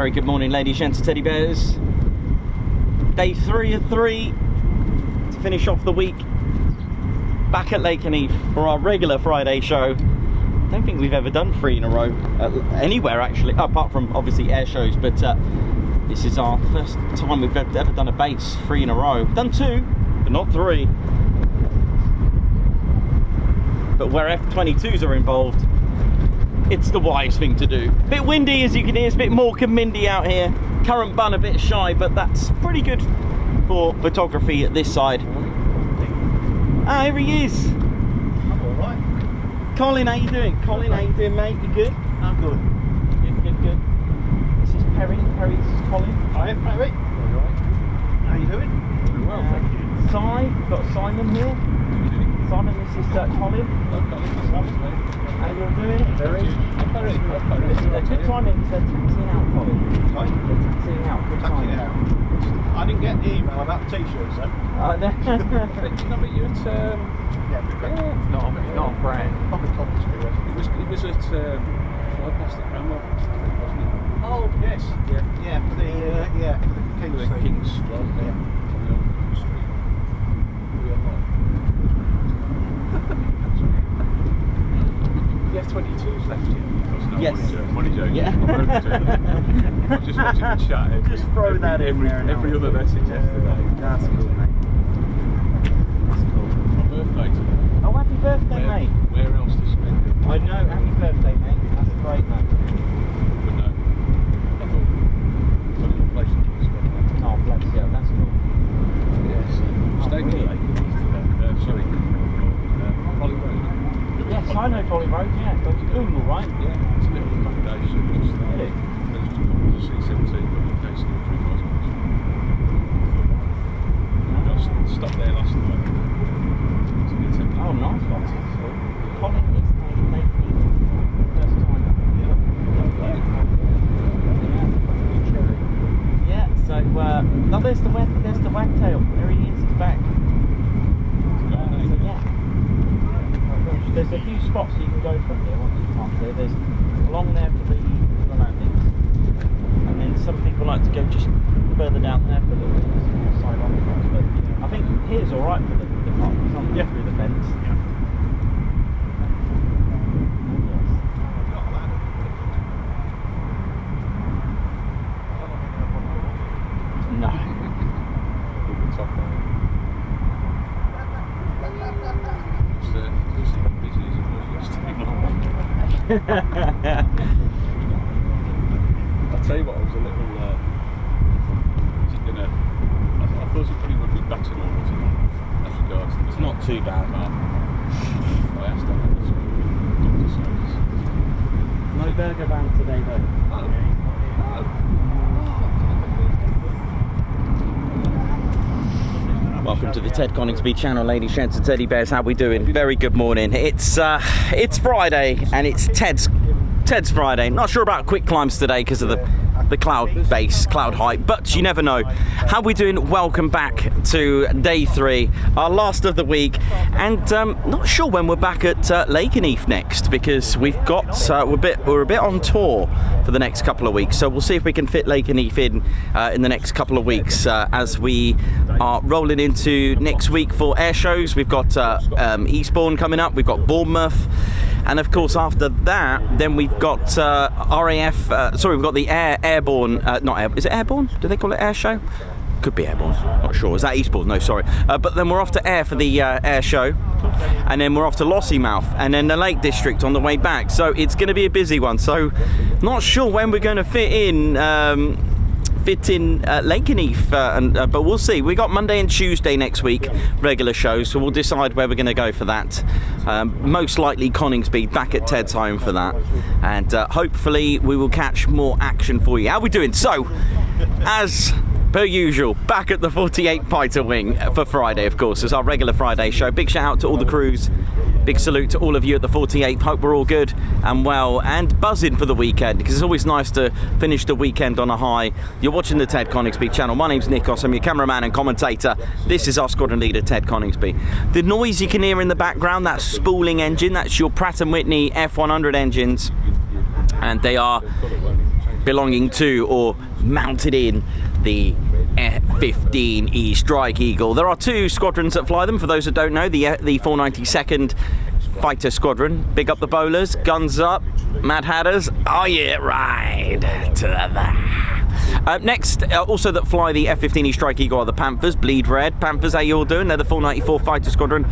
Very good morning, ladies, gents and teddy bears. Day 3 of 3 to finish off the week. Back at Lakenheath for our regular Friday show. I don't think we've ever done 3 in a row anywhere actually, apart from obviously air shows, but this is our first time we've ever done a base 3 in a row. We've done 2, but not 3. But where F-22s are involved, it's the wise thing to do. Bit windy, as you can hear, it's a bit more windy out here. Current bun a bit shy, but that's pretty good for photography at this side. Ah, here he is. I'm alright. Colin, how you doing? Colin, how you doing, mate? You good? I'm good. Good. This is Perry. Perry, this is Colin. Hi, Perry. Alright. How you doing? Very well, thank you. Si, we've got Simon here. Simon, this is Colin. Hello, Colin. This is mate. How you all doing? Very. This is a good timing because they're taxiing out, Colin. Sorry? They're taxiing out. Good timing. I didn't get the email about the t-shirts then. Did I meet you at Yeah, not on brand. Probably Coningsby. It was at fly past the camera, wasn't it? Oh, yes. Yeah, for the King's Squad. Yeah. The F-22's left you. Yes. Money joke. Yeah. I was just watching the chat. Just throw that in there. Every other message yesterday. That's cool, mate. That's cool. My birthday today. Oh, happy birthday, mate. Where else to spend it? I know, happy birthday, mate. That's great, mate. But no. I thought, got a little place to spend that. Oh, bless you, that's cool. Yes. Stayed really? late. Sorry. Holly Road. Yes, I know Collie Road, yeah. Go to Google, right? Yeah, it's a little accommodation. Just Really? There's just a couple of C-17 accommodation in 3 miles. Just stopped there last night. It's a good temple. Oh, nice one. Colin is making first time. Yeah, so, oh, there's the wagtail. There he is, he's back. So, yeah. There's a few spots you can go from here once you come here. There's along there for the landings, and then some people like to go just further down there for the side on. But I think here's all right for the park. It's not through the fence. No. I'll tell you what, I was a little. Is it gonna? I thought it probably would be better than what it as regards. It's not too bad. I asked them this doctor service. No burger van today though. Welcome to the Ted Coningsby channel, ladies, gents and teddy bears. How we doing? Very good morning. It's Friday and it's Ted's Friday. Not sure about quick climbs today because of the cloud base, cloud height, but you never know. How we doing? Welcome back to day 3, our last of the week, and not sure when we're back at Lakenheath next because we've got we're a bit on tour for the next couple of weeks, so we'll see if we can fit Lakenheath in the next couple of weeks as we are rolling into next week for air shows. We've got Eastbourne coming up, we've got Bournemouth, and of course after that then we've got RAF we've got the airborne not air, is it airborne? Do they call it air show? Could be airborne, not sure. Is that Eastbourne? No, sorry. But then we're off to air for the air show, and then we're off to Lossiemouth, and then the Lake District on the way back. So it's going to be a busy one. So not sure when we're going to fit in Lakenheath, but we'll see. We got Monday and Tuesday next week regular shows, so we'll decide where we're going to go for that. Most likely Coningsby, back at Ted's home for that, and hopefully we will catch more action for you. How are we doing? So, as per usual, back at the 48 Fighter Wing for Friday, of course, as our regular Friday show. Big shout out to all the crews. Big salute to all of you at the 48th. Hope we're all good and well and buzzing for the weekend, because it's always nice to finish the weekend on a high. You're watching the Ted Coningsby channel. My name's Nikos. I'm your cameraman and commentator. This is our squadron leader, Ted Coningsby. The noise you can hear in the background, that spooling engine, that's your Pratt & Whitney F100 engines, and they are belonging to or mounted in the F-15E Strike Eagle. There are 2 squadrons that fly them, for those that don't know. The 492nd Fighter Squadron, big up the bowlers, guns up, Mad Hatters, oh yeah, ride to the next, also that fly the F-15E Strike Eagle are the Panthers, bleed red. Panthers, how you all doing? They're the 494 Fighter Squadron.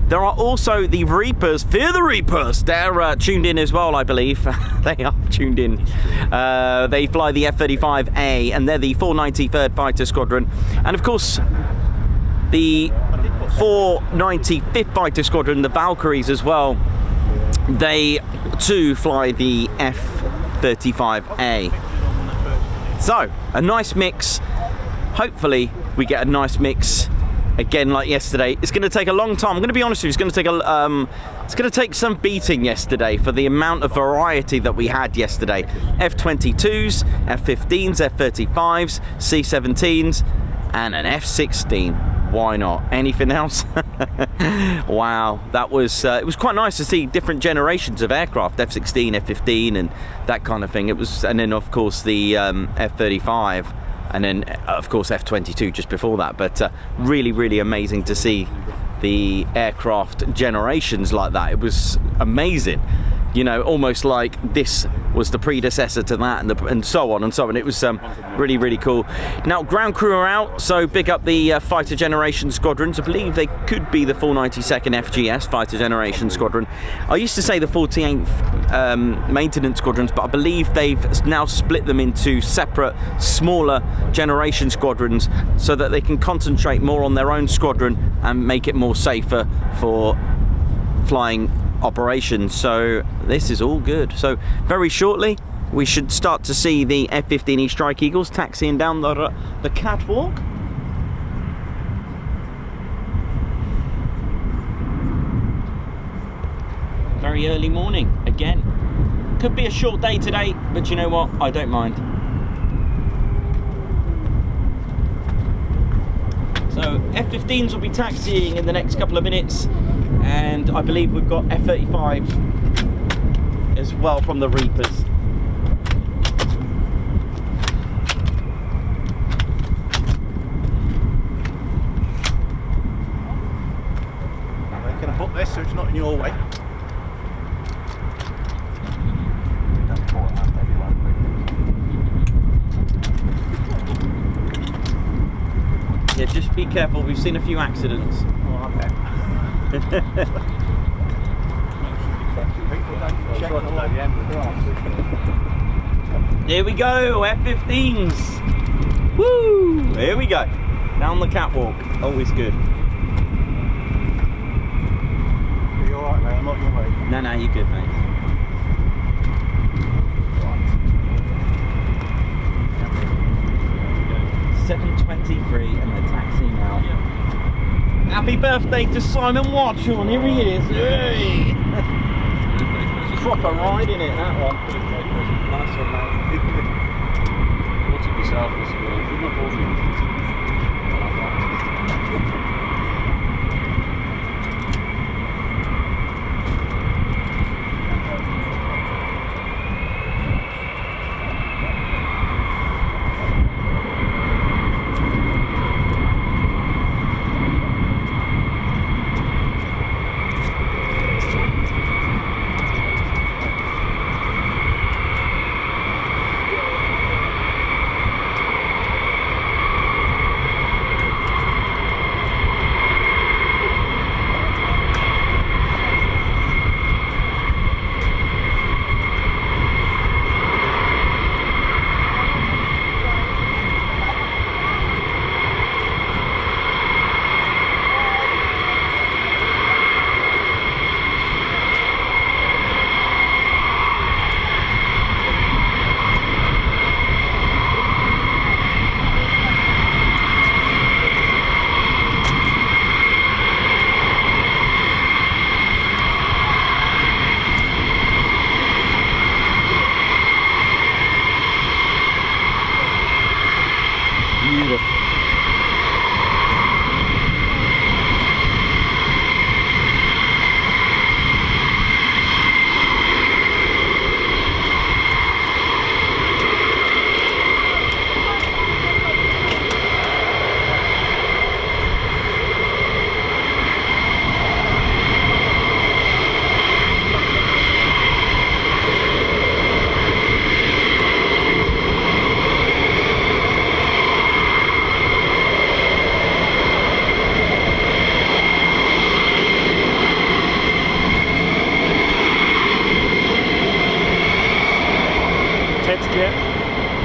There are also the Reapers, fear the Reapers. They're tuned in as well, I believe. They are tuned in. They fly the F-35A, and they're the 493rd Fighter Squadron. And of course, the 495th Fighter Squadron, the Valkyries as well, they too fly the F-35A. So, a nice mix. Hopefully we get a nice mix again like yesterday. It's going to take a long time. I'm going to be honest with you, it's going to take some beating yesterday for the amount of variety that we had yesterday. F-22s, F-15s, F-35s, C-17s, and an F-16. Why not? Anything else? Wow, that was it was quite nice to see different generations of aircraft, F-16, F-15, and that kind of thing. It was, and then of course the F-35, and then of course F-22 just before that. But really, really amazing to see the aircraft generations like that. It was amazing. You know, almost like this was the predecessor to that, and so on and so on. It was really, really cool. Now, ground crew are out, so big up the Fighter Generation Squadrons. I believe they could be the 492nd FGS, Fighter Generation Squadron. I used to say the 48th Maintenance Squadrons, but I believe they've now split them into separate, smaller Generation Squadrons so that they can concentrate more on their own squadron and make it more safer for flying operations. So this is all good. So very shortly we should start to see the F-15E Strike Eagles taxiing down the catwalk. Very early morning again. Could be a short day today, but you know what, I don't mind. So F-15s will be taxiing in the next couple of minutes, and I believe we've got F-35 as well from the Reapers. Can I put this so it's not in your way? Yeah, just be careful, we've seen a few accidents. Oh, I bet. Here we go, F-15s. Woo! Here we go. Down the catwalk. Always good. Are you alright, mate? I'm not your way. No, you're good, mate. 7:23 and they're taxiing out. Happy birthday to Simon Watchorn, here he is. Hey! Proper ride in it, that one. Nice one, mate. Watching yourself was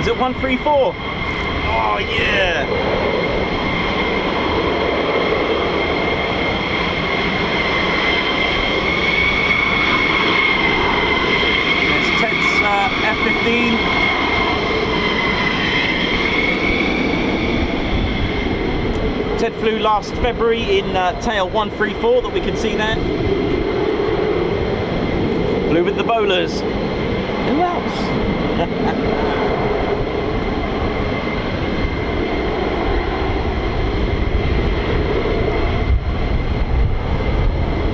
Is it 134? Oh yeah! There's Ted's F-15. Ted flew last February in tail 134 that we can see there. Flew with the bowlers. Who else?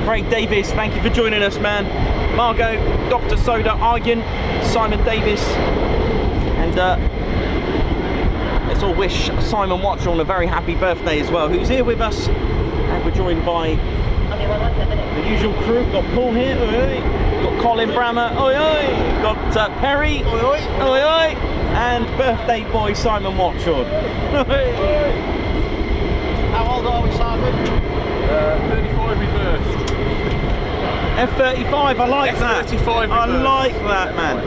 Craig Davis, thank you for joining us, man. Margot, Dr. Soda, Aryan, Simon Davis, and let's all wish Simon Watchorn a very happy birthday as well, who's here with us. And we're joined by the usual crew. We've got Paul here, oi, oi. We've got Colin Brammer, oi oi. We've got Perry, oi oi, oi oi. And birthday boy Simon Watchorn. How old are we, Simon? 35 reversed. F-35, I like that. F-35 I like that, man.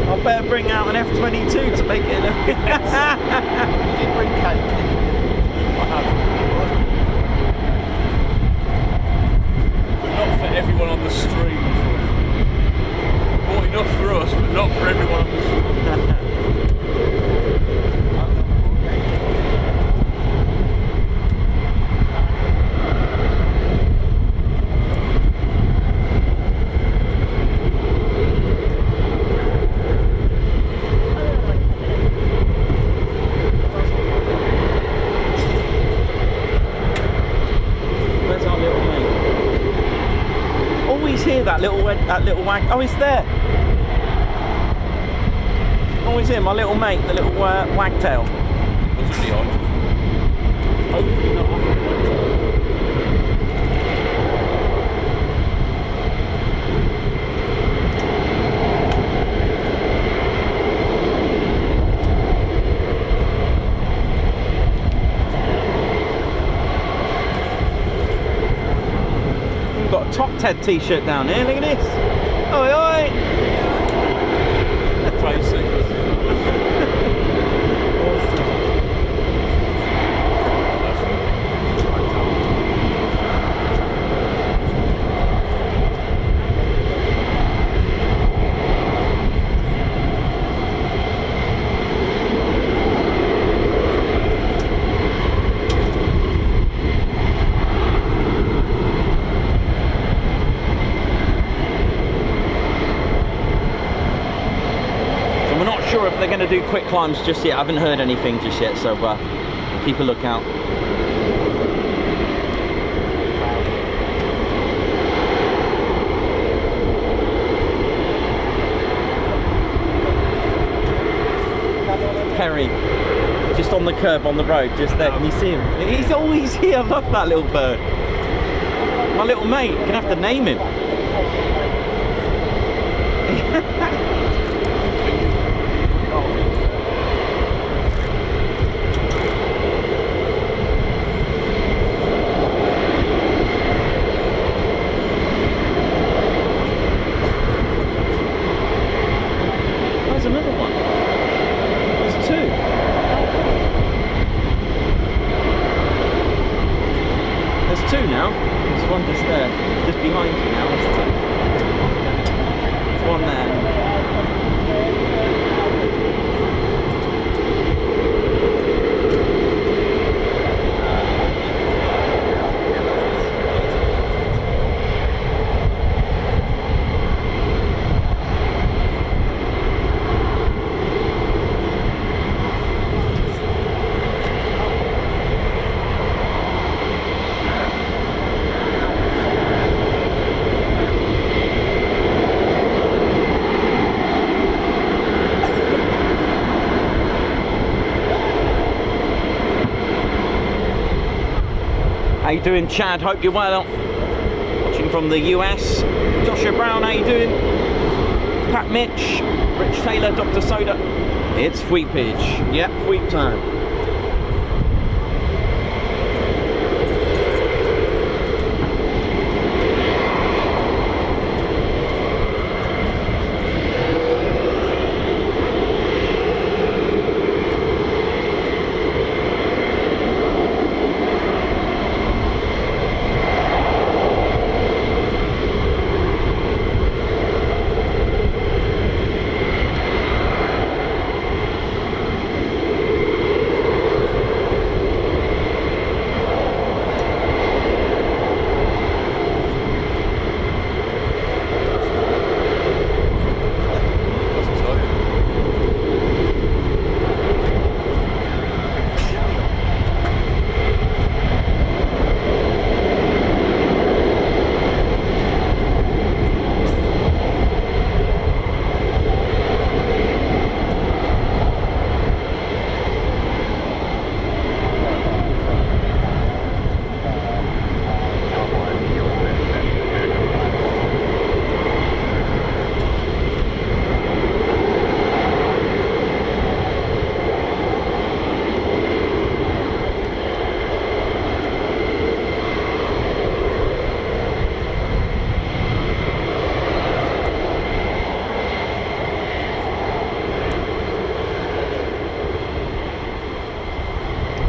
I better bring out an F-22 to make it. You did bring cake. I have. But not for everyone on the stream. Bought enough for us, but not for everyone on the stream. That little wag. Oh, he's there. Oh, he's here, my little mate, the little wagtail. What's behind you? Hopefully not off the Got a Top Ted t-shirt down here, look at this. Oi oi! Tracy. They're going to do quick climbs just yet. I haven't heard anything just yet, so keep a lookout. Perry, just on the curb on the road, just there. Can you see him? He's always here. I love that little bird. My little mate. You're going to have to name him. How you doing, Chad? Hope you're well. Watching from the US. Joshua Brown, how you doing? Pat Mitch, Rich Taylor, Dr. Soda. It's sweepage. Yep, sweep time.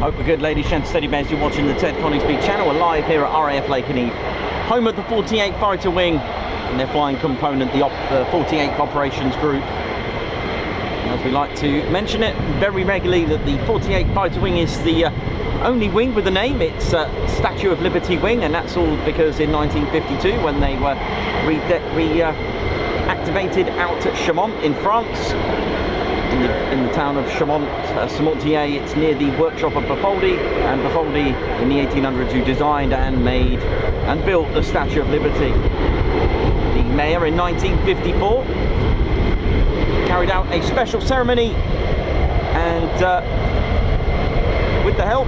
Hope we're good, ladies, gents, steady bears. You're watching the Ted Coningsby channel. We're live here at RAF Lakenheath, home of the 48th Fighter Wing and their flying component, the 48th Operations Group. And as we like to mention it very regularly, that the 48th Fighter Wing is the only wing with a name. It's Statue of Liberty Wing, and that's all because in 1952, when they were reactivated out at Chaumont in France, in the town of Chaumont-Samontier, it's near the workshop of Bartholdi, and Bartholdi in the 1800s who designed and made and built the Statue of Liberty. The mayor in 1954 carried out a special ceremony, and with the help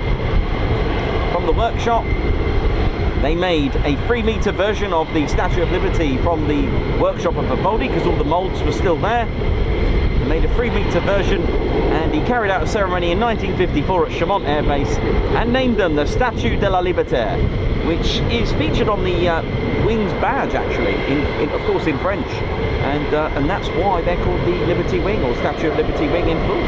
from the workshop, they made a 3-meter version of the Statue of Liberty from the workshop of Bartholdi, because all the moulds were still there. They made a 3-meter version, and he carried out a ceremony in 1954 at Chaumont Air Base and named them the Statue de la Liberté, which is featured on the wing's badge, actually, of course in French, and that's why they're called the Liberty Wing, or Statue of Liberty Wing in full.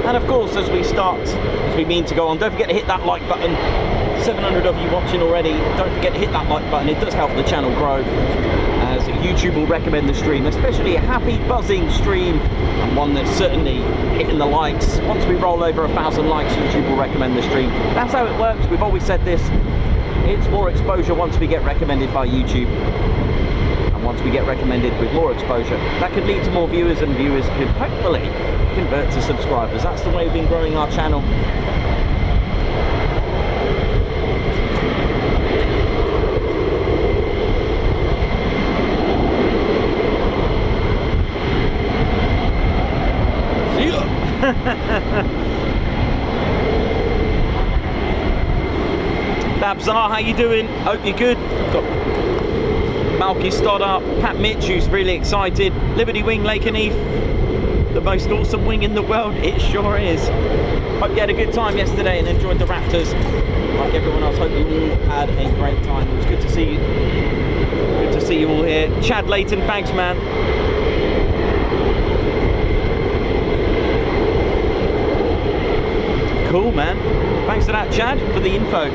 And of course, as we mean to go on, don't forget to hit that like button. 700 of you watching already. Don't forget to hit that like button. It does help the channel grow, as YouTube will recommend the stream, especially a happy, buzzing stream, and one that's certainly hitting the likes. Once we roll over 1,000 likes, YouTube will recommend the stream. That's how it works. We've always said this. It's more exposure once we get recommended by YouTube. Once we get recommended with more exposure, that could lead to more viewers, and viewers could hopefully convert to subscribers. That's the way we've been growing our channel. See ya! Babzar, how you doing? Hope you're good. Malky Stoddart, Pat Mitch, who's really excited. Liberty Wing Lakenheath, the most awesome wing in the world. It sure is. Hope you had a good time yesterday and enjoyed the Raptors. Like everyone else, hope you all had a great time. It was good to see you. Good to see you all here. Chad Layton, thanks, man. Cool, man. Thanks for that, Chad, for the info.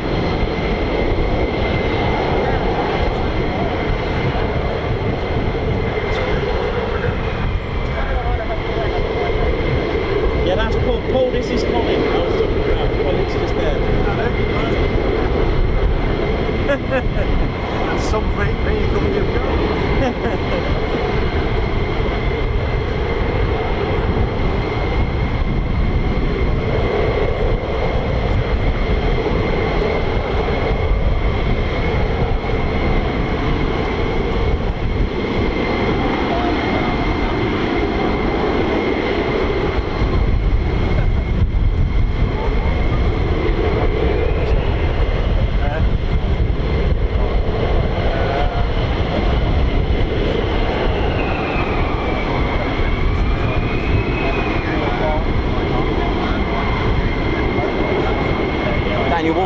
Yeah, that's Paul, this is Colin. I was talking about. Colin's just there. Something vehicle you've got.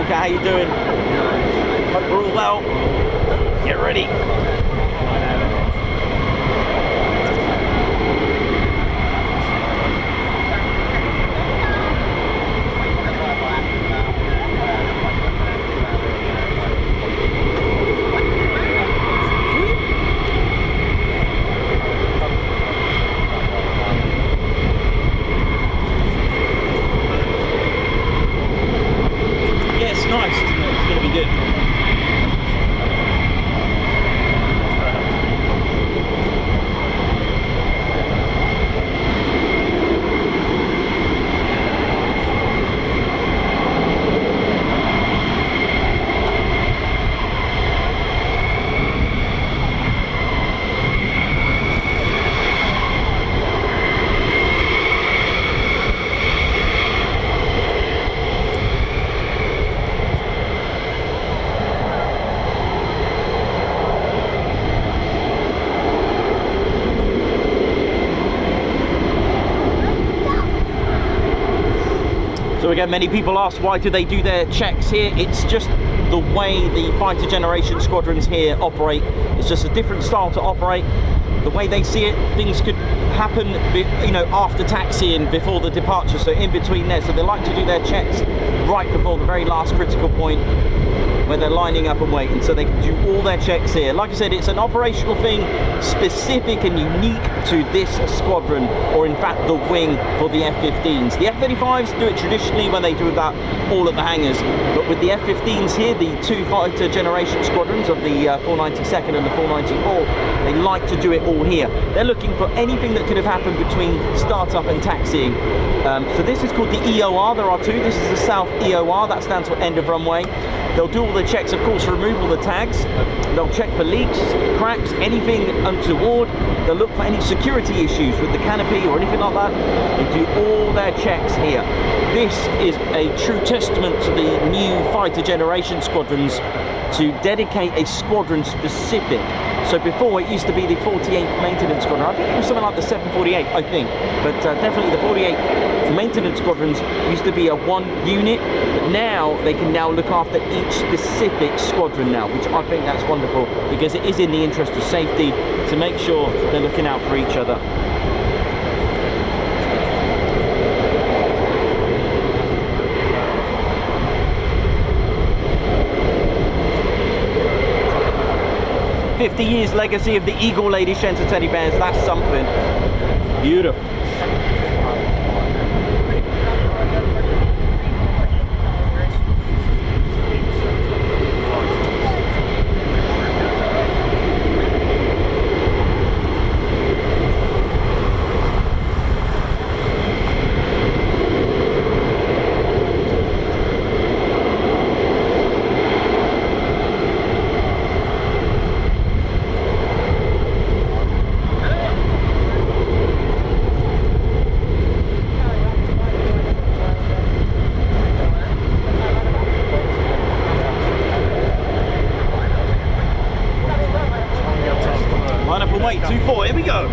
How you doing? Hope we're all well. Get ready. Nice. It's going to be good. again, many people ask why do they do their checks here. It's just the way the fighter generation squadrons here operate. It's just a different style to operate. The way they see it, things could happen, you know, after taxiing, before the departure, so in between there. So they like to do their checks right before the very last critical point, where they're lining up and waiting, so they can do all their checks here. Like I said, it's an operational thing specific and unique to this squadron, or in fact the wing for the F-15s. The F-35s do it traditionally when they do that all at the hangars, but with the F-15s here, the two fighter generation squadrons of the 492nd and the 494, they like to do it all here. They're looking for anything that could have happened between startup and taxiing. So this is called the EOR. There are two. This is the South EOR, that stands for end of runway. They'll do all the checks, of course, remove all the tags. They'll check for leaks, cracks, anything untoward. They'll look for any security issues with the canopy or anything like that. They do all their checks here. This is a true testament to the new fighter generation squadrons, to dedicate a squadron specific. So before, it used to be the 48th Maintenance Squadron. I think it was something like the 748, I think. But definitely the 48th Maintenance Squadrons used to be a one unit. But now, they can now look after each specific squadron now, which I think that's wonderful, because it is in the interest of safety to make sure they're looking out for each other. "50 years legacy of the Eagle, ladies, gents and teddy bears." That's something. Beautiful. Line up and wait, 2-4, here we go.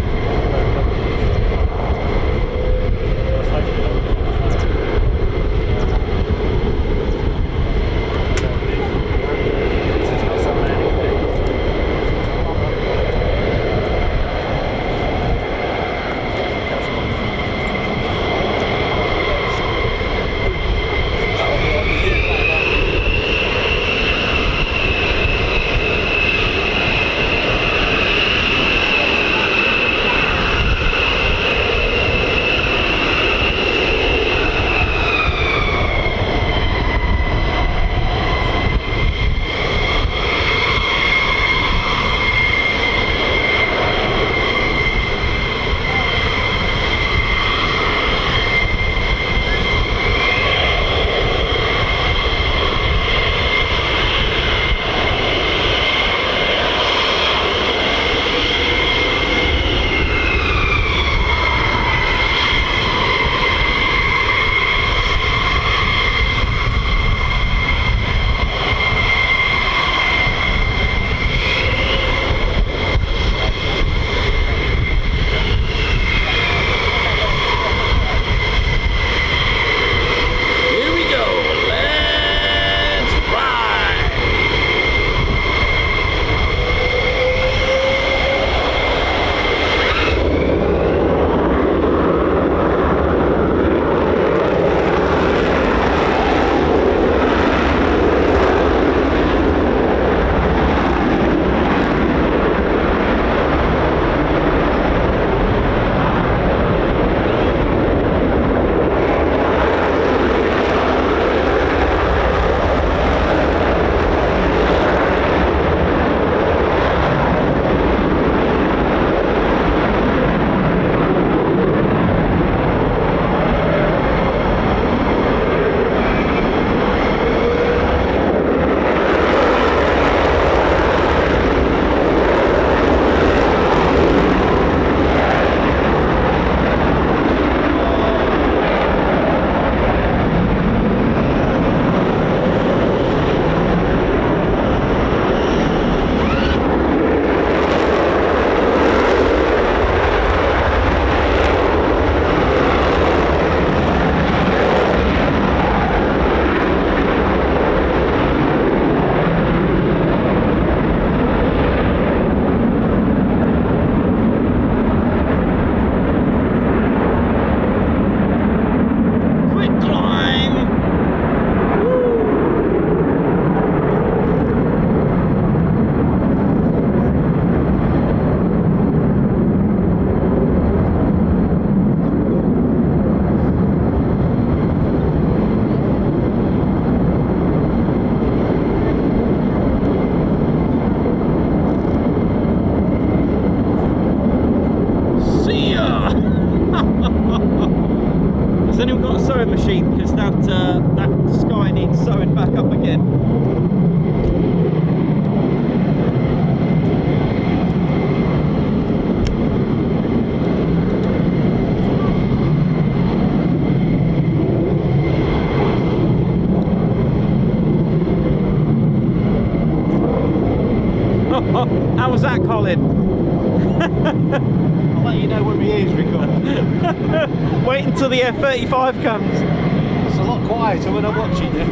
How was that, Colin? I'll let you know when my ears recover. Wait until the F-35 comes. It's a lot quieter when I'm watching it.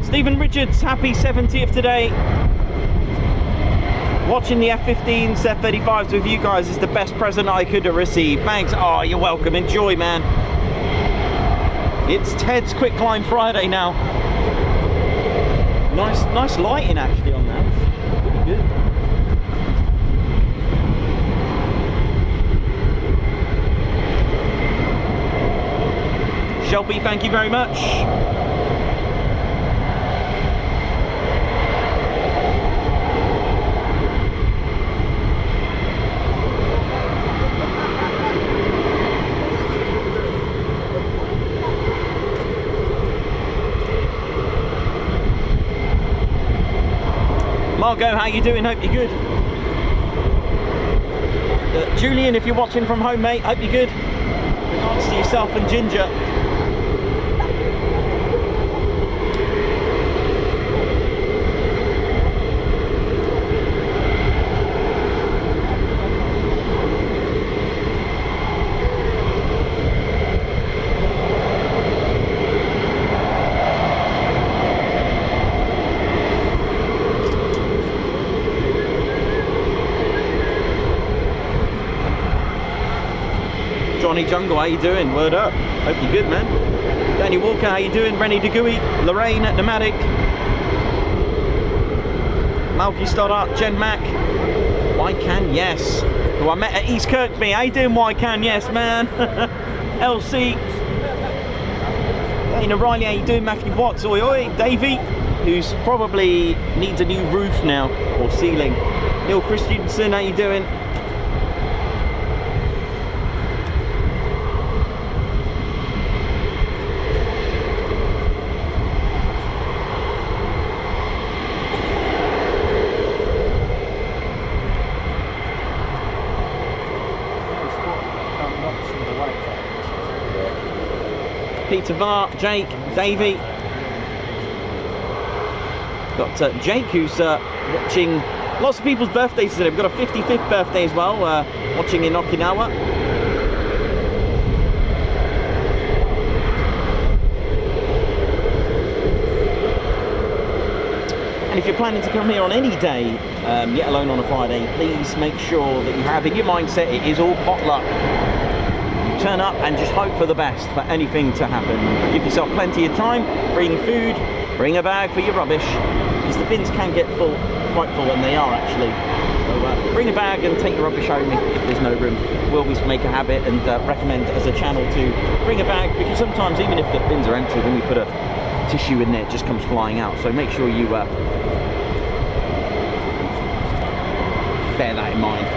Stephen Richards, happy 70th today. Watching the F-15s, F-35s with you guys is the best present I could have received. Thanks. Oh, you're welcome. Enjoy, man. It's Ted's Quick Climb Friday now. Nice lighting actually on that. Pretty good. Shelby, thank you very much. Margot, how you doing? Hope you're good. Julian, if you're watching from home, mate, hope you're good. Regards to yourself and Ginger. Johnny Jungle, how you doing? Word up. Hope you're good, man. Danny Walker, how you doing? Rennie DeGooey, Lorraine at Pneumatic, Malky Stoddart, Jen Mack, Why Can Yes, who I met at East Kirkby. How you doing, Why Can Yes, man? LC, Dana Riley, how you doing? Matthew Watts, oi oi. Davey, who's probably needs a new roof now, or ceiling. Neil Christensen, how you doing? Peter Var, Jake, Davey. Got Jake, who's watching lots of people's birthdays today. We've got a 55th birthday as well, watching in Okinawa. And if you're planning to come here on any day, yet alone on a Friday, please make sure that you have in your mindset it is all potluck. Turn up and just hope for the best for anything to happen. Give yourself plenty of time, bring food, bring a bag for your rubbish, because the bins can get full, quite full, and they are actually. So bring a bag and take your rubbish home if there's no room. We always make a habit and recommend as a channel to bring a bag, because sometimes even if the bins are empty, when you put a tissue in there, it just comes flying out. So make sure you bear that in mind.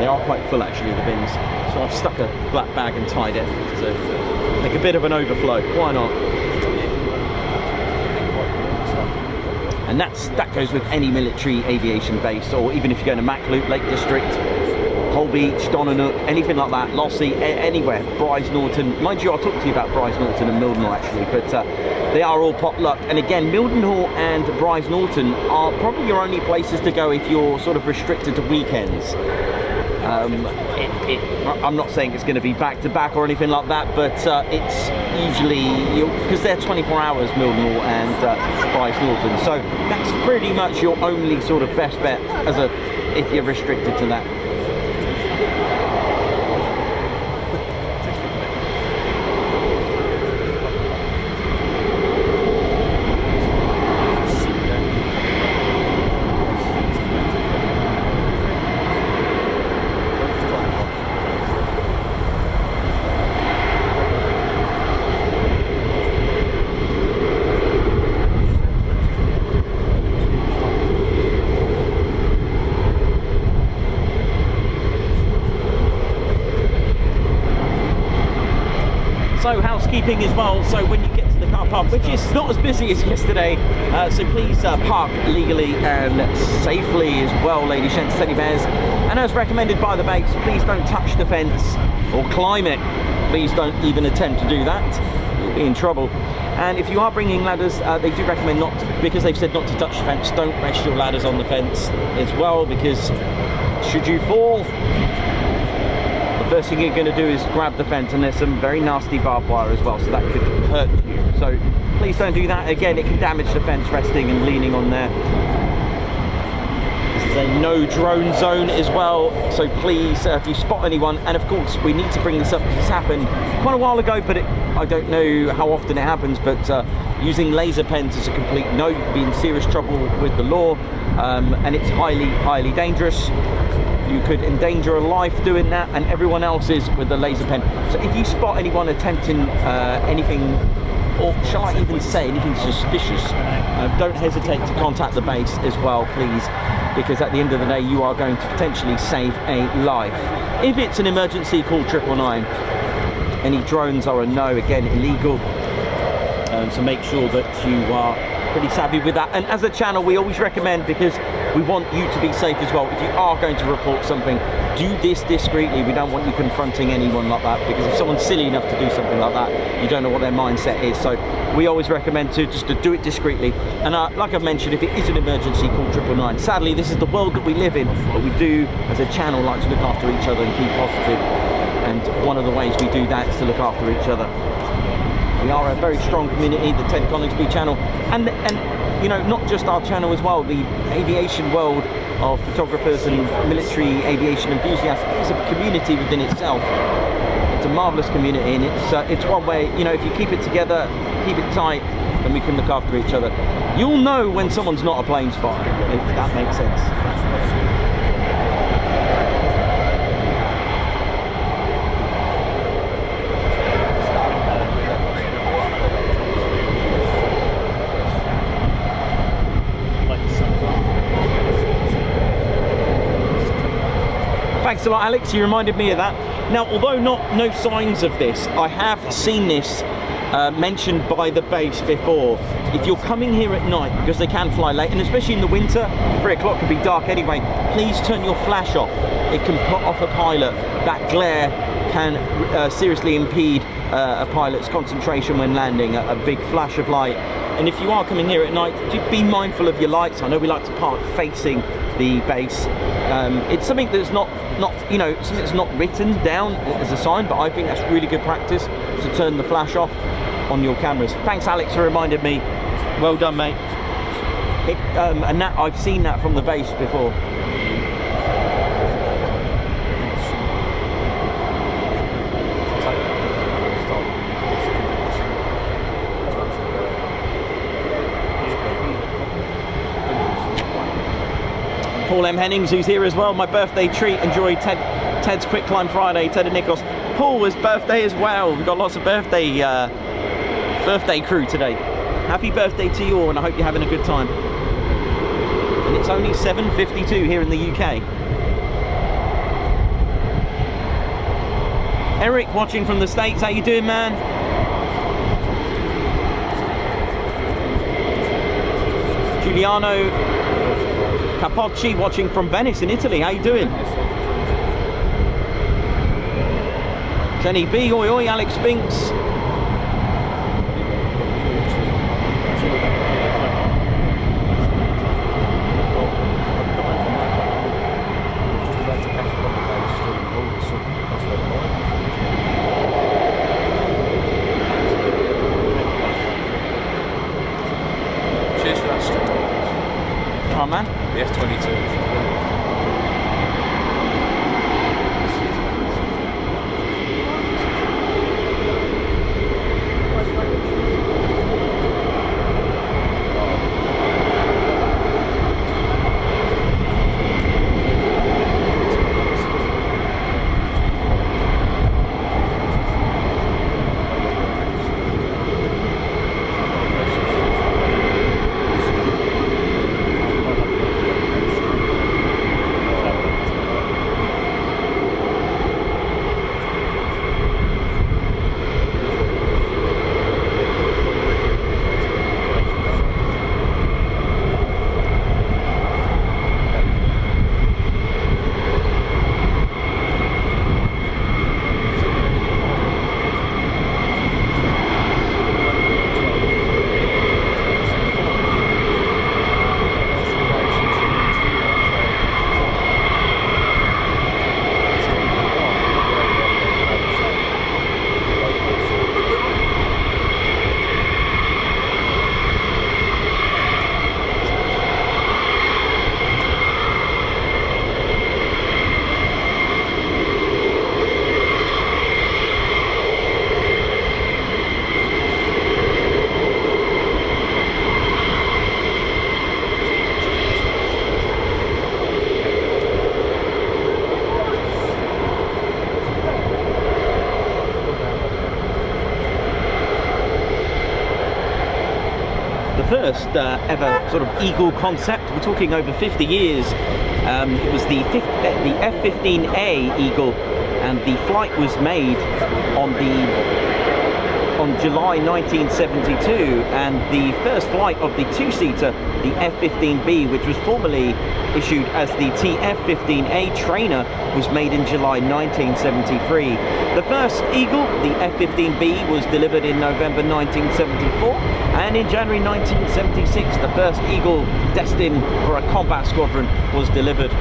They are quite full actually, the bins. So I've stuck a black bag and tied it to make a bit of an overflow. Why not? And that goes with any military aviation base, or even if you go to Macloop, Lake District, Hull Beach, Donanook, anything like that, Lossy, anywhere, Bryce Norton. Mind you, I'll talk to you about Bryce Norton and Mildenhall actually, but they are all potluck. And again, Mildenhall and Bryce Norton are probably your only places to go if you're sort of restricted to weekends. I'm not saying it's going to be back to back or anything like that, but it's usually, because they're 24 hours, Mildenhall and Bryce Norton, so that's pretty much your only sort of best bet if you're restricted to that. So housekeeping as well, so when you get to the car park, which is not as busy as yesterday, so please park legally and safely as well, ladies, gents, teddy bears. And as recommended by the base, please don't touch the fence or climb it. Please don't even attempt to do that. You'll be in trouble. And if you are bringing ladders, they do recommend not to, because they've said not to touch the fence, don't rest your ladders on the fence as well, because should you fall, first thing you're going to do is grab the fence, and there's some very nasty barbed wire as well, so that could hurt you. So please don't do that. Again, it can damage the fence resting and leaning on there. This is a no drone zone as well, so please, if you spot anyone, and of course we need to bring this up because this happened quite a while ago, but I don't know how often it happens, but using laser pens is a complete no. You can be in serious trouble with the law, and it's highly dangerous. You could endanger a life doing that, and everyone else's with the laser pen. So if you spot anyone attempting anything, or shall I even say anything suspicious, don't hesitate to contact the base as well, please, because at the end of the day you are going to potentially save a life. If it's an emergency, call 999. Any drones are a no, again illegal, so make sure that you are pretty savvy with that. And as a channel, we always recommend, because we want you to be safe as well, if you are going to report something, do this discreetly. We don't want you confronting anyone like that, because if someone's silly enough to do something like that, you don't know what their mindset is. So we always recommend to do it discreetly. And like I mentioned, if it is an emergency, call 999. Sadly, this is the world that we live in, but we do as a channel like to look after each other and keep positive, and one of the ways we do that is to look after each other. We are a very strong community, the Ted Coningsby channel, and you know, not just our channel as well, the aviation world of photographers and military aviation enthusiasts is a community within itself. It's a marvellous community, and it's one where, you know, if you keep it together, keep it tight, then we can look after each other. You'll know when someone's not a planes spy, if that makes sense. Thanks a lot, Alex, you reminded me of that. Now, although no signs of this, I have seen this mentioned by the base before. If you're coming here at night, because they can fly late, and especially in the winter, 3 o'clock can be dark anyway, please turn your flash off. It can put off a pilot. That glare can seriously impede a pilot's concentration when landing, a big flash of light. And if you are coming here at night, do be mindful of your lights. I know we like to park facing the base. It's something that's not you know, something that's not written down as a sign, but I think that's really good practice to turn the flash off on your cameras. Thanks, Alex, for reminding me. Well done, mate. And that, I've seen that from the base before. Paul M. Hennings, who's here as well. My birthday treat. Enjoy Ted's Quick Climb Friday. Ted and Nikos. Paul was birthday as well. We've got lots of birthday crew today. Happy birthday to you all, and I hope you're having a good time. And it's only 7:52 here in the UK. Eric watching from the States. How you doing, man? Giuliano Capocci watching from Venice in Italy. How you doing? Jenny B, oi oi, Alex Spinks. Cheers for that stream. Oh man. The F-22. first ever sort of Eagle concept. We're talking over 50 years. It was the F-15A Eagle, and the flight was made on July 1972, and the first flight of the two-seater, the F-15B, which was formerly issued as the TF-15A trainer, was made in July 1973. The first Eagle, the F-15B, was delivered in November 1974, and in January 1976 the first Eagle destined for a combat squadron was delivered.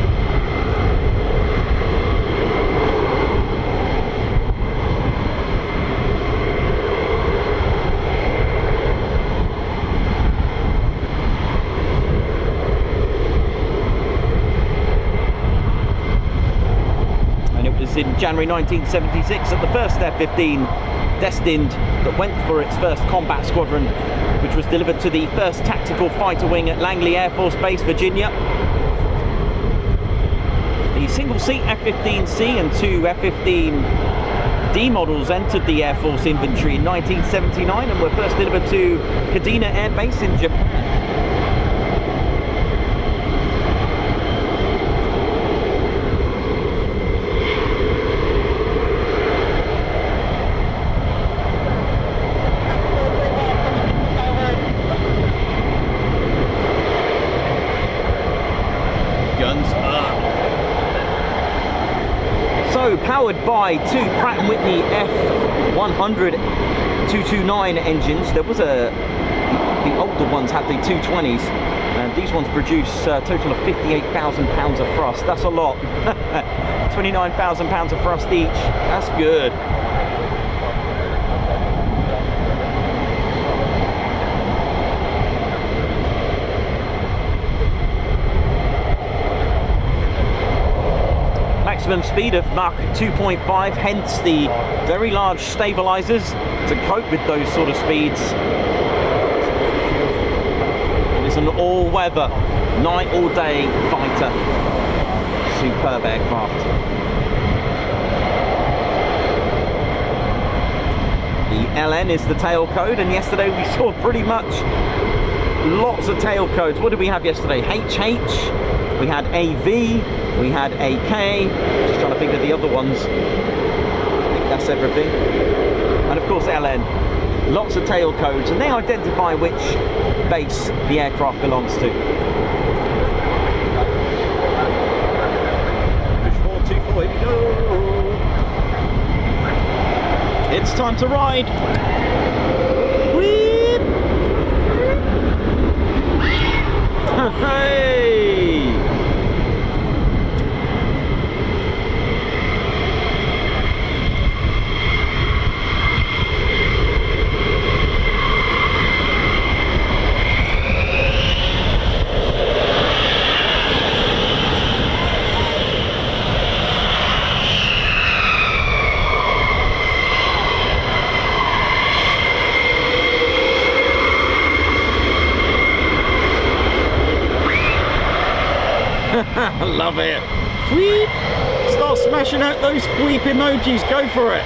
In January 1976 that the first F-15 destined that went for its first combat squadron, which was delivered to the 1st Tactical Fighter Wing at Langley Air Force Base, Virginia. The single-seat F-15C and 2 F-15D models entered the Air Force inventory in 1979 and were first delivered to Kadena Air Base in Japan. Powered by 2 Pratt & Whitney F100 229 engines. There was the older ones had the 220s, and these ones produce a total of 58,000 pounds of thrust. That's a lot. 29,000 pounds of thrust each. That's good. Maximum speed of Mach 2.5, hence the very large stabilizers to cope with those sort of speeds. It is an all-weather, night all day fighter. Superb aircraft. The LN is the tail code, and yesterday we saw pretty much lots of tail codes. What did we have yesterday? HH, we had AV, we had AK, just trying to think of the other ones. I think that's everything. And of course LN. Lots of tail codes, and they identify which base the aircraft belongs to. Push 424, here we go. It's time to ride. Wheep. Hey! I love it. Sweep. Start smashing out those sweep emojis. Go for it.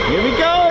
Here we go!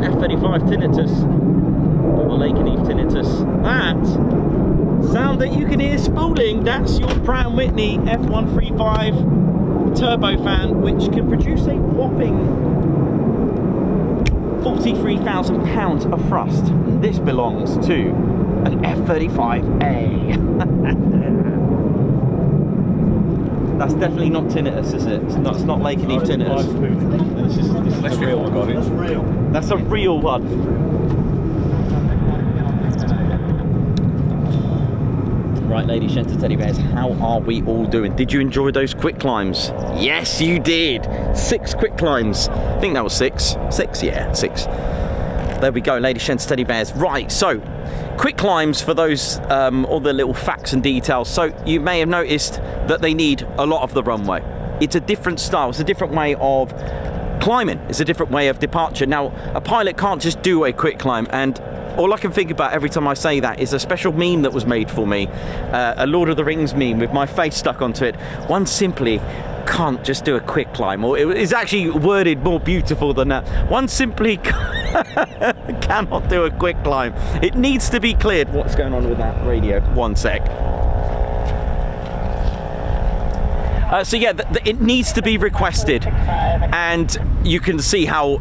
F-35 tinnitus, or the Lakenheath tinnitus. That sound that you can hear spooling, that's your Pratt & Whitney F135 turbofan, which can produce a whopping 43,000 pounds of thrust. And this belongs to an F-35A. That's definitely not tinnitus, is it? It's not Lakenheath tinnitus. This is the real one. That's real. That's a real one. Right, ladies, gents, teddy bears, how are we all doing? Did you enjoy those quick climbs? Yes, you did. 6 quick climbs. I think that was 6. 6, yeah, 6. There we go, ladies, gents, teddy bears. Right, so quick climbs for those, all the little facts and details. So you may have noticed that they need a lot of the runway. It's a different style. It's a different way of climbing. It's a different way of departure. Now, a pilot can't just do a quick climb, and all I can think about every time I say that is a special meme that was made for me, a Lord of the Rings meme with my face stuck onto it. One simply can't just do a quick climb, or it's actually worded more beautiful than that. One simply cannot do a quick climb. It needs to be cleared. What's going on with that radio? One sec. So yeah, it needs to be requested, and you can see how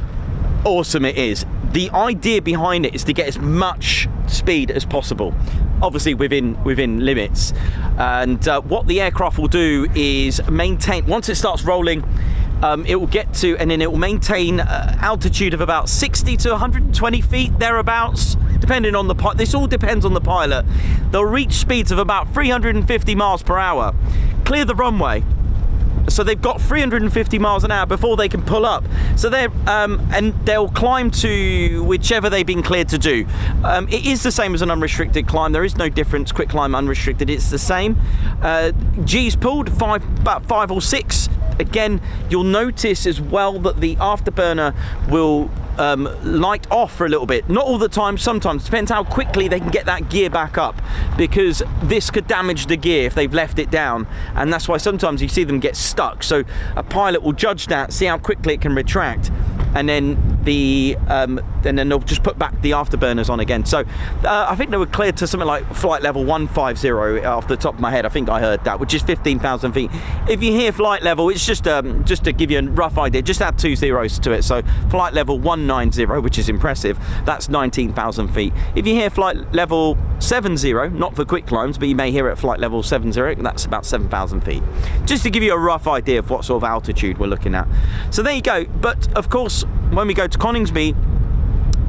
awesome it is. The idea behind it is to get as much speed as possible, obviously within limits. And what the aircraft will do is maintain, once it starts rolling, it will get to, and then it will maintain altitude of about 60 to 120 feet, thereabouts, depending on the pilot. This all depends on the pilot. They'll reach speeds of about 350 miles per hour, clear the runway. So they've got 350 miles an hour before they can pull up. So they're and they'll climb to whichever they've been cleared to do. It is the same as an unrestricted climb. There is no difference. Quick climb, unrestricted, it's the same. G's pulled about 5 or 6. Again, you'll notice as well that the afterburner will light off for a little bit. Not all the time, sometimes. Depends how quickly they can get that gear back up, because this could damage the gear if they've left it down, and that's why sometimes you see them get stuck. So a pilot will judge that, see how quickly it can retract, and then they'll just put back the afterburners on again. So I think they were cleared to something like flight level 150 off the top of my head. I think I heard that, which is 15,000 feet. If you hear flight level, it's just to give you a rough idea, just add 2 zeros to it. So flight level 190, which is impressive, that's 19,000 feet. If you hear flight level 70, not for quick climbs, but you may hear it at flight level 70, that's about 7,000 feet. Just to give you a rough idea of what sort of altitude we're looking at. So there you go. But of course, when we go to Coningsby,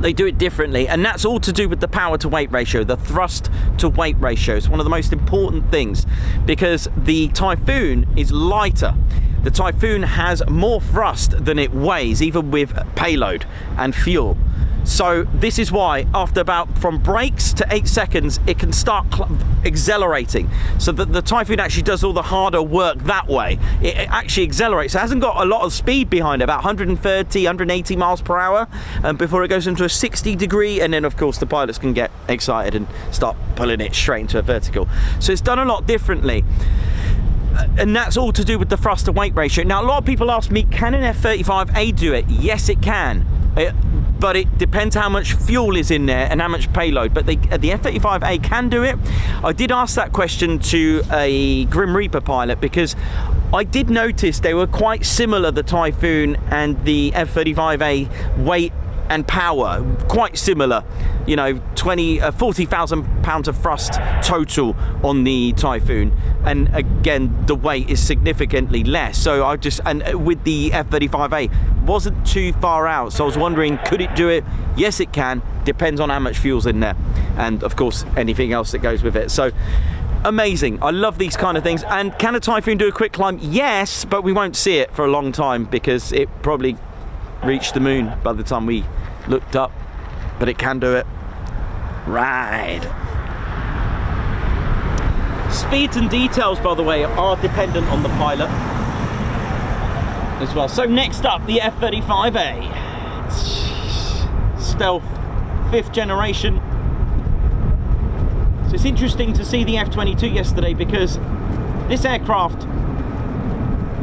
they do it differently, and that's all to do with the power to weight ratio, the thrust to weight ratio. It's one of the most important things, because the Typhoon is lighter. The Typhoon has more thrust than it weighs, even with payload and fuel. So this is why after from brakes to 8 seconds, it can start accelerating. So that the Typhoon actually does all the harder work that way. It actually accelerates. It hasn't got a lot of speed behind it, about 130, 180 miles per hour, before it goes into a 60 degree, and then of course the pilots can get excited and start pulling it straight into a vertical. So it's done a lot differently. And that's all to do with the thrust to weight ratio. Now, a lot of people ask me, can an F-35A do it? Yes, it can. But it depends how much fuel is in there and how much payload. But the F-35A can do it. I did ask that question to a Grim Reaper pilot, because I did notice they were quite similar, the Typhoon and the F-35A weight and power, quite similar. You know, 40,000 pounds of thrust total on the Typhoon, and again the weight is significantly less. So and with the F-35A wasn't too far out, so I was wondering, could it do it? Yes, it can. Depends on how much fuel's in there, and of course anything else that goes with it. So amazing. I love these kind of things. And can a Typhoon do a quick climb? Yes, but we won't see it for a long time, because it probably reached the moon by the time we looked up. But it can do it. Right. Speeds and details, by the way, are dependent on the pilot as well. So next up, the F-35A. Stealth, 5th generation. So it's interesting to see the F-22 yesterday, because this aircraft,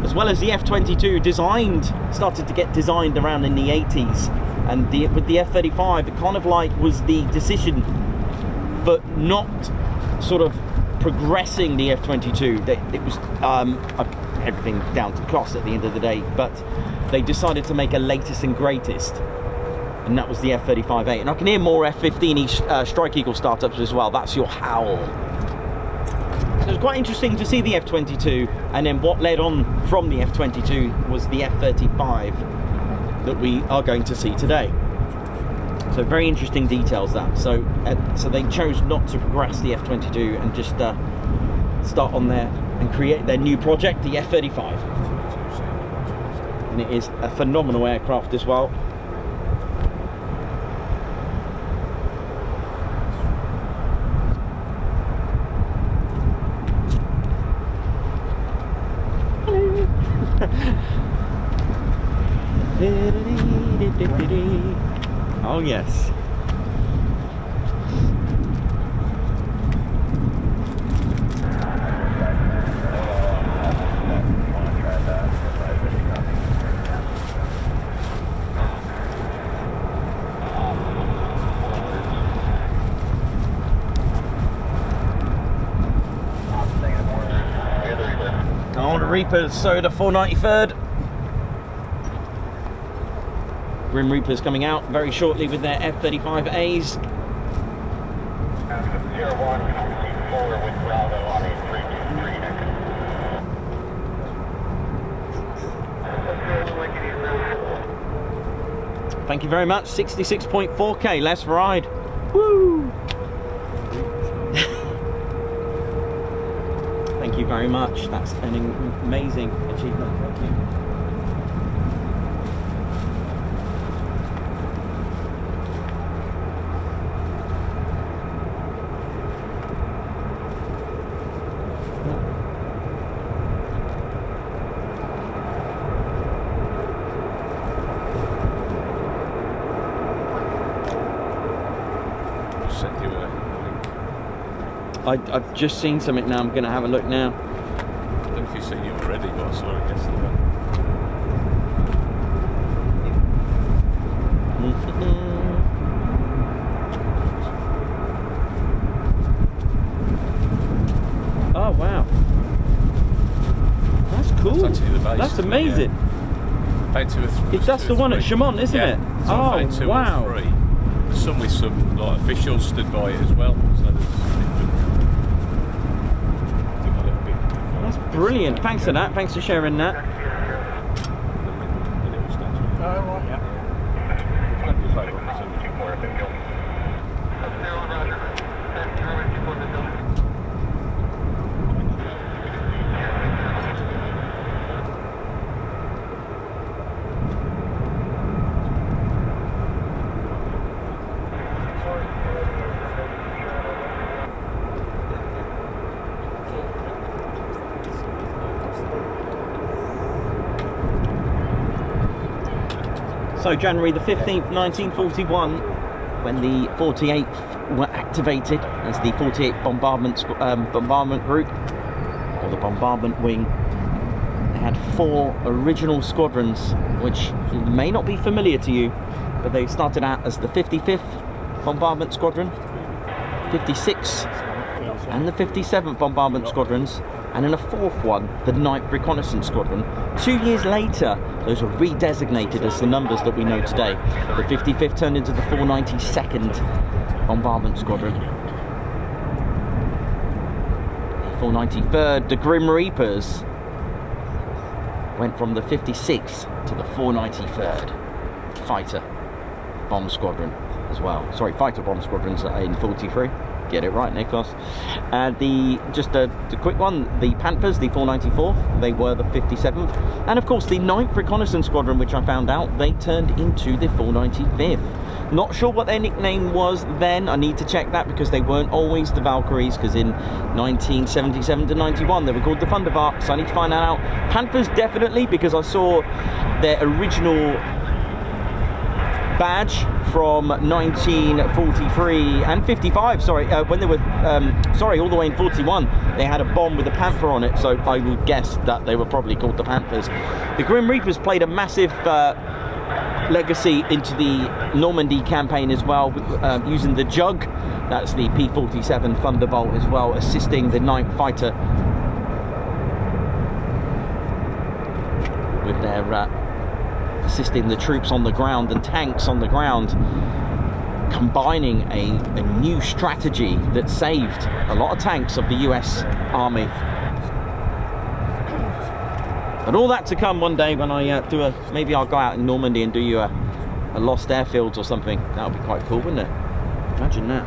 as well as the F-22, started to get designed around in the 80s. And with the F-35, it kind of like was the decision, but not sort of progressing the F-22. It was everything down to cost at the end of the day, but they decided to make a latest and greatest, and that was the F-35A. And I can hear more F-15 Strike Eagle startups as well. That's your howl. So it was quite interesting to see the F-22, and then what led on from the F-22 was the F-35 that we are going to see today. So very interesting details that. So they chose not to progress the F-22 and just start on there and create their new project, the F-35. And it is a phenomenal aircraft as well. Oh yes. On the Reapers, so the 493rd. Grim Reapers coming out very shortly with their F-35As. Thank you very much. 66.4k, let's ride. Woo! Thank you very much. That's an amazing achievement. Thank you. I've just seen something now. I'm going to have a look now. I don't know if you've seen it already, but I saw it yesterday. Oh wow, that's cool. That's actually the base. That's amazing. Yeah. That's the one at Chamont, isn't it? So oh wow. Some with some like officials stood by it as well. So that's brilliant. Thanks for that. Thanks for sharing that. Oh, right, yeah. So January the 15th, 1941, when the 48th were activated as the 48th Bombardment Group, or the Bombardment Wing. They had 4 original squadrons, which may not be familiar to you, but they started out as the 55th Bombardment Squadron, 56th and the 57th Bombardment Squadrons, and in a 4th one, the 9th Reconnaissance Squadron. 2 years later, those were redesignated as the numbers that we know today. The 55th turned into the 492nd Bombardment Squadron. 493rd, the Grim Reapers, went from the 56th to the 493rd Fighter Bomb Squadron as well. Sorry, Fighter Bomb Squadrons in 43. Get it right, Nicholas. And the quick one, the Panthers, the 494th, they were the 57th. And of course the 9th Reconnaissance Squadron, which I found out, they turned into the 495th. Not sure what their nickname was then. I need to check that, because they weren't always the Valkyries, because in 1977 to 91 they were called the Thunderbarks. So I need to find that out. Panthers definitely, because I saw their original badge from 1943 and 55, sorry, when they were all the way in 41, they had a bomb with a panther on it, so I would guess that they were probably called the Panthers. The Grim Reapers played a massive legacy into the Normandy campaign as well, using the Jug. That's the P-47 Thunderbolt as well, assisting the 9th Fighter with their assisting the troops on the ground and tanks on the ground, combining a new strategy that saved a lot of tanks of the US Army. And all that to come one day when I maybe I'll go out in Normandy and do a lost airfields or something. That would be quite cool, wouldn't it? Imagine that.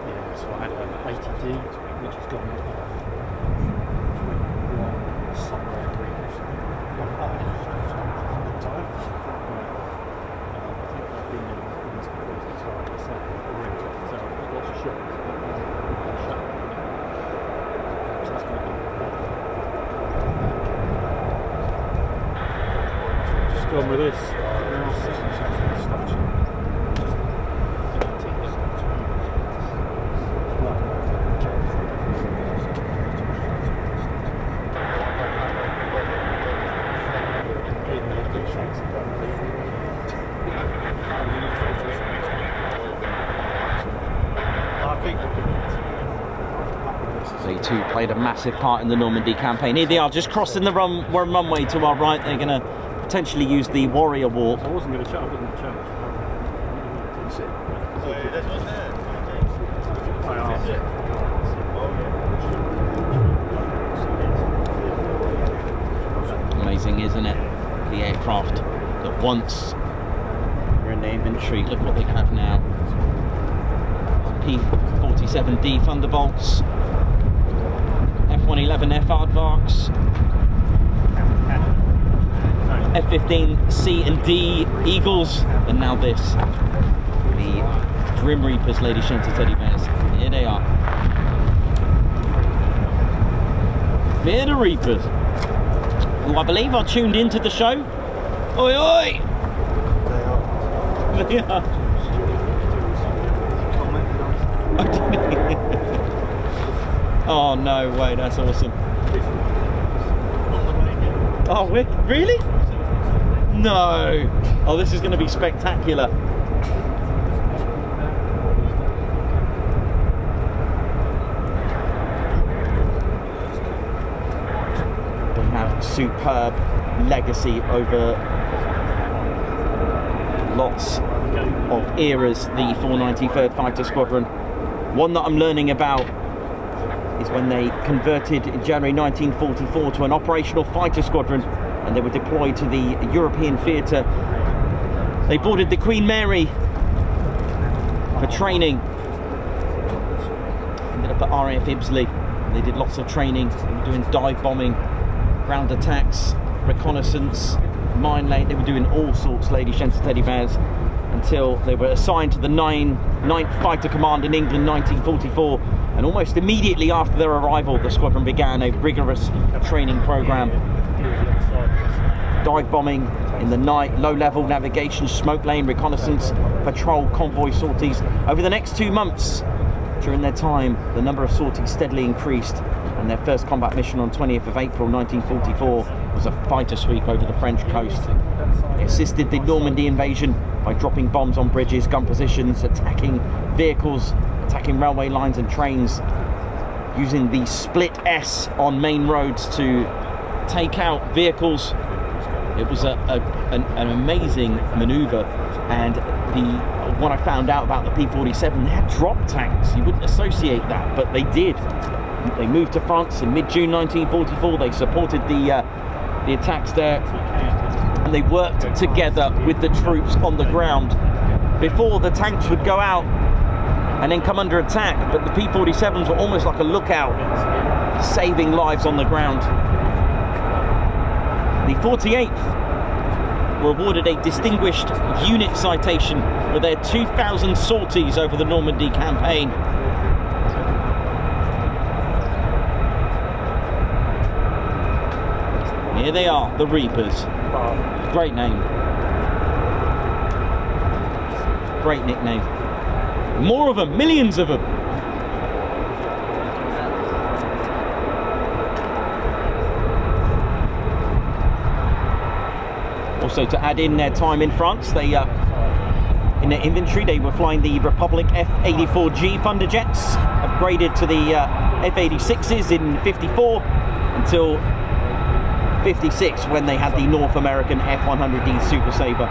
Yeah, so I had an 80D, which has gone somewhere just gone with this. They too played a massive part in the Normandy campaign. Here they are, just crossing the runway to our right. They're going to potentially use the Warrior Walk. I wasn't going to chat, I wasn't going to change. Amazing, isn't it? The aircraft that once were in the inventory, look what they have now. P-47D Thunderbolts, F-111F Aardvarks, F-15 C and D Eagles, and now this, the Grim Reapers, ladies and teddy bears. Here they are. Here the Reapers, who I believe are tuned into the show. Oi oi! They are. Oh no way, that's awesome. Oh, really? No. Oh, this is going to be spectacular. They have superb legacy over lots of eras, the 493rd Fighter Squadron. One that I'm learning about is when they converted in January 1944 to an operational fighter squadron, and they were deployed to the European theatre. They boarded the Queen Mary for training. Ended up at RAF Ibsley. They did lots of training. They were doing dive bombing, ground attacks, reconnaissance, mine laying. They were doing all sorts, ladies and teddy bears, until they were assigned to the 9th Fighter Command in England, 1944. And almost immediately after their arrival, the squadron began a rigorous training program. Dive bombing in the night, low-level navigation, smoke lane reconnaissance, patrol, convoy sorties. Over the next 2 months, during their time, the number of sorties steadily increased, and their first combat mission on 20th of April 1944 was a fighter sweep over the French coast. They assisted the Normandy invasion by dropping bombs on bridges, gun positions, attacking vehicles, attacking railway lines and trains, using the split S on main roads to take out vehicles. It was an amazing manoeuvre, and what I found out about the P-47, they had drop tanks. You wouldn't associate that, but they did. They moved to France in mid-June 1944. They supported the attacks there, and they worked together with the troops on the ground before the tanks would go out and then come under attack. But the P-47s were almost like a lookout, saving lives on the ground. The 48th were awarded a distinguished unit citation for their 2,000 sorties over the Normandy campaign. Here they are, the Reapers. Great name. Great nickname. More of them, millions of them. Also, to add in their time in France, they in their inventory they were flying the Republic F-84G Thunder jets, upgraded to the F-86s in '54 until '56 when they had the North American F-100D Super Sabre.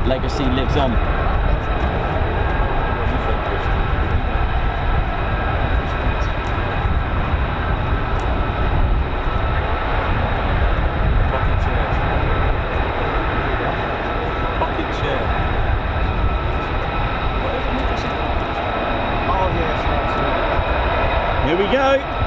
Legacy lives on. Here we go.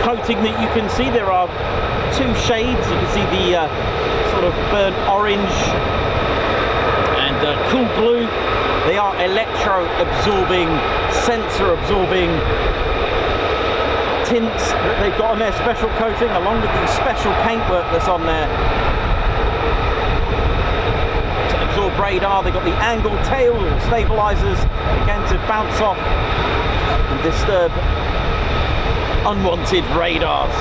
Coating that you can see, there are two shades. You can see the sort of burnt orange and cool blue. They are electro absorbing, sensor absorbing tints that they've got on their special coating, along with the special paintwork that's on there to absorb radar. They've got the angled tail stabilizers, again, to bounce off and disturb unwanted radars.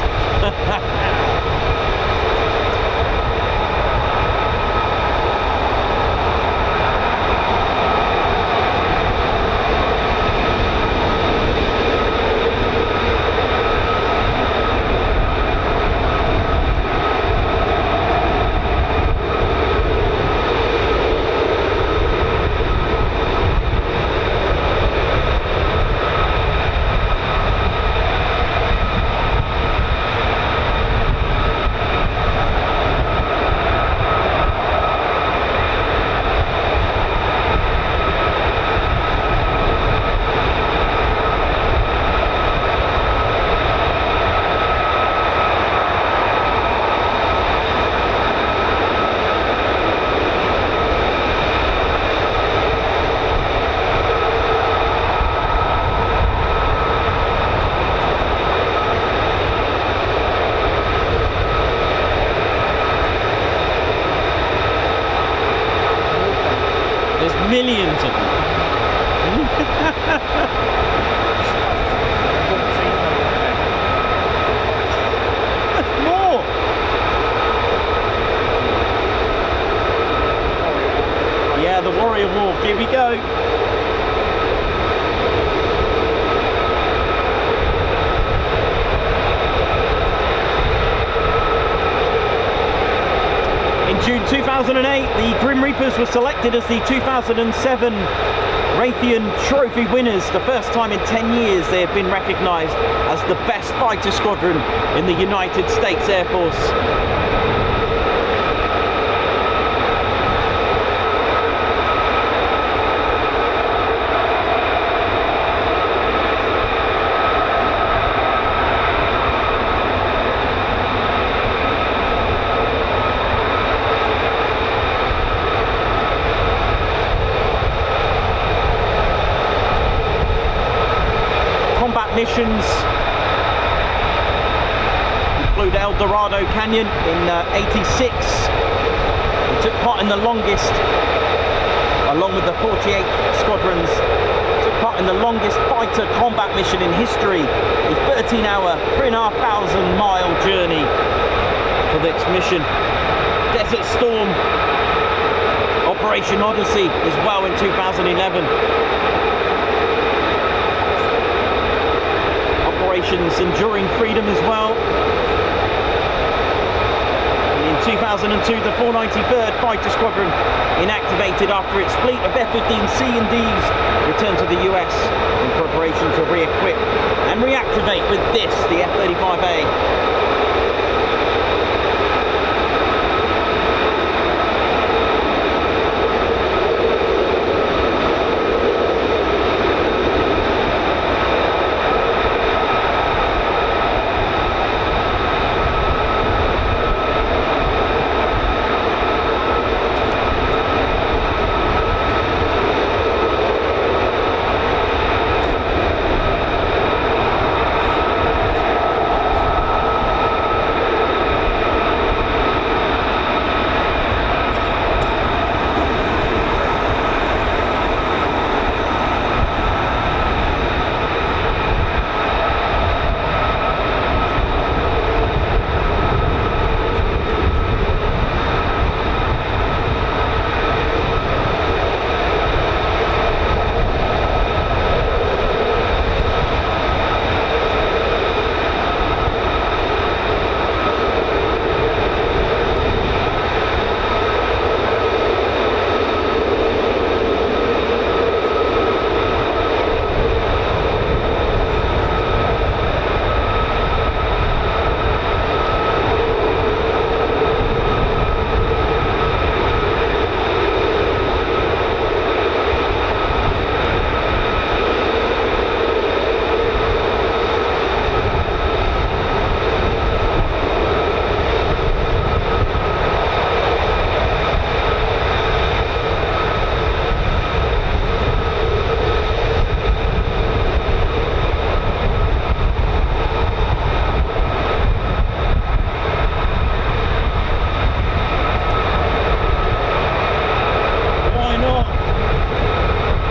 Millions of them. That's more. Yeah, the Warrior Wolf. Here we go. In June 2008, the Grim Reapers were selected as the 2007 Raytheon Trophy winners. The first time in 10 years they have been recognised as the best fighter squadron in the United States Air Force. Missions include El Dorado Canyon in '86. He took part in the longest, along with the 48th Squadrons, took part in the longest fighter combat mission in history, a 13-hour, 3,500-mile journey for this mission. Desert Storm, Operation Odyssey as well in 2011. Operations Enduring Freedom as well. In 2002, the 493rd Fighter Squadron, inactivated after its fleet of F-15C and Ds returned to the US in preparation to re-equip and reactivate with this, the F-35A.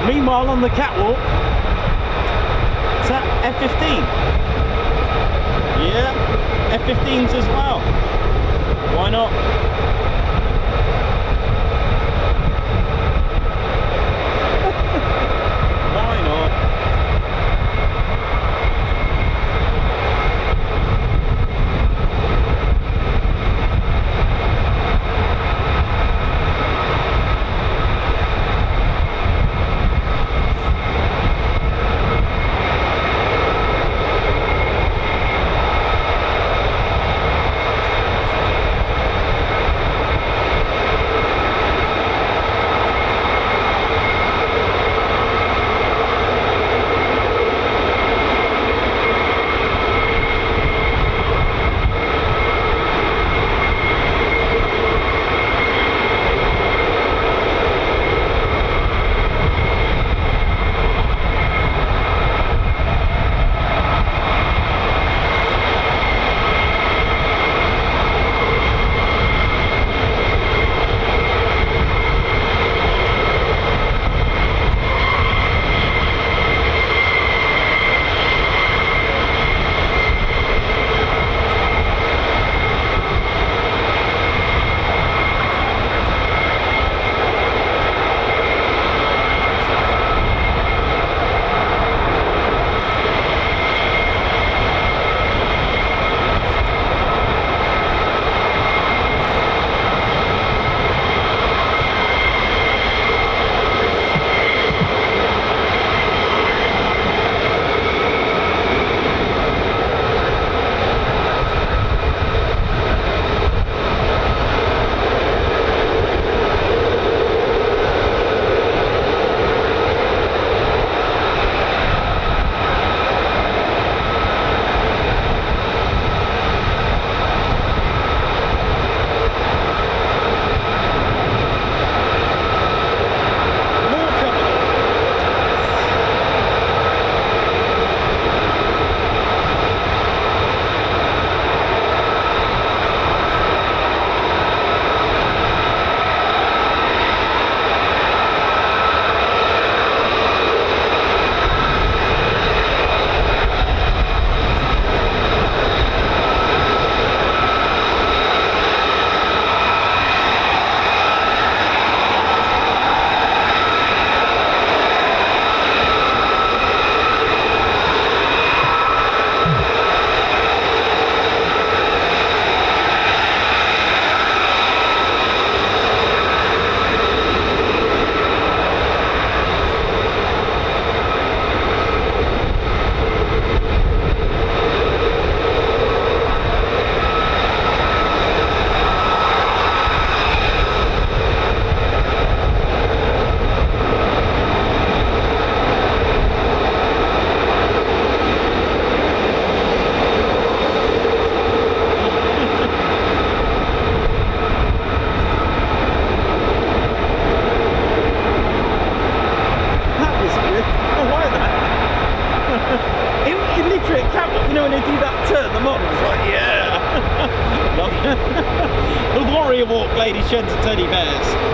Meanwhile, on the catwalk, is that F-15? Yeah, F-15s as well. Why not? Why not? The warrior walk, ladies, gents and teddy bears.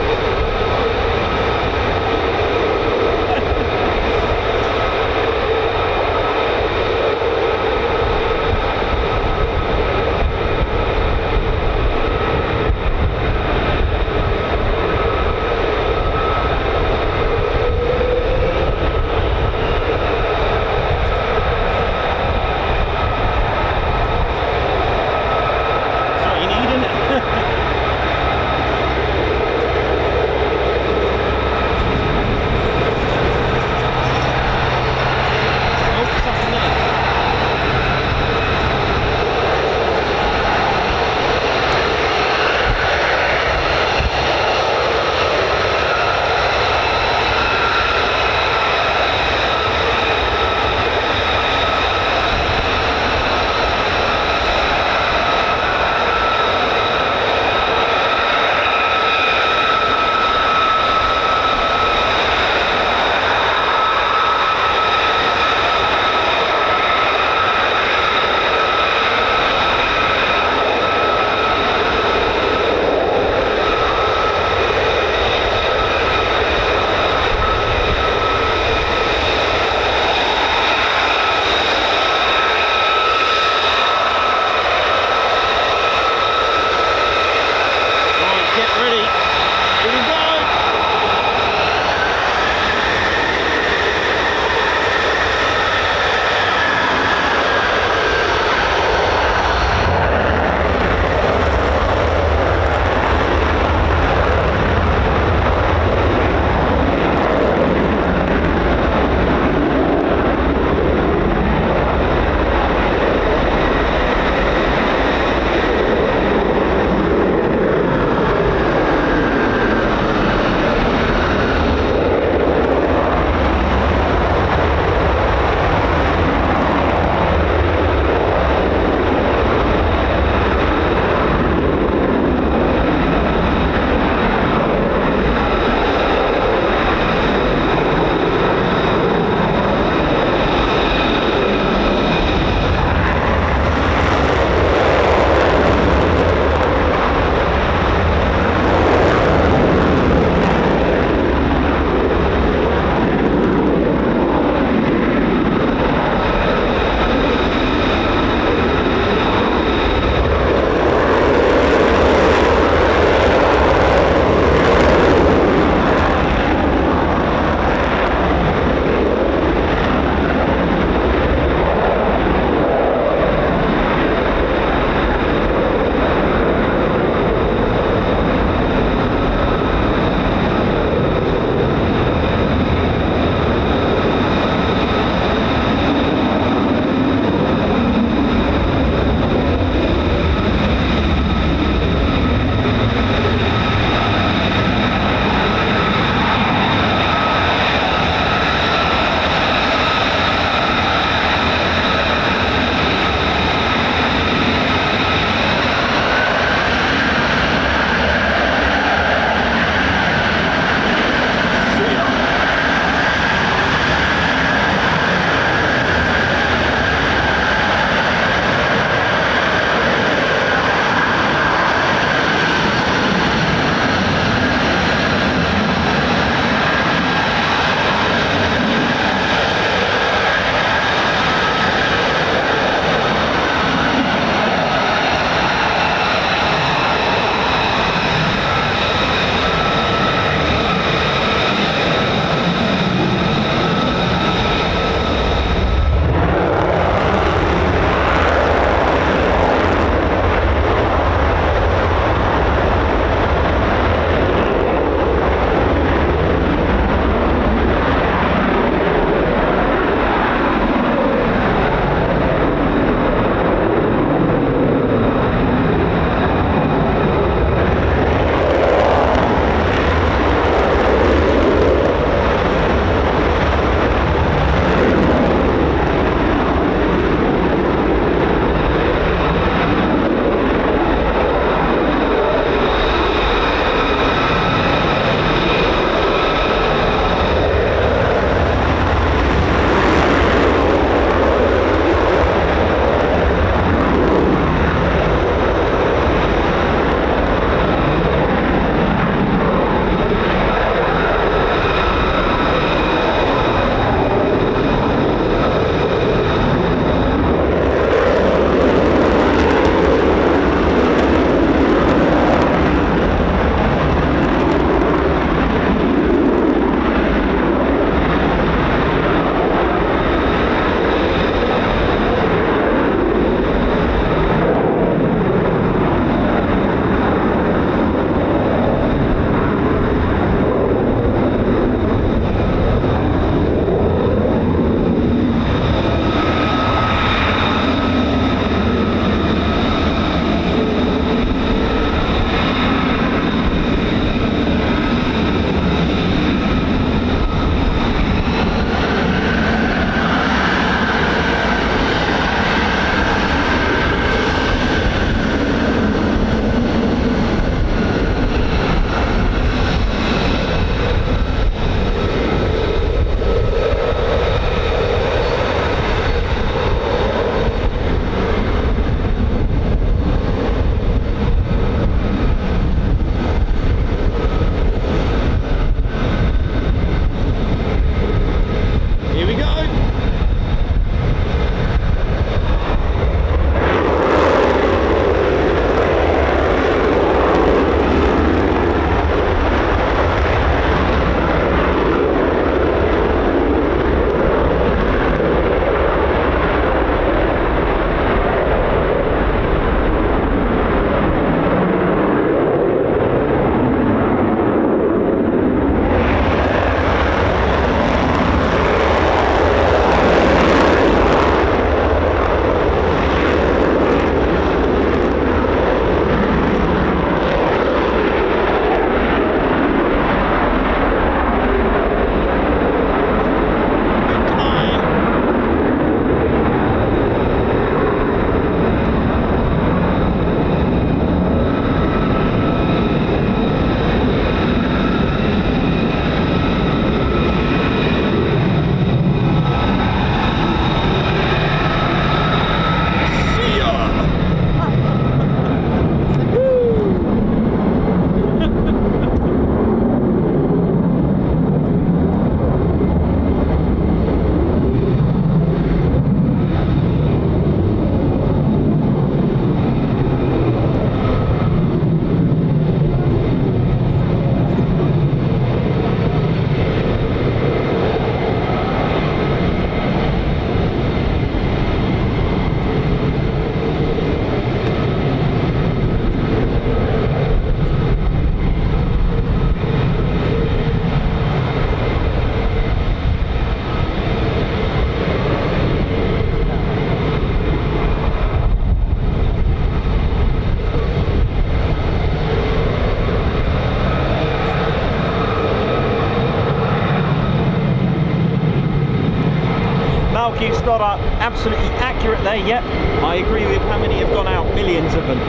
Matthew's not absolutely accurate there. Yep, I agree with how many have gone out. Millions of them.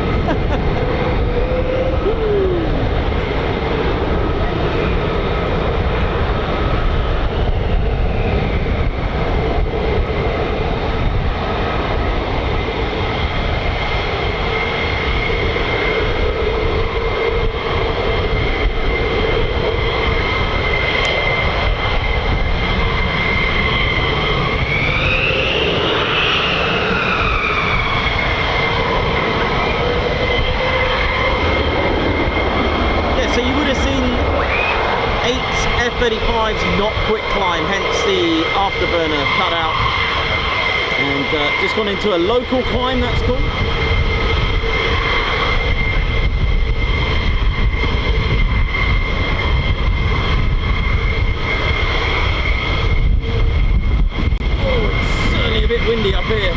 F-35's not quick climb, hence the afterburner cut out, and just gone into a local climb, that's cool. Oh, it's certainly a bit windy up here.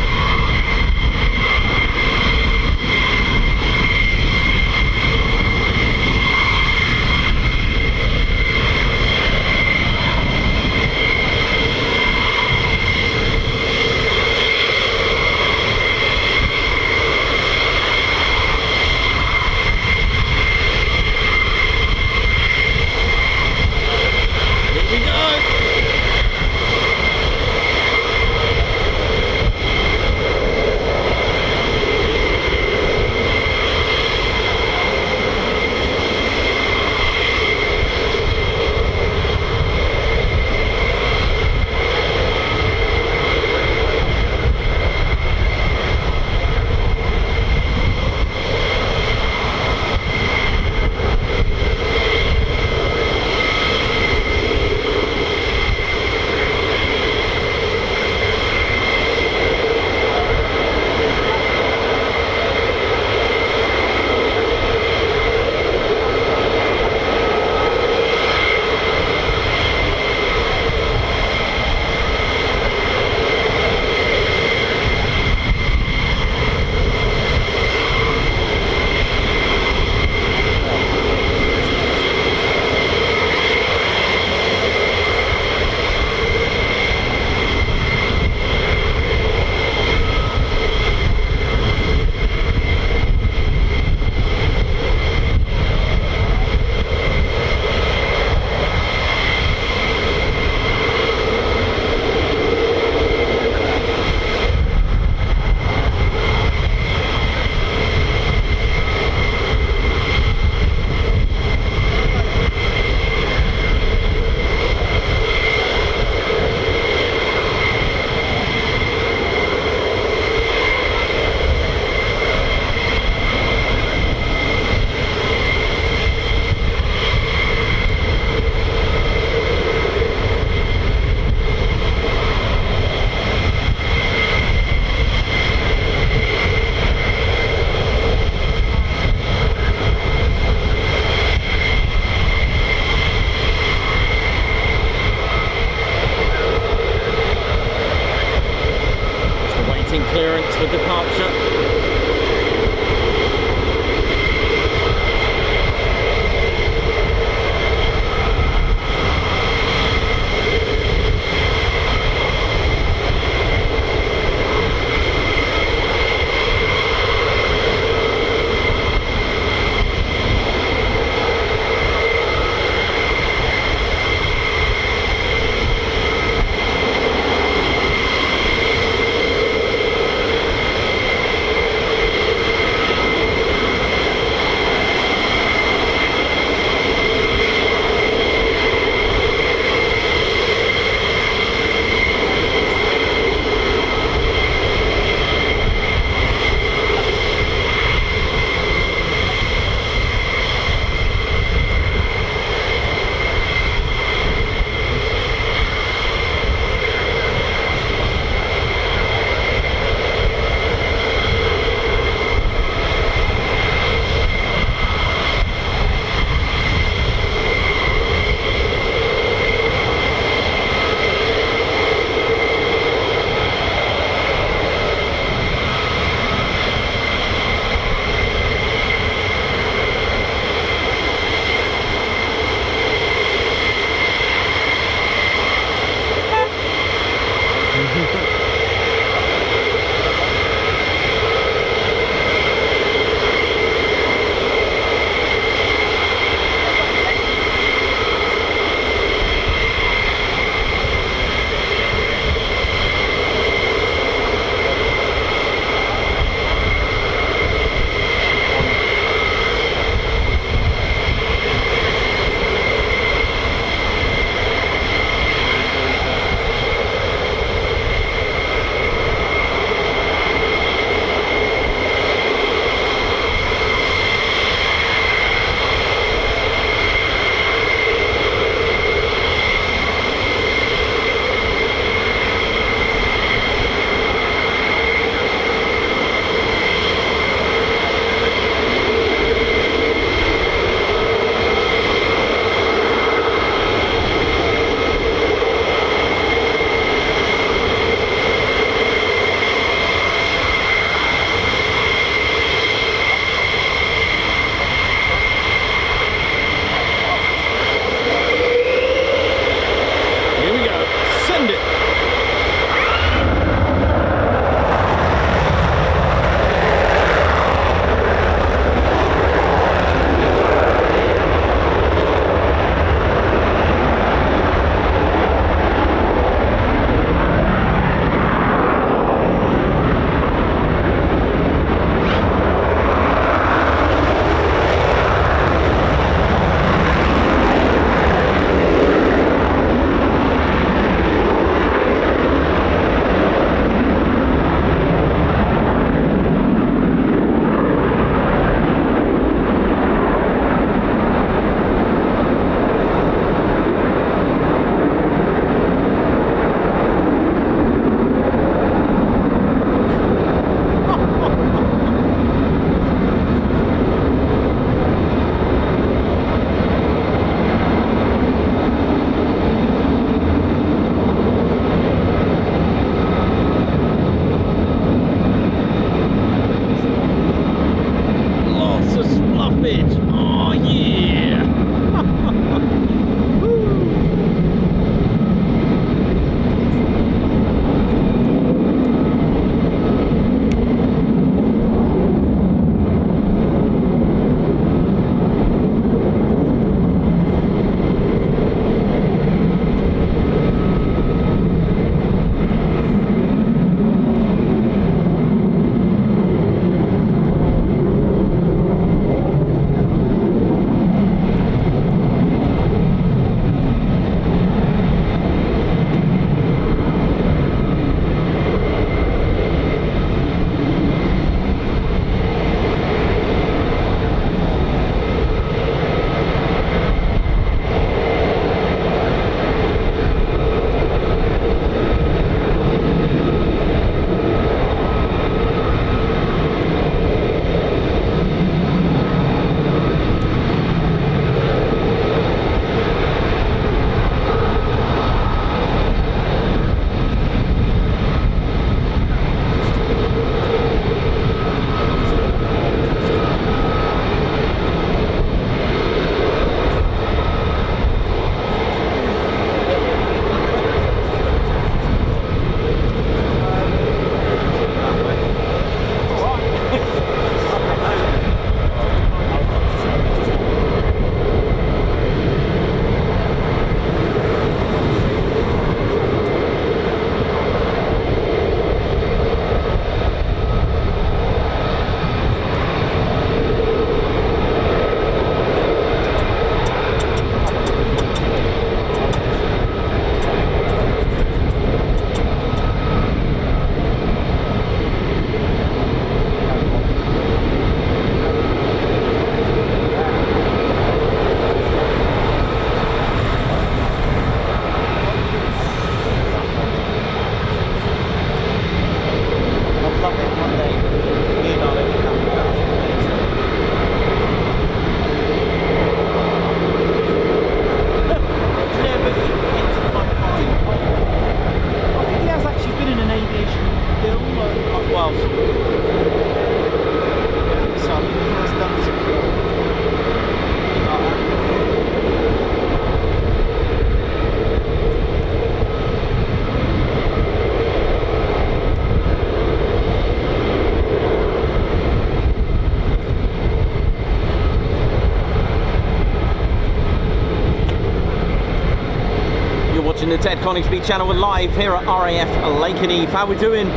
watching the Ted Coningsby channel. We're live here at RAF Lakenheath. How we doing?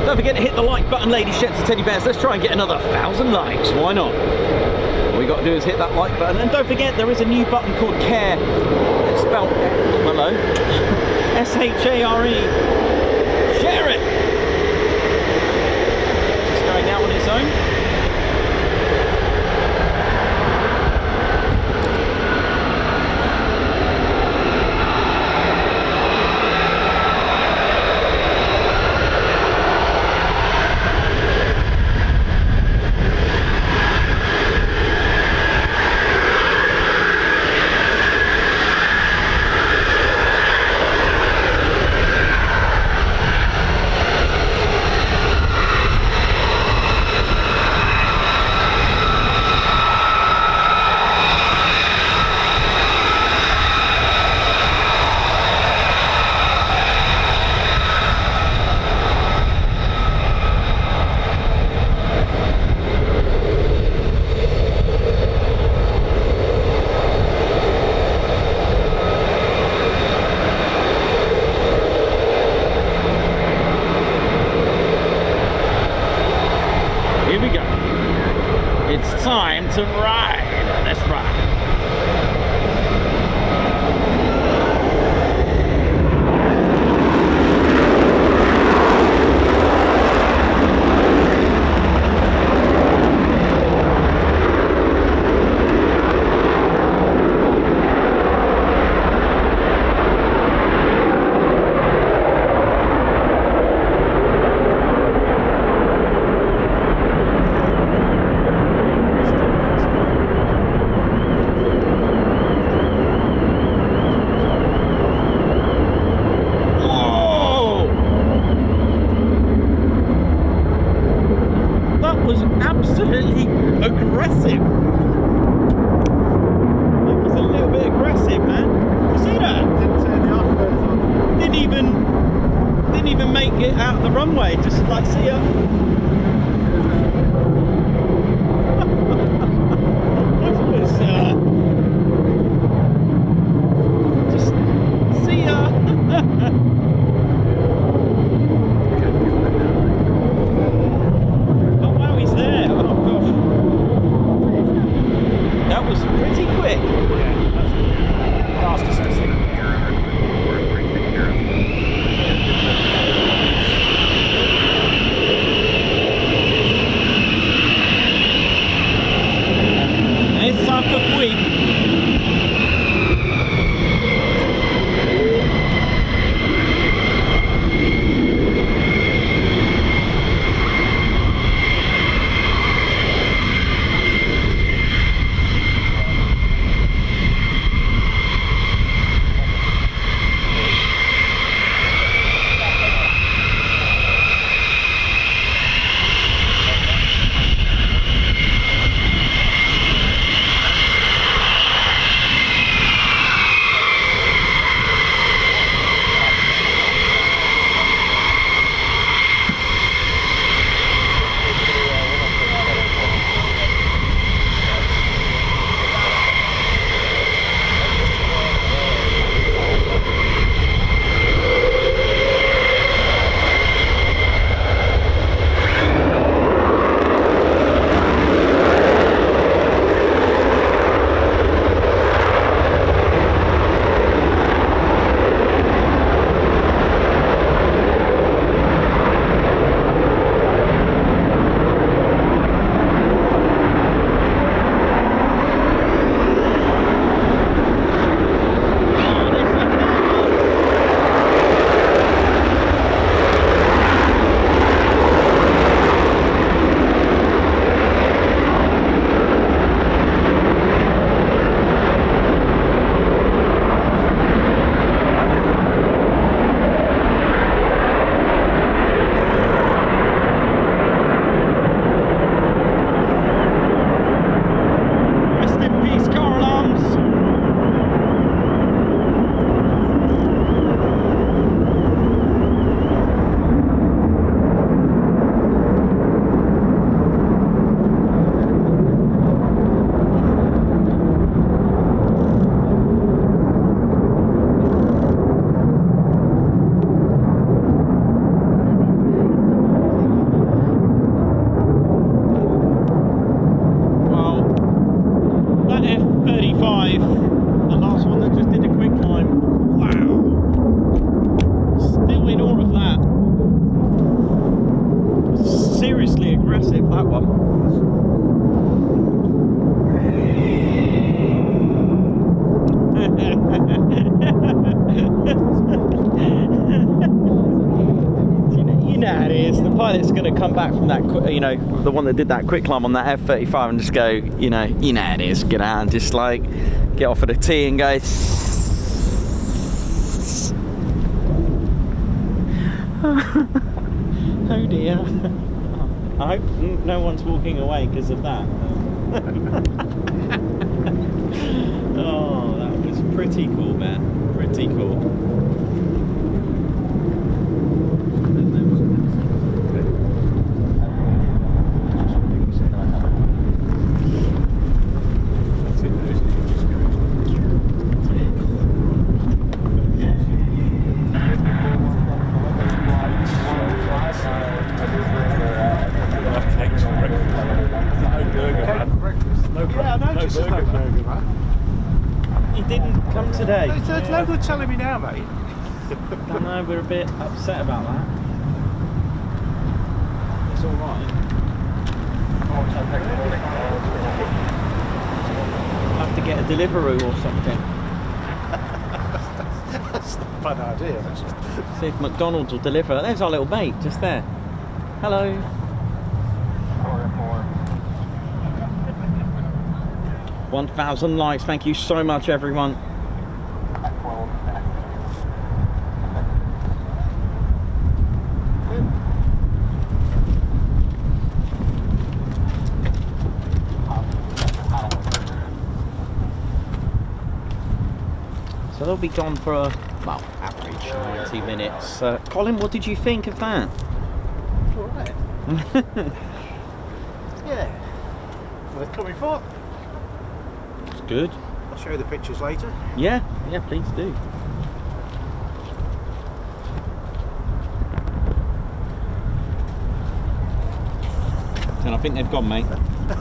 Don't forget to hit the like button, ladies, gents and teddy bears. Let's try and get another 1,000 likes. Why not? All you got to do is hit that like button. And don't forget, there is a new button called Care. It's spelled, hello, S-H-A-R-E. Share it. It's going out on its own. Time to ride. Let's ride. Absolutely aggressive. It was a little bit aggressive, man. You see that? Didn't turn the afterburners on. Didn't even make it out of the runway. Just like, see ya. That was just see ya. That was pretty quick. Yeah, that's fastest I've seen. It's sucker week. come back from that, you know, the one that did that quick climb on that F-35 and just go, you know how it is, get out and just like get off at a T and go. Oh dear. I hope no one's walking away because of that. Oh, that was pretty cool, man. Pretty cool. He didn't come today. There's no good telling me now, mate. I know, we're a bit upset about that. It's alright. We'll have to get a Deliveroo or something. That's not a bad idea, actually. See if McDonald's will deliver. There's our little mate, just there. Hello. 1,000 likes, thank you so much everyone. So they'll be gone for a, well, average 90 minutes. Colin, what did you think of that? Alright. Yeah. Worth coming for. Good. I'll show you the pictures later. Yeah, please do. And I think they've gone, mate.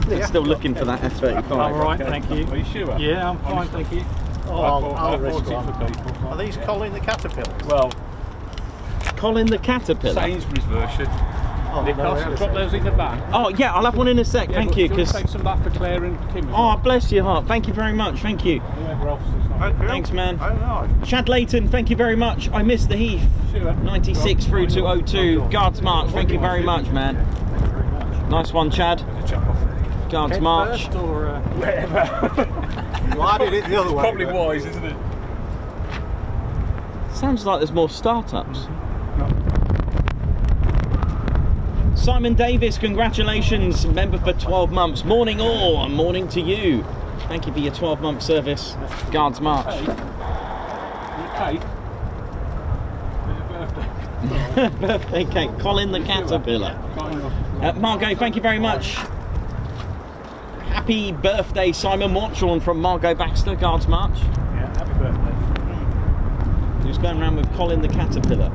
They're still looking for that F-35. All right, thank you. Are you sure? Yeah, I'm fine, thank you. I'll risk it for people. Are these Colin the Caterpillars? Well, Colin the Caterpillar. Sainsbury's version. Oh, Nick, no, I'll drop those in the van. Oh yeah, I'll have one in a sec. Thank you. Because take some back for Claire and Kim. Oh, bless your heart. Thank you very much. Thank you. Thanks, man. Oh, no. Chad Layton, thank you very much. I missed the Heath. Sure. 96 through to 02. Guards March, thank you very much, man. Nice one, Chad. Guards March. First or whatever. Well, I did it the other way. Probably wise, isn't it? Sounds like there's more startups. Simon Davis, congratulations, member for 12 months. Morning all, and morning to you. Thank you for your 12-month service. Guards March. Cake? Birthday cake. Colin the Caterpillar. Margot, thank you very much. Happy birthday, Simon Watchorn from Margot Baxter, Guards March. Yeah, happy birthday. Who's going around with Colin the Caterpillar?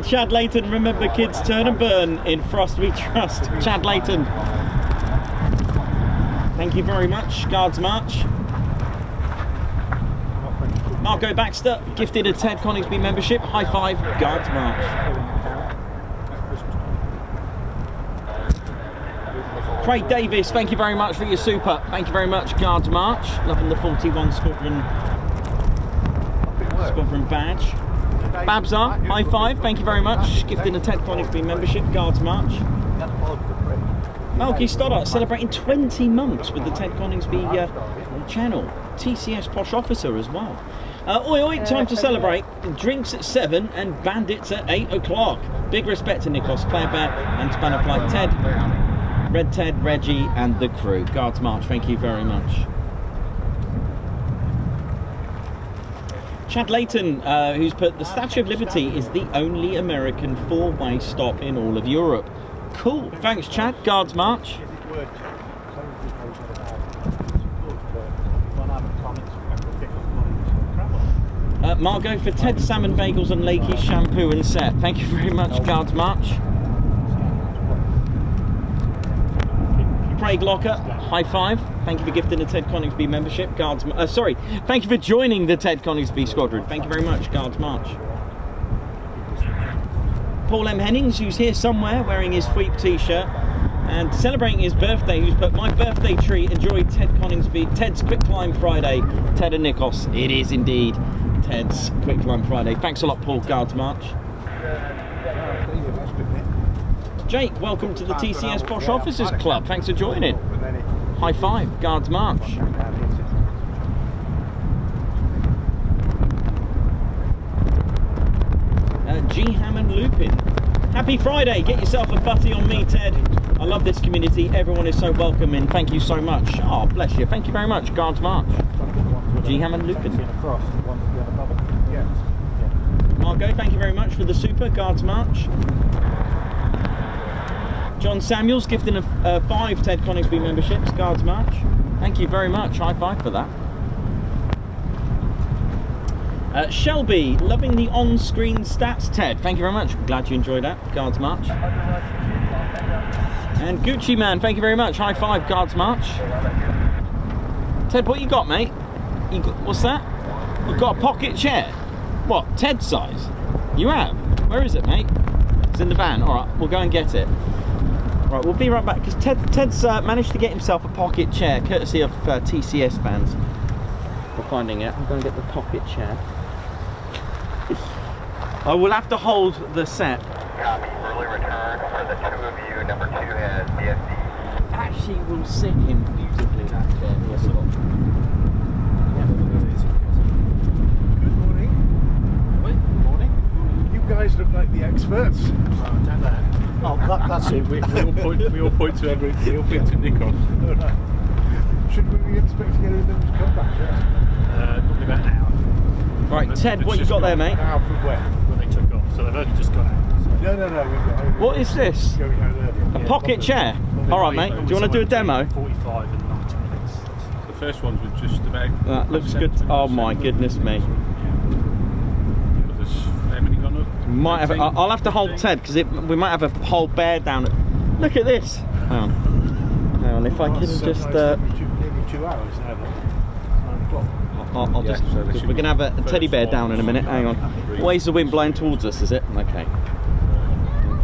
Chad Layton, remember kids, turn and burn, in frost we trust. Chad Layton. Thank you very much, Guards March. Margot Baxter, gifted a Ted Coningsby membership. High five, Guards March. Craig Davis, thank you very much for your super. Thank you very much, Guards March. Loving the 41 Squadron badge. Babsar, high five, thank you very much. Gifting a Ted Coningsby membership, Guards March. Malky Stoddart celebrating 20 months with the Ted Coningsby channel. TCS Posh Officer as well. Oi oi, time to celebrate. Drinks at 7 and bandits at 8 o'clock. Big respect to Nikos, Claire Bear and Spanner Flight Ted, Red Ted, Reggie and the crew. Guards March, thank you very much. Chad Layton, who's put, the Statue of Liberty is the only American four-way stop in all of Europe. Cool, thanks Chad, Guards March. Margot for Ted Salmon Bagels and Lakey Shampoo and Set. Thank you very much, Guards March. Craig Locker, high five. Thank you for gifting the Ted Coningsby membership, Guards. Sorry, thank you for joining the Ted Coningsby Squadron. Thank you very much, Guards March. Paul M. Hennings, who's here somewhere wearing his Sweep t-shirt and celebrating his birthday, who's put my birthday treat. Enjoy Ted Coningsby, Ted's Quick Climb Friday. Ted and Nikos, it is indeed Ted's Quick Climb Friday. Thanks a lot, Paul, Guards March. Jake, welcome to the TCS Posh Officers Club. Thanks for joining. High five, Guards March. G. Hammond Lupin. Happy Friday, get yourself a butty on me, Ted. I love this community, everyone is so welcoming. Thank you so much. Oh, bless you. Thank you very much, Guards March. G. Hammond Lupin. Margot, thank you very much for the super, Guards March. John Samuels gifting a 5 Ted Coningsby memberships, Guards March. Thank you very much, high five for that. Shelby, loving the on-screen stats, Ted. Thank you very much. Glad you enjoyed that. Guards March. And Gucci Man, thank you very much. High five, Guards March. Ted, what you got, mate? You got, what's that? You've got a pocket chair. What? Ted size? You have? Where is it, mate? It's in the van. All right, we'll go and get it. Right, we'll be right back because Ted's managed to get himself a pocket chair, courtesy of TCS fans. We're finding it. I'm going to get the pocket chair. I will have to hold the set. Copy. Early return for the 2 of you. Number 2 has DSD. Actually, will sit him beautifully, that chair. Yes, Good morning. Good morning. You guys look like the experts. Oh, don't know. Oh, that's it. We all point to Nikon. Oh, no. Should we be expecting any of them to come back? Yeah. Probably about an hour. Right, Ted, what you got there, mate? An hour from where? When they took off, so they've only just gone out. So. No. What is this? Going out earlier. A pocket chair? All right, mate. Do you want to do a demo? 45 and 90 minutes. The first ones were just about. That looks good. Oh my goodness me. How many gone up? Might have. I'll have to hold Ted because we might have a whole bear down. Look at this. Hang on. If I can just. Nearly 2 hours now. 9 o'clock. I'll just. Because we're gonna have a teddy bear down in a minute. Hang on. Where's the wind blowing towards us? Is it? Okay.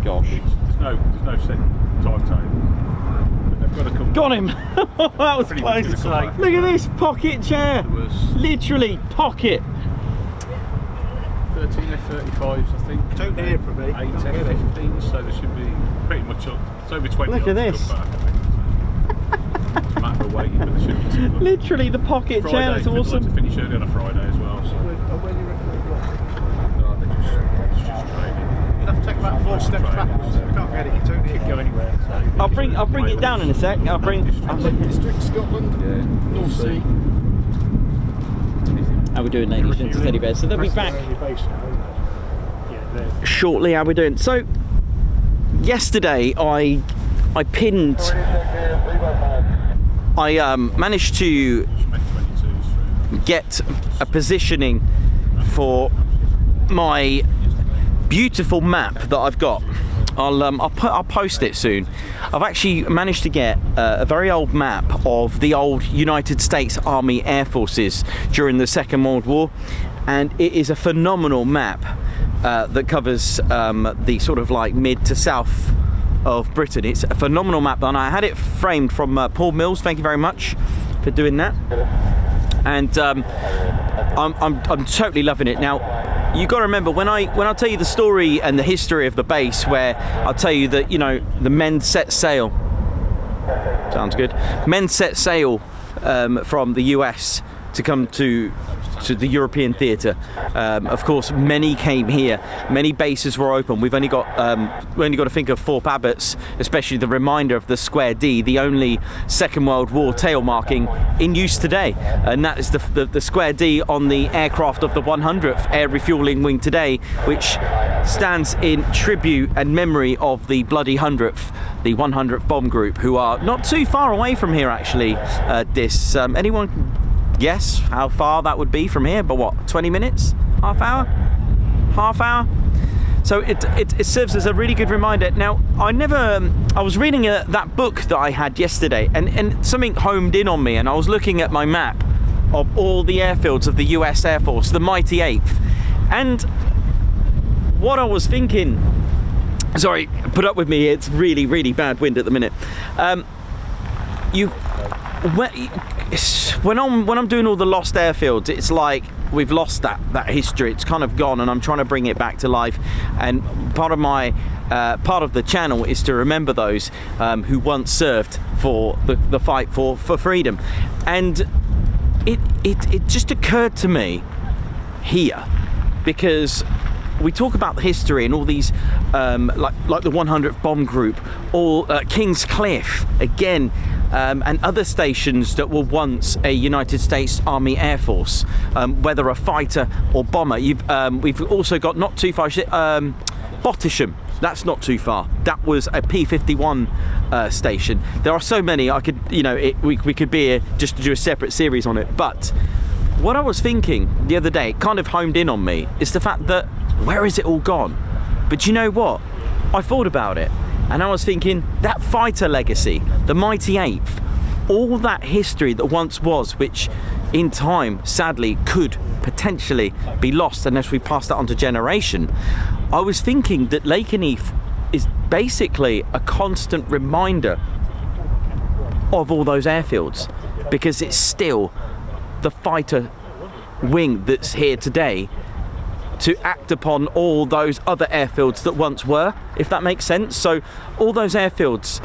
Gosh. There's no set timetable. But they've got to come. Got him. That was close. Look at this pocket chair. Literally pocket. 13 F-35s, I think. Don't hear from me. 8 F-15s, so there should be pretty much it's over 20. Look at this. Matter of waiting, but there should be 2. Literally the pocket chair. That's awesome. Like to finish early on a Friday as well. So. When you reckon No, it's just training. you'll have to take about 4 steps backwards. We can't get it. You don't Can't go anywhere. So. I'll bring it down in a sec. District Scotland, Yeah. North Sea. How we doing, ladies and teddy bears? So they'll be back shortly. How we doing? So yesterday I pinned. I managed to get a positioning for my beautiful map that I've got. I'll post it soon. I've actually managed to get a very old map of the old United States Army Air Forces during the Second World War, and it is a phenomenal map that covers the sort of like mid to south of Britain. It's a phenomenal map, and I had it framed from Paul Mills. Thank you very much for doing that. And I'm totally loving it. Now, you got to remember when I tell you the story and the history of the base, where I'll tell you that, you know, the men set sail. Sounds good. Men set sail from the US to come to the European theatre. Of course, many came here. Many bases were open. We've only got to think of Thorpe Abbots, especially the reminder of the Square D, the only Second World War tail marking in use today, and that is the Square D on the aircraft of the 100th Air Refuelling Wing today, which stands in tribute and memory of the bloody 100th, the 100th Bomb Group, who are not too far away from here actually. Anyone guess how far that would be from here? But what, 20 minutes? Half hour? So it serves as a really good reminder. Now, I was reading that book that I had yesterday, and something homed in on me, and I was looking at my map of all the airfields of the US Air Force, the mighty 8th, and what I was thinking, sorry, put up with me, it's really, really bad wind at the minute. When I'm doing all the lost airfields, it's like we've lost that history. It's kind of gone, and I'm trying to bring it back to life. And part of the channel is to remember those who once served for the fight for freedom. And it just occurred to me here, because we talk about the history and all these like the 100th Bomb Group, or King's Cliff again, and other stations that were once a United States Army Air Force, whether a fighter or bomber. We've also got not too far, Bottisham. That's not too far. That was a P-51 station. There are so many. I could, we could be here just to do a separate series on it. But what I was thinking the other day, it kind of homed in on me, is the fact that where is it all gone? But you know what? I thought about it, and I was thinking that fighter legacy, the mighty 8th, all that history that once was, which in time sadly could potentially be lost unless we pass that on to generation. I was thinking that Lakenheath is basically a constant reminder of all those airfields, because it's still the fighter wing that's here today to act upon all those other airfields that once were, if that makes sense. So all those airfields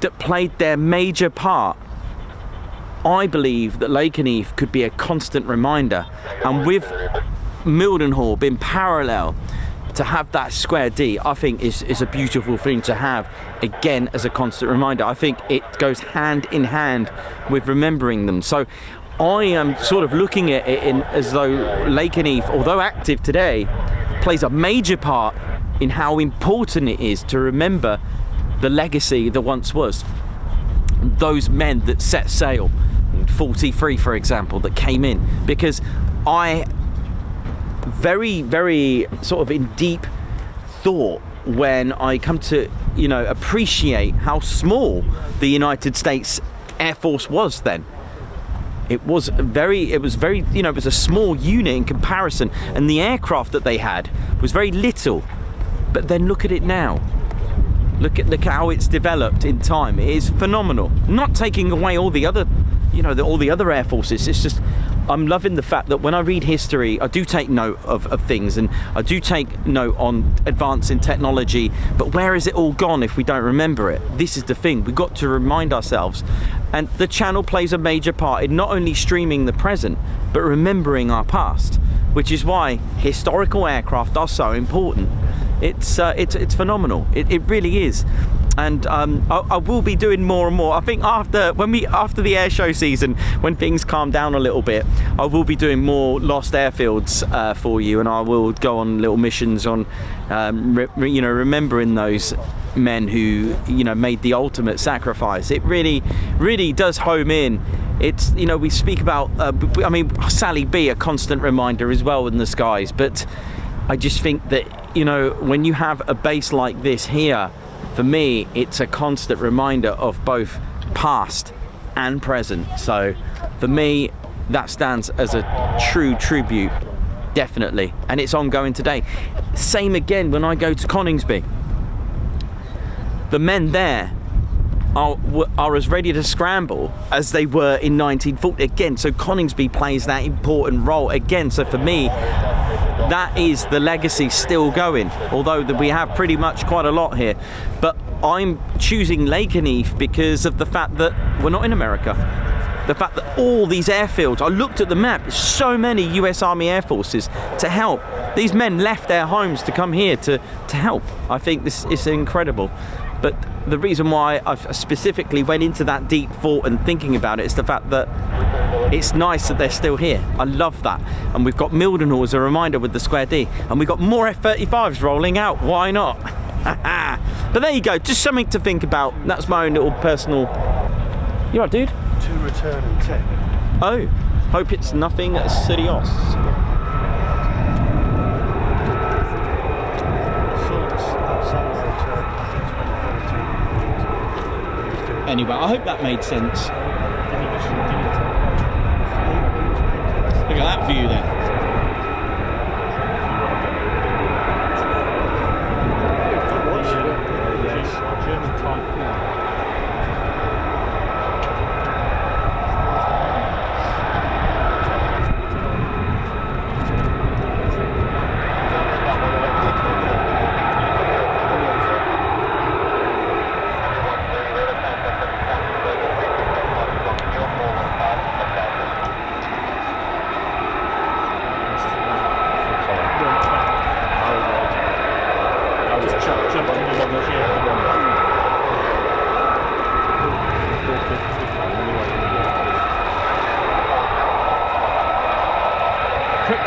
that played their major part, I believe that Lakenheath could be a constant reminder. And with Mildenhall being parallel, to have that square D, I think is a beautiful thing to have, again, as a constant reminder. I think it goes hand in hand with remembering them. So I am sort of looking at it as though Lakenheath, although active today, plays a major part in how important it is to remember the legacy that once was. Those men that set sail, 43 for example, that came in, because I very, very sort of in deep thought when I come to, appreciate how small the United States Air Force was then. It was very, it was a small unit in comparison, and the aircraft that they had was very little. But then look at it now. Look at how it's developed in time. It is phenomenal. Not taking away all the other, all the other air forces. It's just, I'm loving the fact that when I read history, I do take note of things, and I do take note on advance in technology, but where is it all gone if we don't remember it? This is the thing, we've got to remind ourselves. And the channel plays a major part in not only streaming the present, but remembering our past, which is why historical aircraft are so important. It's phenomenal. It really is. And I will be doing more and more. I think after the air show season, when things calm down a little bit, I will be doing more lost airfields for you, and I will go on little missions on, remembering those men who made the ultimate sacrifice. It really, really does home in. It's we speak about, Sally B, a constant reminder as well in the skies. But I just think that when you have a base like this here, for me, it's a constant reminder of both past and present. So for me, that stands as a true tribute, definitely. And it's ongoing today. Same again when I go to Coningsby. The men there are as ready to scramble as they were in 1940 again. So Coningsby plays that important role again. So for me, that is the legacy still going, although we have pretty much quite a lot here. But I'm choosing Lakenheath because of the fact that we're not in America. The fact that all these airfields, I looked at the map, so many US Army Air Forces to help. These men left their homes to come here to help. I think this is incredible. But the reason why I specifically went into that deep thought and thinking about it is the fact that it's nice that they're still here. I love that. And we've got Mildenhall as a reminder with the square D. And we've got more F-35s rolling out. Why not? But there you go. Just something to think about. That's my own little personal... You alright, dude? To return and take. Oh. Hope it's nothing serious. Anyway, I hope that made sense. Look at that view then.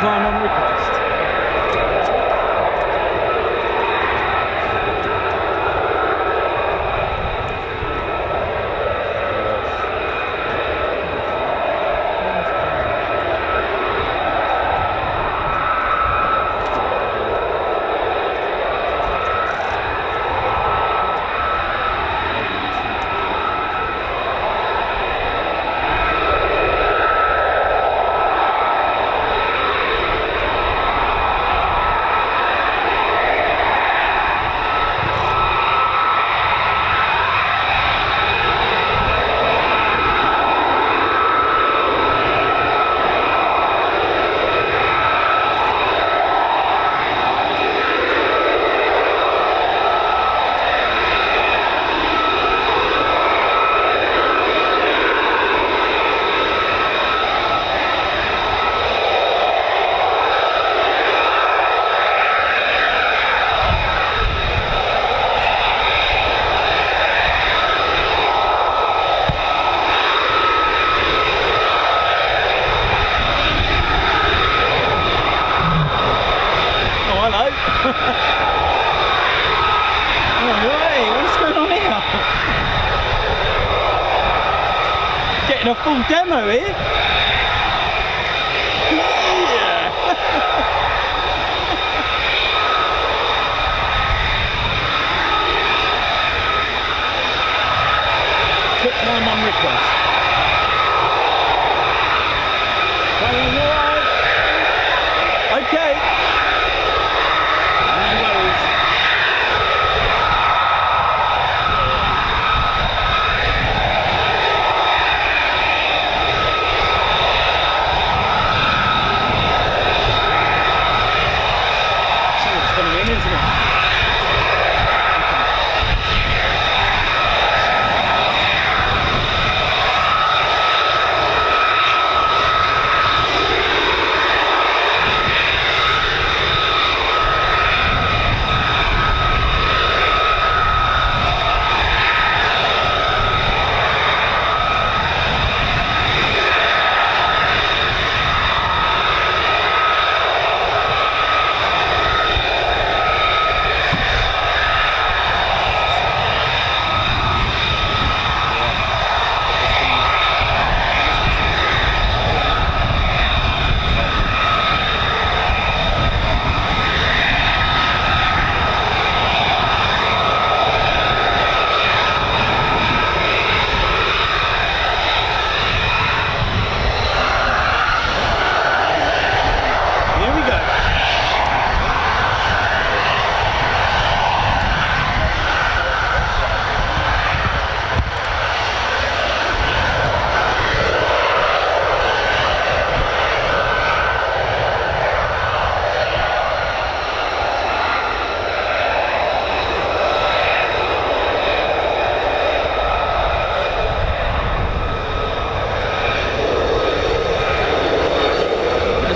climb on request. Getting a full demo here. Yeah. Quick climb on request. Going alright. Okay. No worries.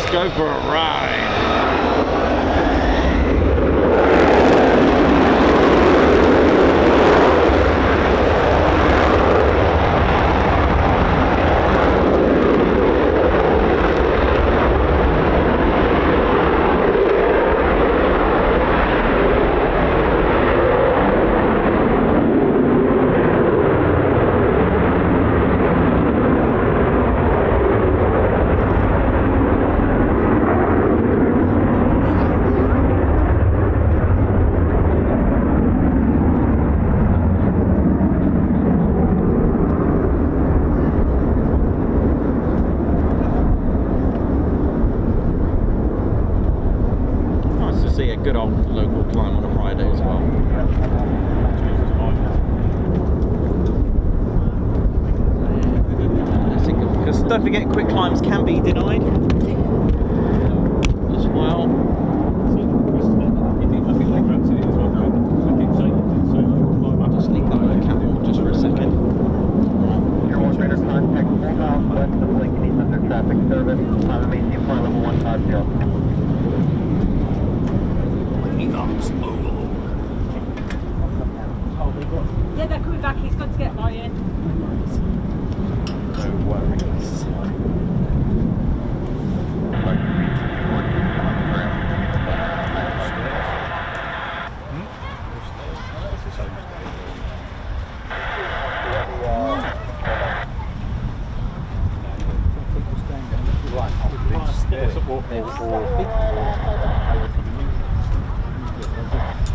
Go for a ride. Good old local climb on a Friday as well. Because don't forget, quick climbs can be denied as well. I'll just leave that on the camera just for a second. Your one radar contact pulled out west of Lakenheath under traffic service on the main point level 150. Yeah, they're coming back. He's got to get Ryan. No worries. for big over for the new.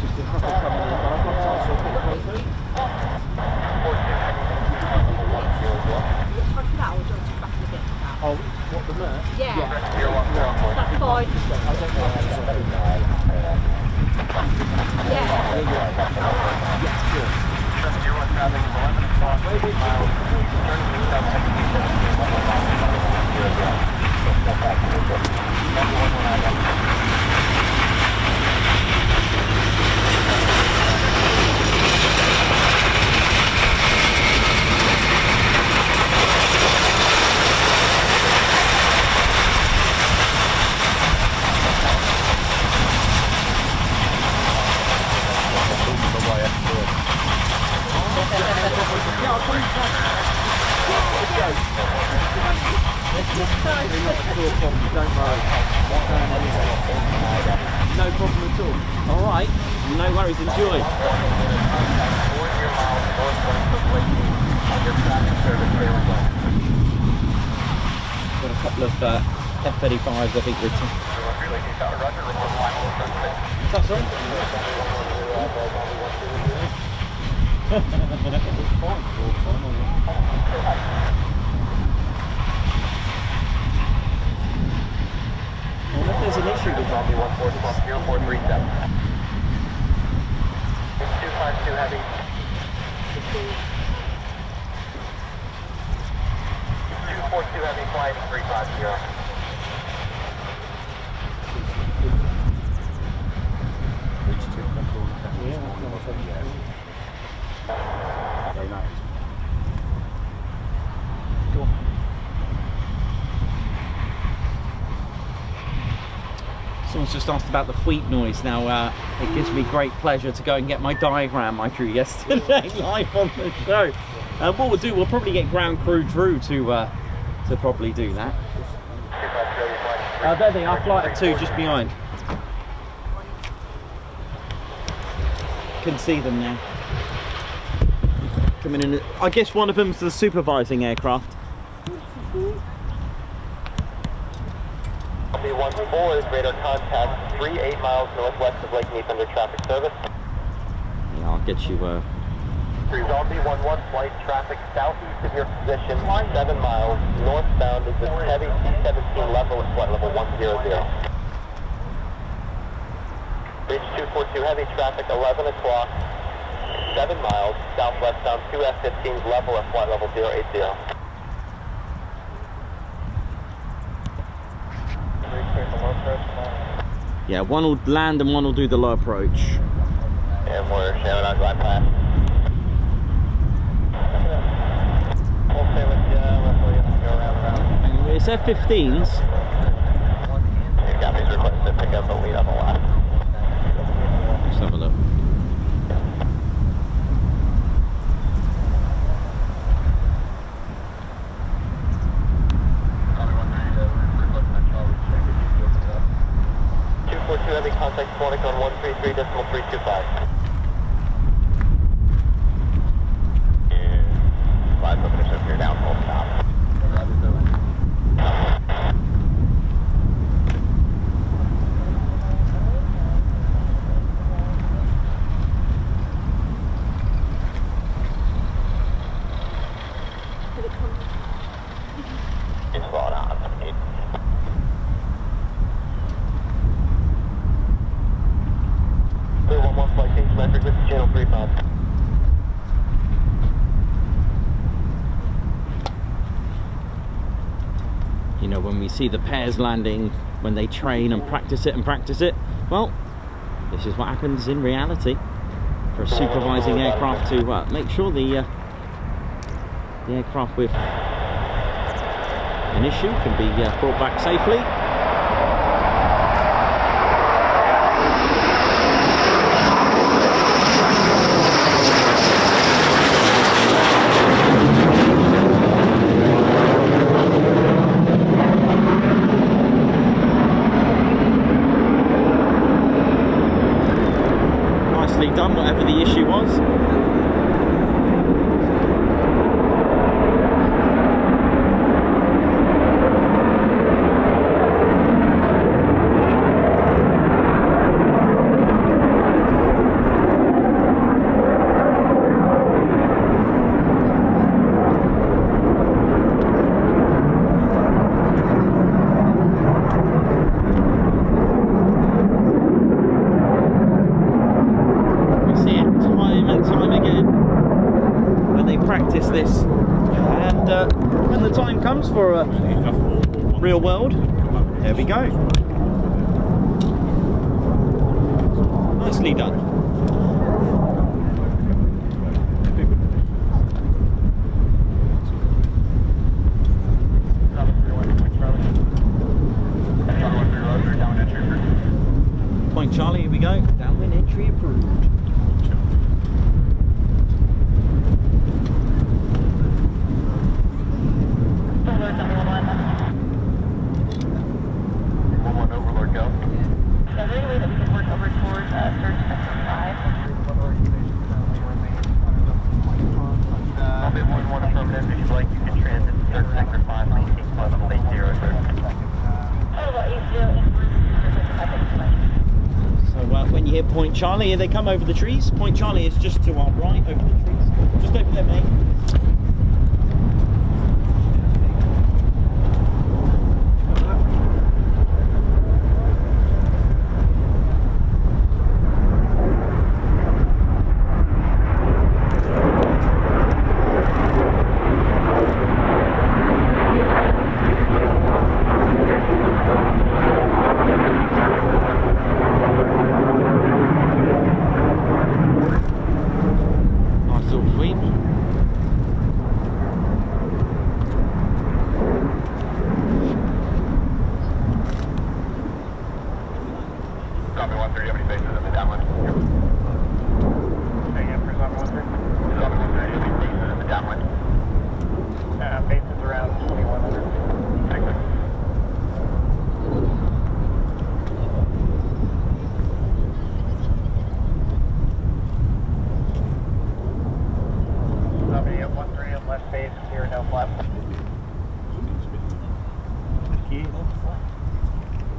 Just a couple coming in, but I've got time for a bit of food. Oh, what, the merch? Yeah. Yeah. That's fine. No problem at all. All right, no worries. Enjoy. Got a couple of F-35s, I think, written. That's right. I wonder if there's an issue with that. 0437. 252 heavy. 242 heavy, flight 350. Very nice. Cool. Someone's just asked about the wheat noise. Now, it gives me great pleasure to go and get my diagram I drew yesterday live on the show. What we'll do, we'll probably get ground crew Drew to probably do that. There they are, flight of 2 just behind. Can see them now. Coming in. I guess one of them's the supervising aircraft. B-14 is radar contact 38 miles northwest of Lakenheath under traffic service. Yeah, I'll get you. Resolve B-11 flight traffic southeast of your position, 7 miles northbound is the heavy C-17 level at flight level 100. Bridge 242 heavy traffic 11 o'clock, 7 miles southwestbound 2 F-15s level at flight level 080. Yeah, one will land and one will do the low approach. And we're showing our glide path. It's F-15s. You got me requested to pick up a lead on the left. Let's have a look. Heavy contact Quantic on 133.325. 5 millimeters if you're down, full stop. It's spot on. Flight change metric with channel 35. You know, when we see the pairs landing, when they train and practice it, well, this is what happens in reality for a supervising aircraft to make sure the aircraft with an issue can be brought back safely. Done, whatever the issue was. when the time comes for a real world, there we go. Nicely done. Point Charlie, here we go. Downwind entry approved. Overlord, go. Is there any way that we can work over towards search sector 5? I'll be 1-1 affirmative. If you'd like, you can transit to search sector 5, maintain flow level 80, sir. Oh, well, 80, So when you hear Point Charlie, they come over the trees. Point Charlie is just to our right, over the trees. Just over there, mate.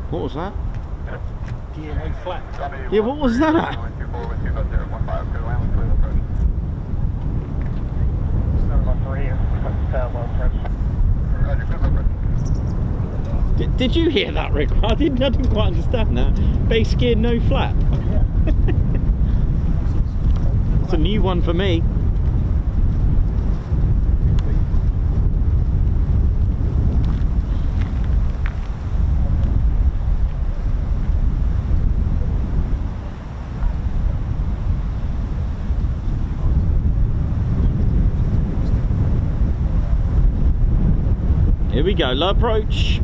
What was that? Yeah, what was that? Did you hear that, Rick? I didn't quite understand that. Base gear, no flap. It's a new one for me. Here we go, low approach.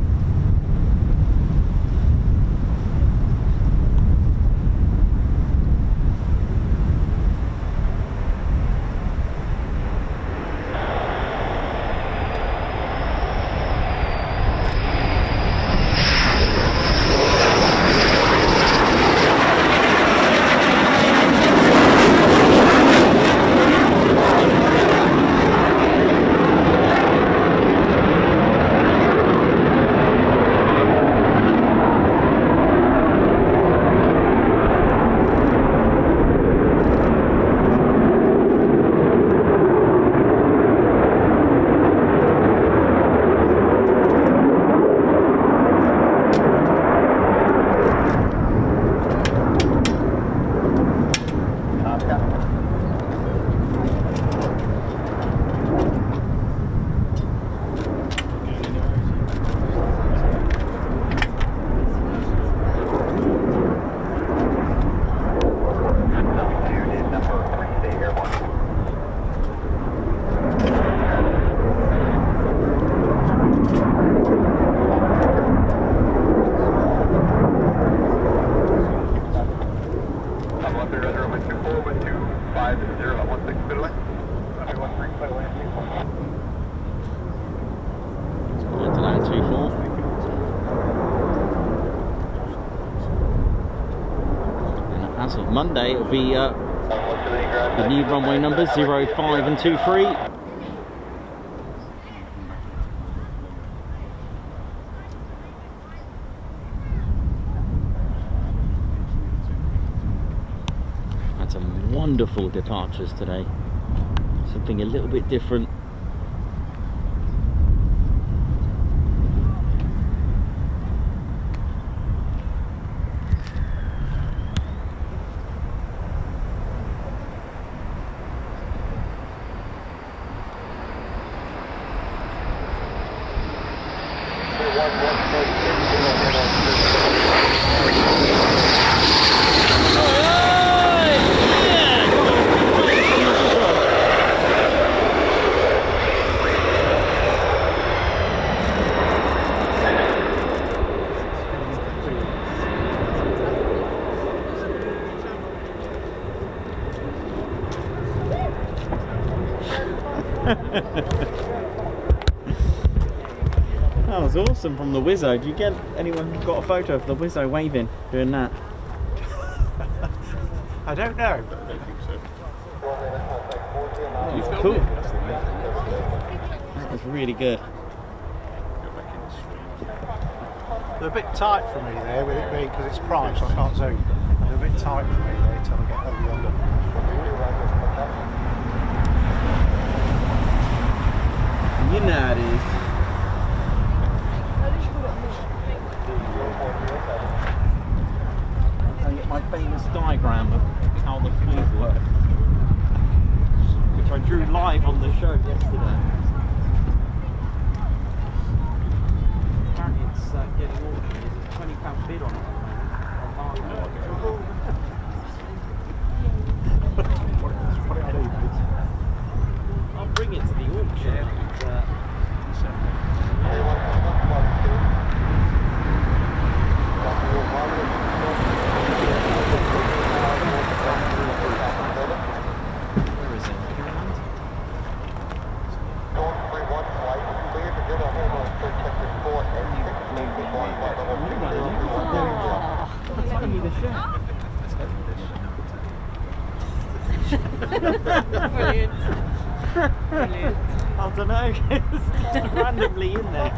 Monday it'll be the new runway numbers 05 and 23. Had some wonderful departures today, something a little bit different. That was awesome from the Wizzo. Did you get anyone who got a photo of the Wizzo waving, doing that? I don't know. I don't think so. That was You cool. filmed it? That's the main thing. That was really good. Go back in the stream. They're a bit tight for me there with it being, because it's prime, so I can't zoom. They're a bit tight for me there until I get over yonder. You know how it is. I get my famous diagram of how the fleet works, which I drew live on the show yesterday. Apparently it's getting auctioned. There's a £20 bid on it. I'll bring it to the auction. Where is it? Brilliant. Brilliant. I don't know, it's randomly in there.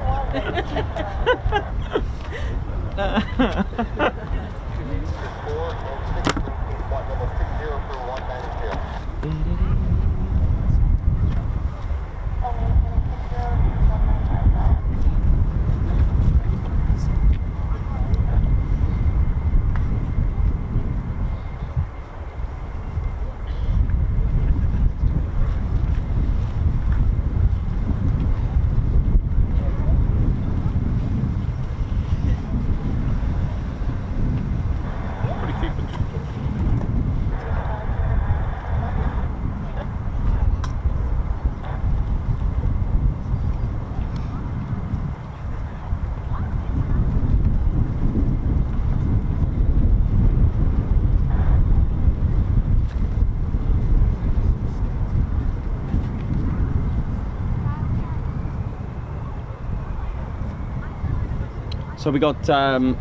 So we got, so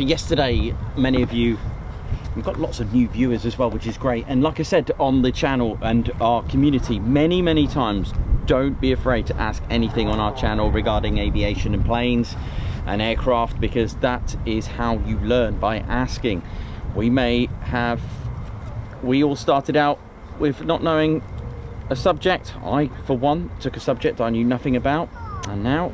yesterday, many of you, we've got lots of new viewers as well, which is great. And like I said on the channel and our community, many times, don't be afraid to ask anything on our channel regarding aviation and planes and aircraft, because that is how you learn, by asking. We all started out with not knowing a subject. I, for one, took a subject I knew nothing about, and now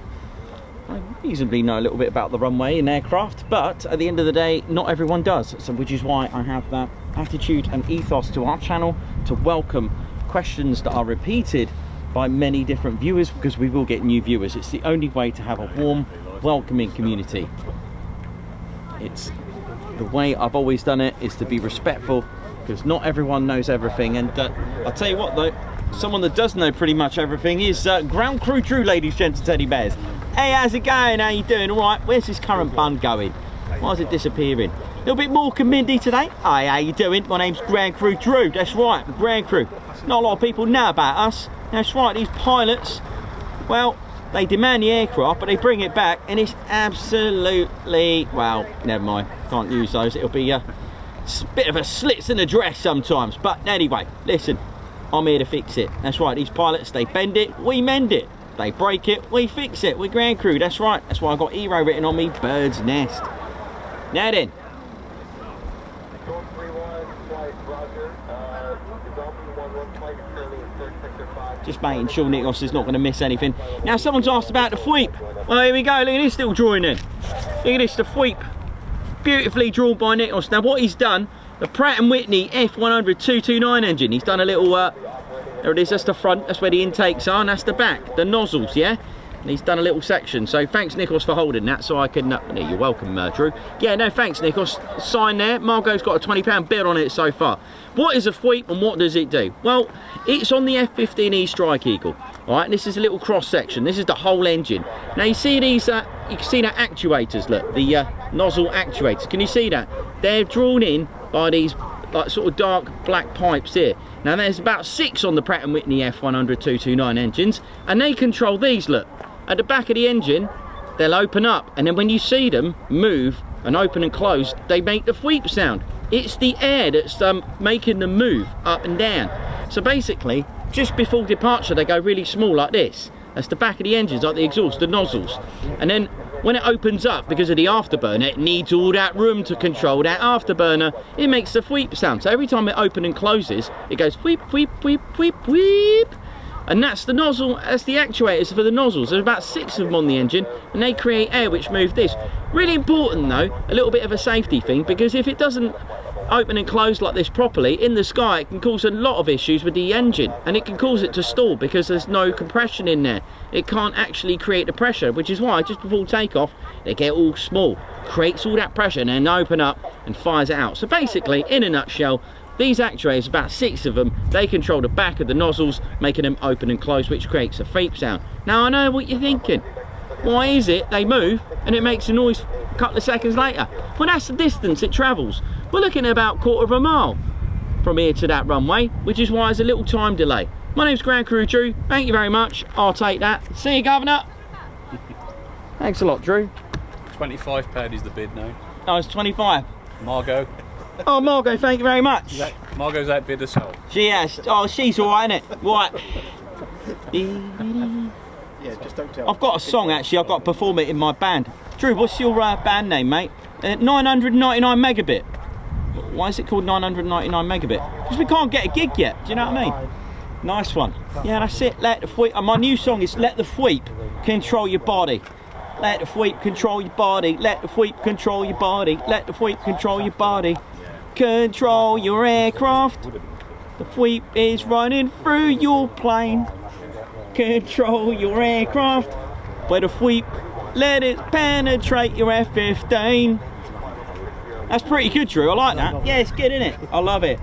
I reasonably know a little bit about the runway and aircraft, but at the end of the day, not everyone does. So, which is why I have that attitude and ethos to our channel, to welcome questions that are repeated by many different viewers, because we will get new viewers. It's the only way to have a warm, welcoming community. It's the way I've always done it, is to be respectful, because not everyone knows everything. And I'll tell you what though, someone that does know pretty much everything is Ground Crew Drew, ladies, gents and teddy bears. Hey, how's it going? How you doing? All right. Where's this current bun going? Why is it disappearing? A little bit more Mindy today. Hi, how you doing? My name's Ground Crew Drew. That's right, Ground Crew. Not a lot of people know about us. That's right, these pilots, well, they demand the aircraft, but they bring it back, and it's absolutely, well, never mind. Can't use those. It'll be a bit of a slits in the dress sometimes. But anyway, listen, I'm here to fix it. That's right, these pilots, they bend it, we mend it. They break it, we fix it. We're Ground Crew, that's right. That's why I got Hero written on me, bird's nest. Now then. Just making sure Nikos is not going to miss anything. Now someone's asked about the FWEEP. Well, here we go, look at this little drawing in. Look at this, the FWEEP. Beautifully drawn by Nikos. Now what he's done, the Pratt & Whitney F100 229 engine, he's done a little, there it is, that's the front, that's where the intakes are, and that's the back, the nozzles, yeah? And he's done a little section, so thanks Nikos for holding that so I can... yeah, you're welcome, Drew. Yeah, no, thanks Nikos. Sign there. Margot's got a £20 bid on it so far. What is a FWEEP and what does it do? Well, it's on the F-15E Strike Eagle. Alright, and this is a little cross section. This is the whole engine. Now you see these, you can see that actuators, look, the nozzle actuators. Can you see that? They're drawn in by these like sort of dark black pipes here. Now there's about 6 on the Pratt & Whitney F100-229 engines, and they control these, look. At the back of the engine, they'll open up, and then when you see them move and open and close, they make the FWEEP sound. It's the air that's making them move up and down. So basically, just before departure, they go really small like this. That's the back of the engines, like the exhaust, the nozzles. And then when it opens up, because of the afterburner, it needs all that room to control that afterburner. It makes the FWEEP sound. So every time it opens and closes, it goes FWEEP, FWEEP, FWEEP, FWEEP, FWEEP. And that's the nozzle, that's the actuators for the nozzles. There's about 6 of them on the engine, and they create air which move this. Really important though, a little bit of a safety thing, because if it doesn't open and close like this properly, in the sky it can cause a lot of issues with the engine, and it can cause it to stall because there's no compression in there. It can't actually create the pressure, which is why just before takeoff they get all small, creates all that pressure and then open up and fires it out. So basically, in a nutshell, these actuators, about 6 of them, they control the back of the nozzles, making them open and close, which creates a FWEEP sound. Now I know what you're thinking, why is it they move and it makes a noise a couple of seconds later? Well, that's the distance it travels. We're looking at about 1/4 mile from here to that runway, which is why there's a little time delay. My name's Ground Crew Drew, thank you very much, I'll take that. See you, Governor. Thanks a lot, Drew. £25 is the bid now. Oh, it's 25. Margot. Oh, Margot, thank you very much. Margot's outbid herself. She has. Oh, she's all right, isn't it? Right. Yeah, just don't tell. I've got a song actually. I've got to perform it in my band. Drew, what's your band name, mate? 999 megabit. Why is it called 999 megabit? Because we can't get a gig yet. Do you know what I mean? Nice one. Yeah, that's it. Let the FWEEP. My new song is "Let the FWEEP Control Your Body." Let the FWEEP control your body. Let the FWEEP control your body. Let the FWEEP control your body. Control your aircraft. The FWEEP is running through your plane. Control your aircraft. Where the FWEEP, let it penetrate your F-15. That's pretty good, Drew. I like that. Yeah, it's good, isn't it? I love it.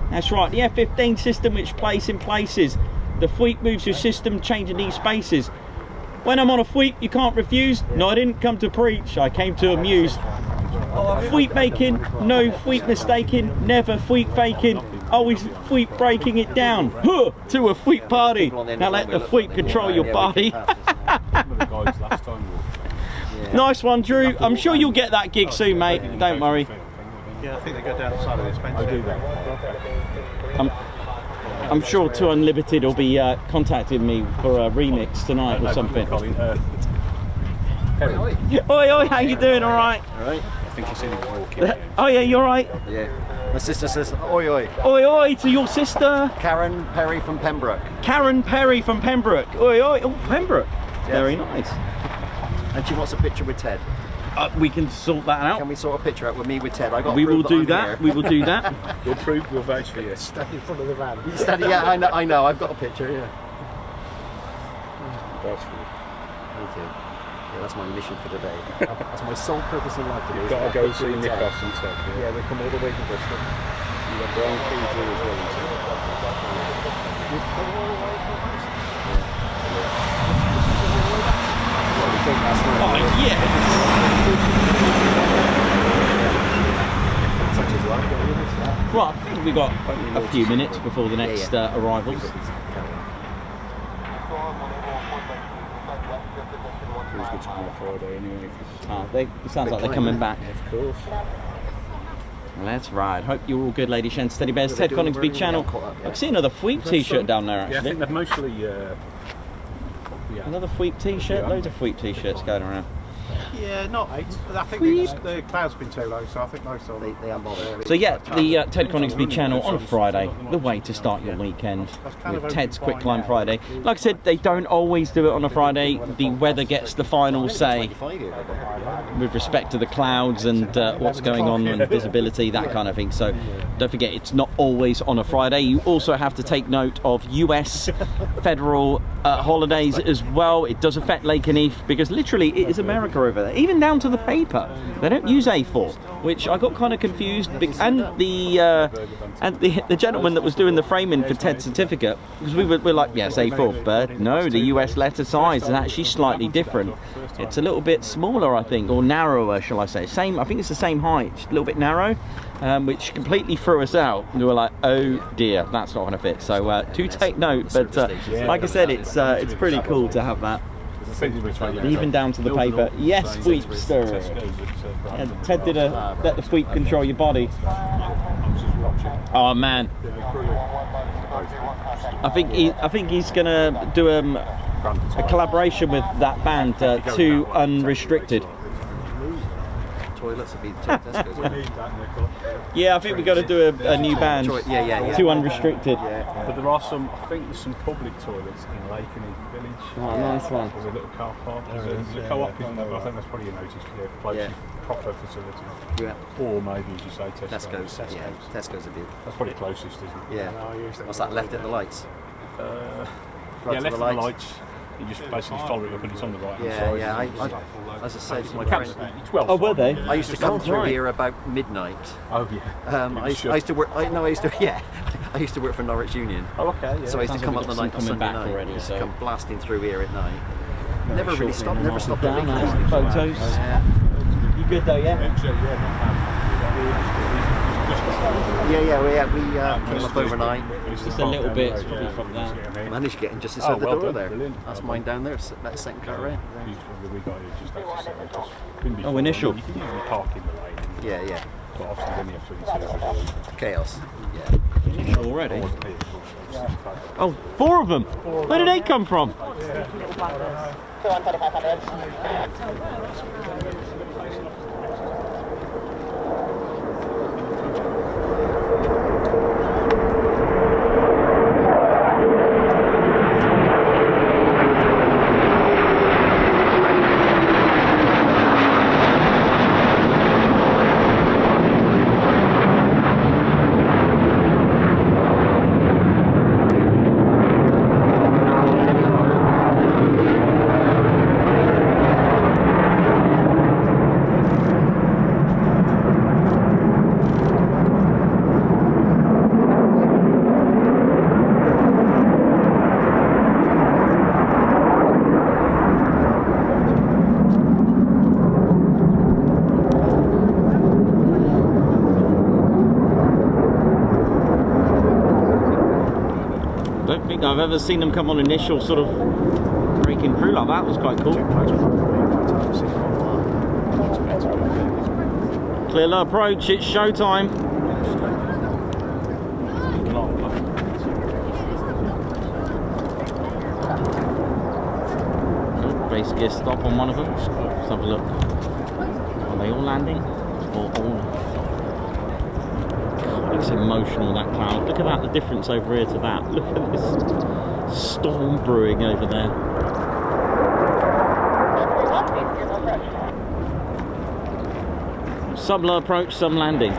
That's right. The F-15 system which plays in places. The FWEEP moves your system, changing these spaces. When I'm on a FWEEP, you can't refuse. No, I didn't come to preach. I came to amuse. FWEEP making, no FWEEP mistaking, never FWEEP faking, always FWEEP breaking it down. Huh, to a FWEEP party. Now let the FWEEP control your body. Nice one, Drew. I'm sure you'll get that gig soon, mate. Don't worry. Yeah, I think they go down the side of this bench. I do that. I'm sure Two Unlimited will be contacting me for a remix tonight or something. Oi, oi, how you doing? All right? All right. I think you've seen him walking. Oh yeah, you're right. Yeah. My sister says, oi oi. Oi, oi, to your sister. Karen Perry from Pembroke. Karen Perry from Pembroke. Oi, oi, oh, Pembroke. Yes. Very nice. And she wants a picture with Ted. We can sort that out. Can we sort a picture out with me with Ted? We will do that. We will do that. You'll prove, we'll vouch for you. Stand in front of the van. You standing? Yeah, I know. I've got a picture. Yeah. Vouch for you. Thank you. Yeah, that's my mission for today. That's my sole purpose in life today. You've got to go see Nikos and Ted. Yeah, we come all the way from Bristol. You've got Brown Fiji as well. Oh yeah. Right, I think we've got a few minutes before the next arrivals. It's good to come on Friday anyway. It sounds like they're coming back. Of course. Let's ride. Hope you're all good, lady Shens. Teddy Bears, Ted Coningsby channel. I can see another FWEEP t-shirt down there actually. Yeah, I think they've mostly... Another FWEEP t-shirt, loads of FWEEP t-shirts going around. Yeah, not. I think the cloud's been too low, so I think most of them. They aren't bothered. So yeah, the Ted Coningsby channel on Friday, the way to start your weekend with Ted's Quick Climb Friday. Like I said, they don't always do it on a Friday. The weather gets the final say with respect to the clouds and what's going on and visibility, that kind of thing. So don't forget, it's not always on a Friday. You also have to take note of US federal holidays as well. It does affect Lakenheath because literally it is America over there, even down to the paper. They don't use A4, which I got kind of confused. And the gentleman that was doing the framing for Ted's certificate, because we're like, yes, A4, but no, the US letter size is actually slightly different. It's a little bit smaller, I think, or narrower, shall I say. Same, I think it's the same height, just a little bit narrow, which completely threw us out. We were like, oh dear, that's not going to fit. So do take note, but like I said, it's pretty cool to have that. Even down to the paper. Yes, sweepster. And Ted did a let the sweep control your body. Oh man, I think he's gonna do a collaboration with that band, Too Unrestricted. Toilets would be Tesco's. Yeah, I think we've got to do a new band. Yeah. Too Unrestricted. Yeah. But there are some, I think there's some public toilets in Lakenheath Village. Oh, nice one. There's a little car park. There's a co-op, isn't there? But I think that's probably a notice closest proper facility. Yeah. Or maybe, as you say, Tesco's. Yeah, Tesco's would be. That's probably closest, isn't it? Yeah. What's that, left at the lights? Yeah, left at the lights. You just basically follow it up and it's on the right hand side. Yeah. As I said to my friend, oh, were they? I used to come through here about midnight. Oh yeah. I used to work. I used to work for Norwich Union. Oh okay. Yeah. So I used to come up the night on Sunday night. Already, so come blasting through here at night. Never really stopped. Never stopped down. at Photos. You good though, yeah? We came up overnight. Just a little bit, it's probably from that. Managed to get in just inside the door there. Brilliant. That's mine down there. That second car around. Oh, initial. You can usually park in the lane. Yeah. But obviously then you have to Chaos. Initial already. Oh, 4 of them. Where did they come from? I've ever seen them come on initial sort of breaking through like that. It was quite cool. Clear low approach, it's showtime. So basically a stop on one of them. Let's have a look. Are they all landing? Or all? It's emotional, that cloud. Look at that, the difference over here to that. Look at this storm brewing over there. Some low approach, some landing.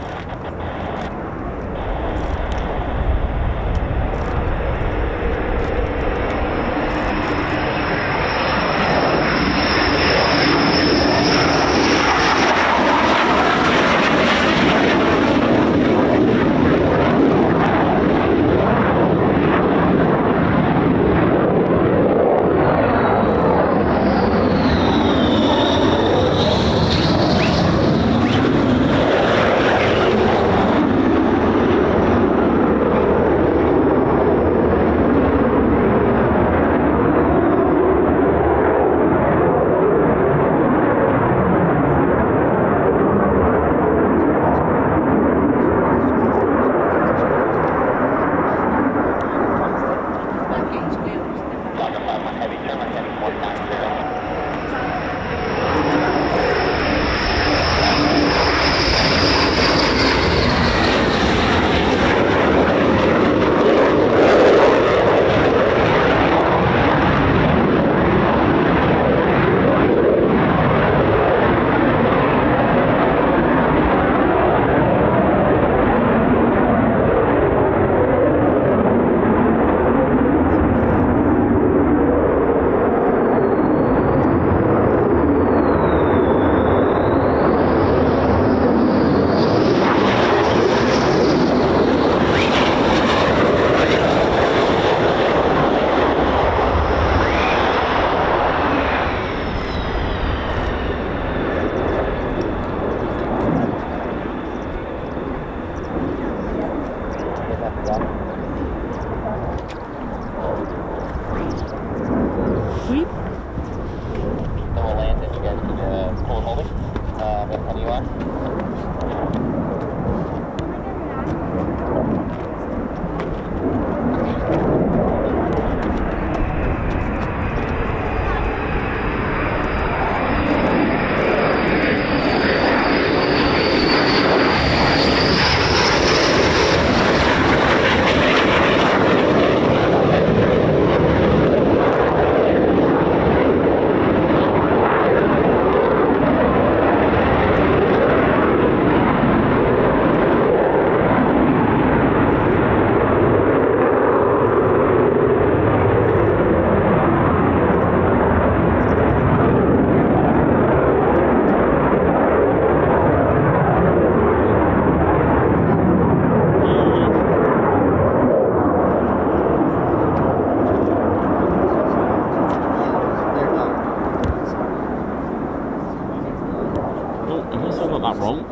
you are.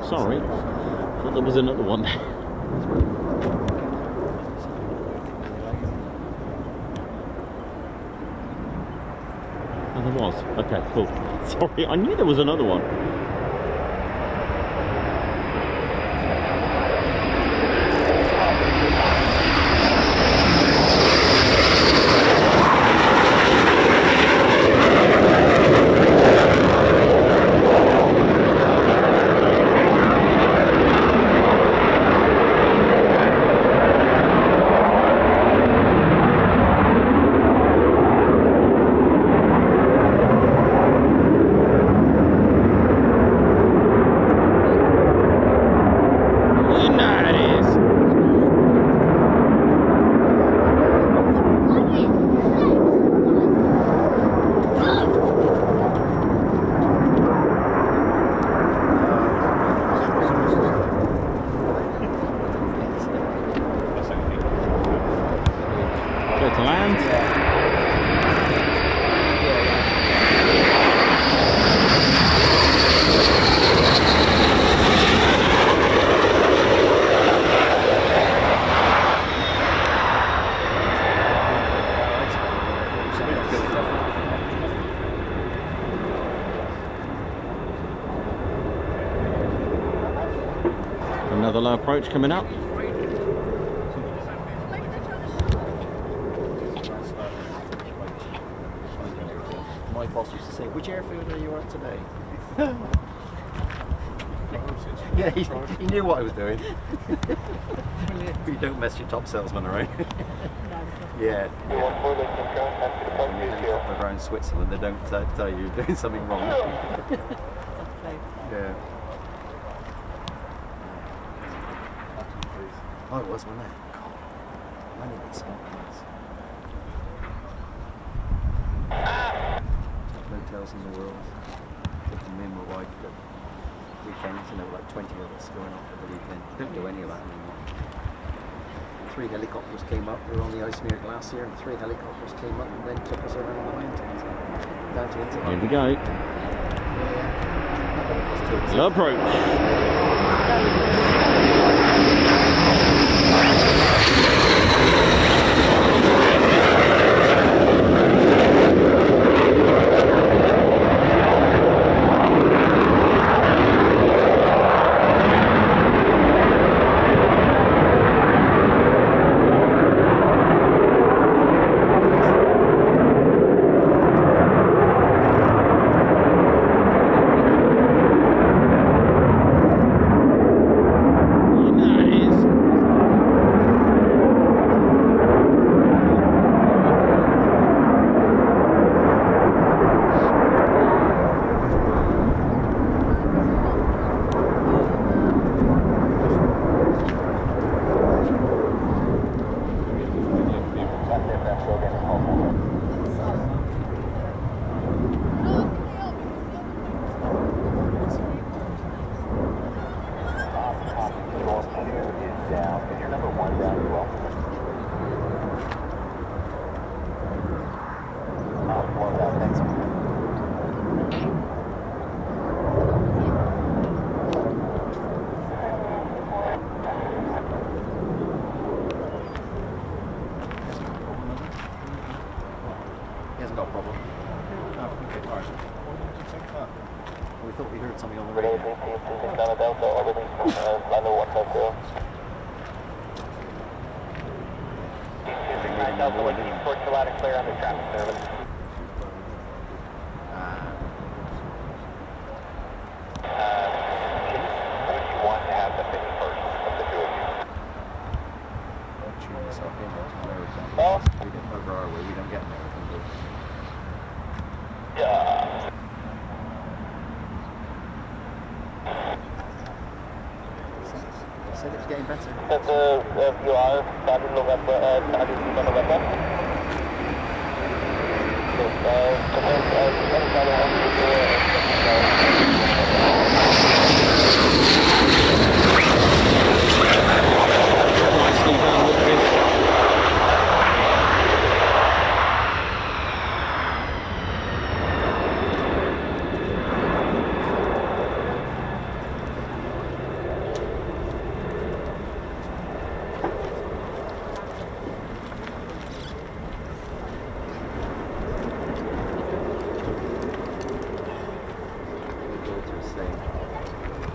Sorry, I thought there was another one. Oh, there was. Okay, cool. Sorry, I knew there was another one. Another low approach coming up. My boss used to say, which airfield are you at today? Yeah, he knew what I was doing. You don't mess your top salesman around. Yeah. When you helicopter around Switzerland, they don't tell you you're doing something wrong. Yeah. Oh, it was, wasn't it? God, many of these spots. Hotels in the world. Me and my wife got weekends, and there were like 20 of us going off for the weekend. Don't do any of that anymore. 3 helicopters came up. We were on the Icemere Glacier, and 3 helicopters came up and then took us around the mountains down to Interlaken. Here we go. Low approach. He hasn't got a problem. Oh, okay, all right. Why did you take that? We thought we heard something on the Relay radio. 336 Delta Delta, over level 150. 269 Delta, looking for Gillette clear on the traffic service. Would you want to have the 51st of the two of you? Tune yourself in, that's American. Oh. We don't over our way, we don't get American, do we? Yeah. I said it was getting better. You are starting November, starting November. Nicely done, look at this.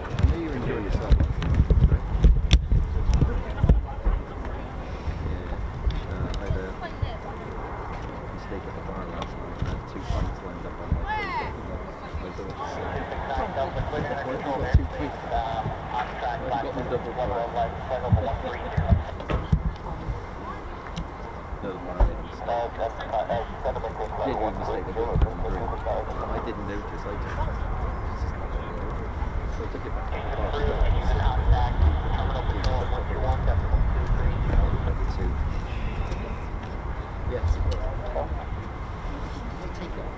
I know you enjoy yourself. I had a mistake at the bar last night. I had 2 pints lined up on my plate. My daughter said, "Why have you got 2 pints? I've got my double bar." No, the bar made a mistake. Genuine mistake. I got it from drink. I didn't notice. I took it back to the bar. Yes, it was. Take off.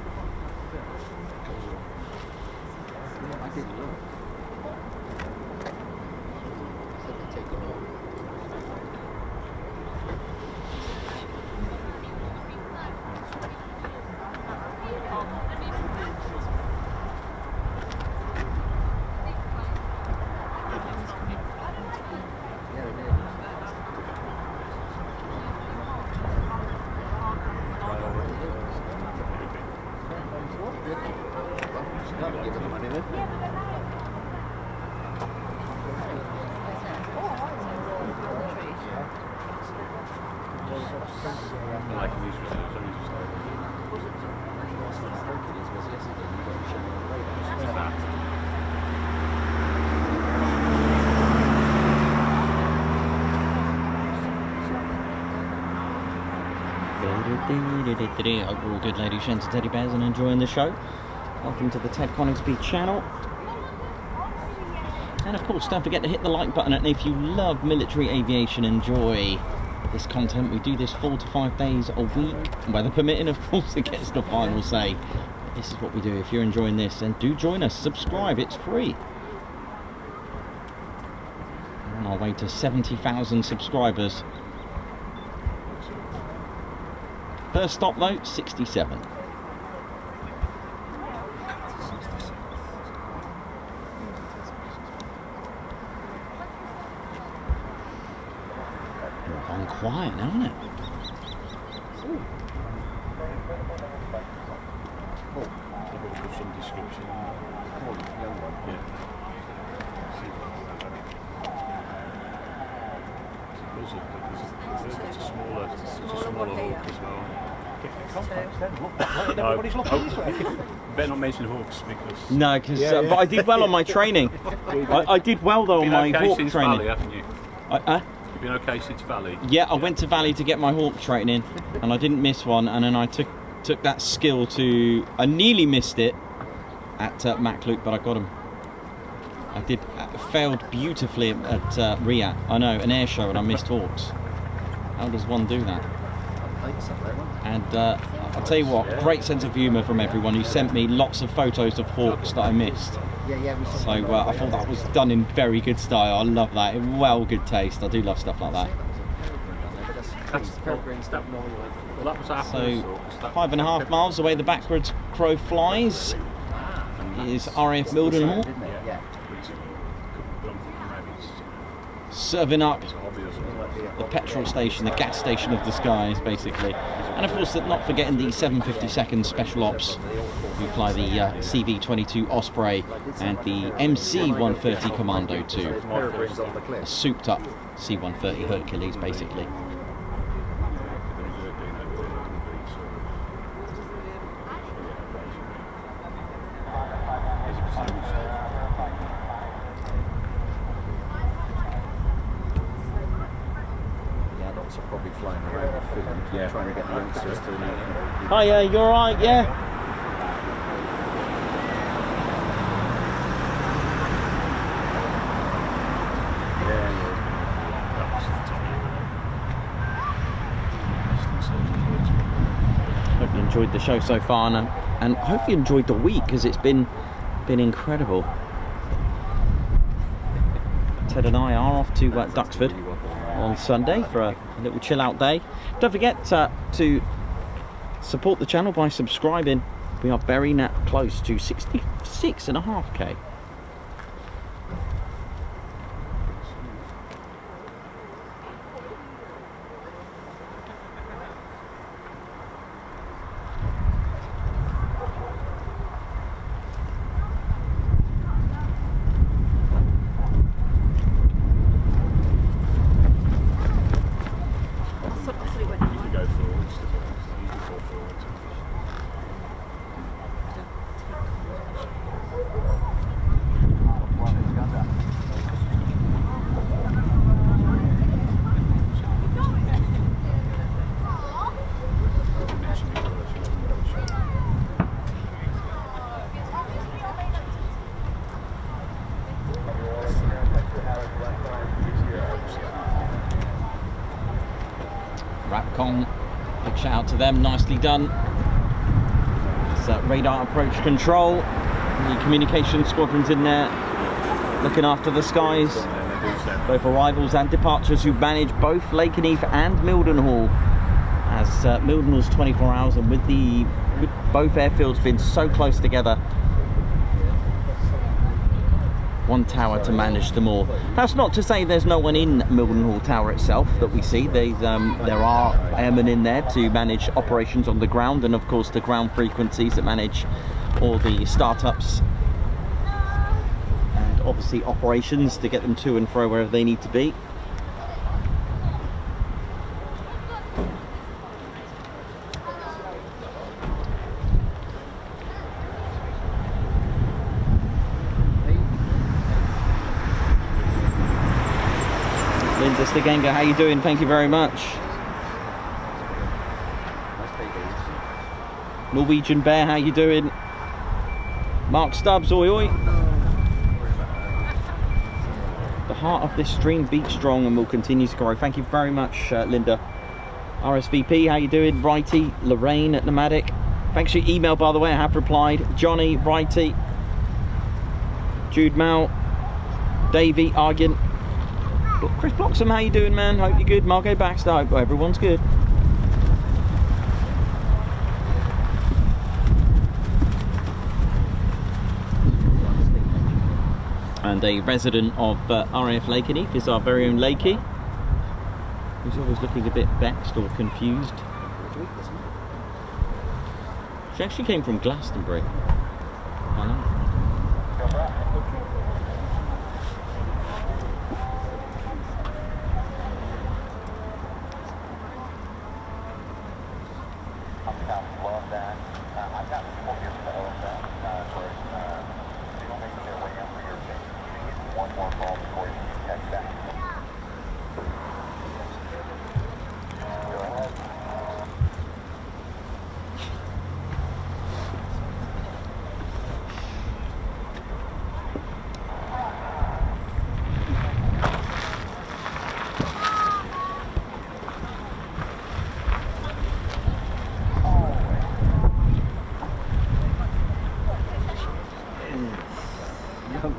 I didn't know. Said to take off. Yeah, it is. That'll give us money then. Lakenheath was Hercules was yesterday. You got to show me on the radar. Hope you're all good, ladies, gents, and teddy bears, and enjoying the show. Welcome to the Ted Coningsby channel. And of course, don't forget to hit the like button. And if you love military aviation, enjoy this content. We do this 4 to 5 days a week, weather permitting. Of course, it gets the final say. This is what we do. If you're enjoying this, then do join us. Subscribe, it's free. We're on our way to 70,000 subscribers. First stop though, 67. It's gone quiet now, isn't it? some description. Young one. Yeah. It's a smaller hawk as well. Everybody's looking this way. Better not mention hawks because. No, because but I did well on my training. I did well though on my hawk since training. Valley, haven't you? You've been okay since Valley. Yeah, I went to Valley to get my hawk training, and I didn't miss one. And then I took that skill to. I nearly missed it at Potluck, but I got him. I did failed beautifully at RIAT. I know, an air show, and I missed hawks. How does one do that? And I'll tell you what, great sense of humour from everyone who sent me lots of photos of hawks that I missed. So I thought that was done in very good style. I love that. In well good taste. I do love stuff like that. So 5.5 miles away the backwards crow flies is RAF Mildenhall. serving up It's obvious. the petrol station, the gas station of the skies, basically. And of course, not forgetting the 752nd Special Ops, who fly the CV-22 Osprey and the MC-130 Commando 2. A souped up C-130 Hercules, basically. Are probably flying around the field, trying to get the youngsters to Hiya, you alright? Yeah? Hope you enjoyed the show so far, and hope you enjoyed the week, because it's been incredible. Ted and I are off to Duxford on Sunday for a little chill out day. Don't forget to support the channel by subscribing. We are very close to 66.5k. Big shout out to them, nicely done. It's radar approach control, the communication squadrons in there looking after the skies, both arrivals and departures, who manage both Lakenheath and Mildenhall, as Mildenhall's 24 hours, and with both airfields being so close together, one tower to manage them all. That's not to say there's no one in Mildenhall Tower itself that we see. There are airmen in there to manage operations on the ground, and of course the ground frequencies that manage all the startups and obviously operations to get them to and fro wherever they need to be. Linda Stigenga, how you doing? Thank you very much. Norwegian Bear, how you doing? Mark Stubbs, oi oi. The heart of this stream beats strong and will continue to grow. Thank you very much, Linda. RSVP, how you doing? Righty, Lorraine at Nomadic. Thanks for your email, by the way, I have replied. Johnny, Righty, Jude Mal, Davey, Argent. Chris Bloxham, how you doing, man? Hope you're good. Margot Baxter, hope everyone's good. And a resident of RAF Lakenheath is our very own Lakey, who's always looking a bit vexed or confused. She actually came from Glastonbury. I know.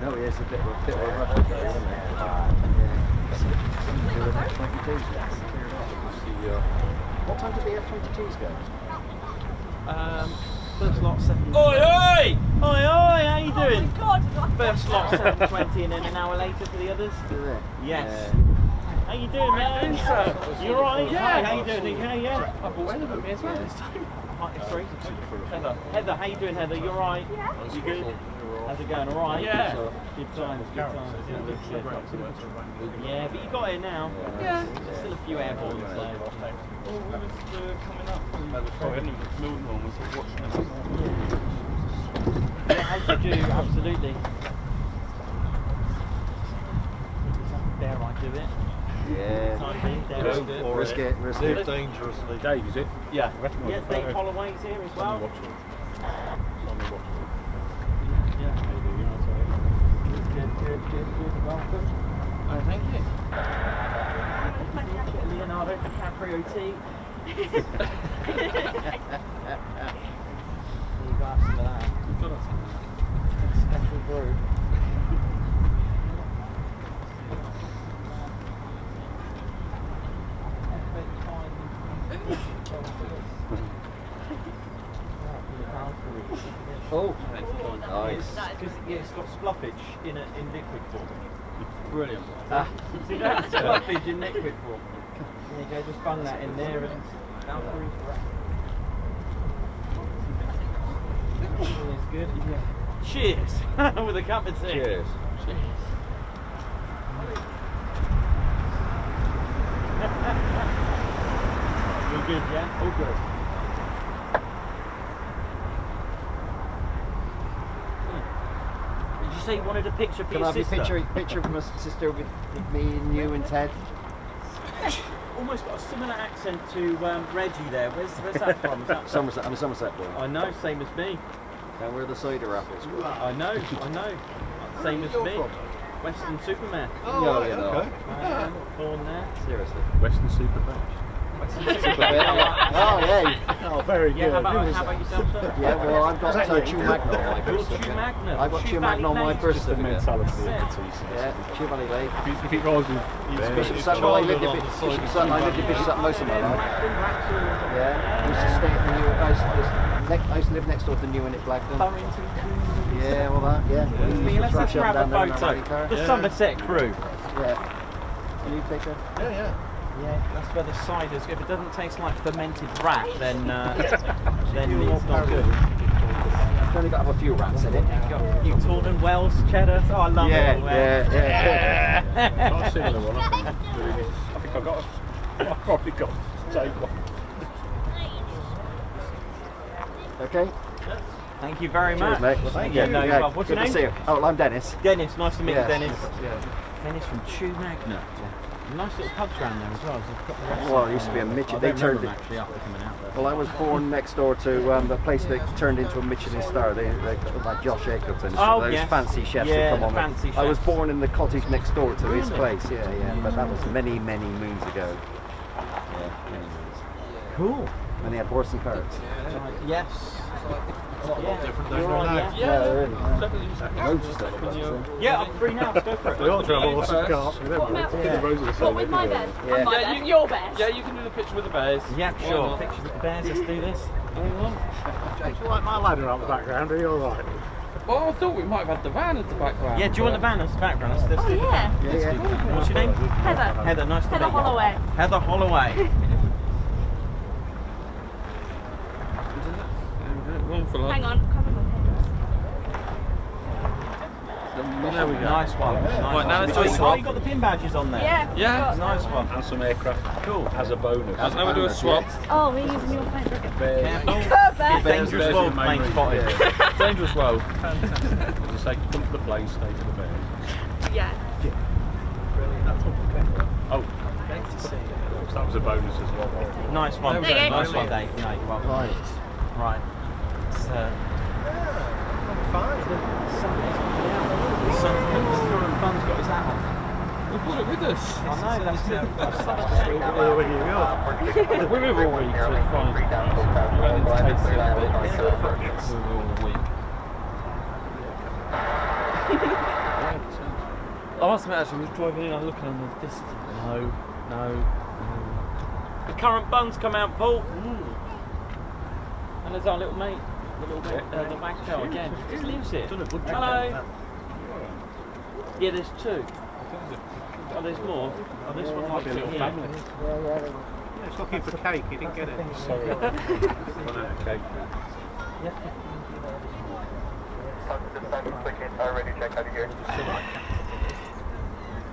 No, he has a bit of a rush there, isn't it? What time do the F-22s go? First lot 7. Oi, oi! Oi, oi, how you doing? Oh my God! First lot 7:20 and then an hour later for the others. Is it? Yes. How you doing, man? You alright? Yeah. How you doing? Yeah. I bought one of me as well this time. Sorry. Heather, how you doing, Heather? You alright? Yeah. You good? How's it going? Alright? Yeah. Good times, good times. Yeah, but you got here now. Yeah. There's still a few airborne, so. Well, we was coming up from Mildenhall, we was watching them. Yeah, as you do, absolutely. Dare I do it? Yeah. Risk it, risk it. Dangerously. Dave, is it? Yeah. Yeah, Dave Holloway's here as well. Yeah. Good. Welcome. Oh, thank you. Leonardo DiCaprio tea. You got some of that. Special brew. Oh, nice. Because it's got spluffage in liquid form. Brilliant. See that spluffage in liquid form. There you go, just bung that in there and Valkyries. It's good. Yeah. Cheers with a cup of tea. Cheers. You're good, yeah? All good. Did you say you wanted a picture for Can your I have sister? a picture of my sister with me and you and Ted? Almost got a similar accent to Reggie there. Where's that from? Is that Somerset, I'm a Somerset boy. I know, same as me. And we're the cider raffles. I know. Same as me. Western Superman. No, you know. Born there. Seriously. Western Super Bash. Oh, yeah. Oh, very Yeah, good. how about yourself, sir? Yeah, well, I've got Chew Magna on my birth You're certificate. Chew Magna. I've got Chew Magna on my birth The certificate. mentality of the That's TC. Yeah, Chew Valley Way. If it rolls with Bishop Sutton, I lived in Bishop Sutton. I lived in Bishop Sutton most of my life. Yeah, I used to stay at the new. I used to live next door to the new inn at Blackburn. Yeah, all that. Yeah. Let's grab a photo. The Somerset crew. Yeah. Can you take a? Yeah. Yeah, that's where the ciders. If it doesn't taste like fermented rat, then then it's not good. It's only got to have a few rats in it. You Taunton Wells cheddar. Oh, I love it. Not a similar one, I think. I've probably got to take one. Okay. Thank you very Cheers, much. mate. Thank you. No, Yeah, what's good your to name? see you. Oh, I'm Dennis. Dennis. Nice to meet you, Dennis. Yeah. Dennis from Chew Magna. Nice little pubs around there as well. So I've got the rest Well, it used to be a Michelin. They turned it. actually after coming out there. Well, I was born next door to the place that turned into a Michelin star. They like Josh Jacobs and Oh, those yes. fancy chefs Yeah, that come the on. fancy I was chefs. born in the cottage next door to his Really? place. Yeah. But that was many moons ago. Yeah, many moons. Cool. And they had horse and carts. Yes. different You're on, yeah? Yeah, really. Definitely. Loads of stuff. actually. Yeah, I'm free now. Let's go for it. We ought to have a horse and cart with them. The roads are the same What, with my anyway. bed? Yeah. And my Yeah, bed? Your bed? Yeah, you can do the picture with the bears. Yeah, Why sure. not? Picture with the bears. Let's do this. Anyone? Do you like my ladder out the background? Are you alright? Well, I thought we might have had the van at the background. Yeah, do you want the van as the background? Let's Oh, do the yeah. van. Yeah. What's your name? Heather. Heather, nice to meet Heather you. Holloway. Heather Holloway. One for Hang on. Cover my There we go. Nice one. Right, now let's do a Oh, swap. you got the pin badges on there? Yeah. Yeah. Nice one. And some aircraft Cool. as a bonus. Now we do a swap. Oh, we're using your phone. Careful. Bear. Dangerous bears world, in the main main spotted. Dangerous world. As I say, come to the plane, stay to the bears. Yeah. Oh, so that was a bonus as well. Nice one. There you go. Nice one, Dave. No, you're welcome. Right. Right. It's, Fun's got his hat on. We brought it with us. I know, that's it. When you go. We're here all week, so it's fine. We went into Ted's the other bit. We were all week. I must admit, actually, we was driving in, I'm looking on the distance. No. The current bun's come out, Paul. And there's our little mate, the wagtail again. Just lives here. Hello. Yeah, there's two. Oh, there's more. Oh, this one might be a little family. Yeah, it's looking for cake, you didn't get it. Sorry. Run out of cake. Already check out of here.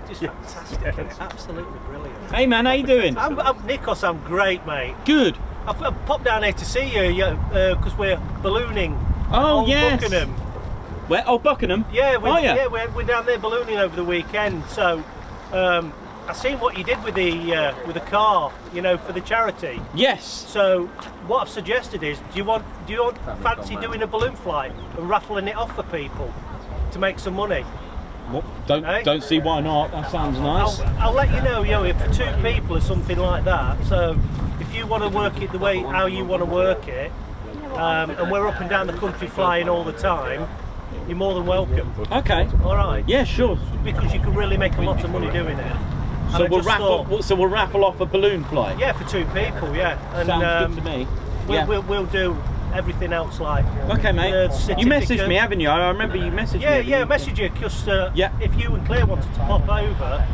Just fantastic, isn't it? Absolutely brilliant. Hey man, how you doing? I'm Nikos, I'm great, mate. Good. I've popped down here to see you because we're ballooning. Oh, Old yes. Buckingham. Where? Oh, Buckingham. Yeah, Oh, we're down there ballooning over the weekend. So I seen what you did with the car, you know, for the charity. Yes. So what I've suggested is, do you fancy doing a balloon flight and raffling it off for people to make some money? Well, Hey? don't see why not. That sounds nice. I'll let you know, if for 2 people or something like that. So if you want to work it the way how you want to work it, and we're up and down the country flying all the time, you're more than welcome. Okay. All right. Yeah, sure. Because you can really make a lot of money doing it. And So I we'll just raffle. thought- So we'll raffle off a balloon flight. Yeah, for 2 people. Yeah. And Sounds good to me. Yeah. we'll do everything else like. Okay, mate. You messaged certificate. me, haven't you? I remember you messaged me. Yeah, message you because Yeah. if you and Claire wanted to pop over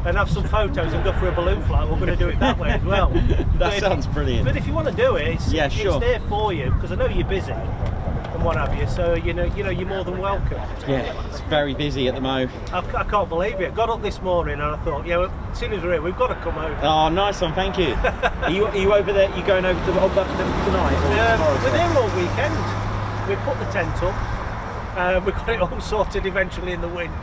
and have some photos and go for a balloon flight, we're going to do it that way as well. That But if sounds you- brilliant. But if you want to do it, Yeah, sure. it's there for you because I know you're busy and what have you. So you know you're more than welcome. Yeah, it's very busy at the moment. I can't believe it. Got up this morning and I thought, as soon as we're here, we've got to come over. Oh, nice one, thank you. Are you over there? You going over to Old Buckingham tonight? Or tomorrow, We're sir? there all weekend. We put the tent up. We've got it all sorted eventually in the wind.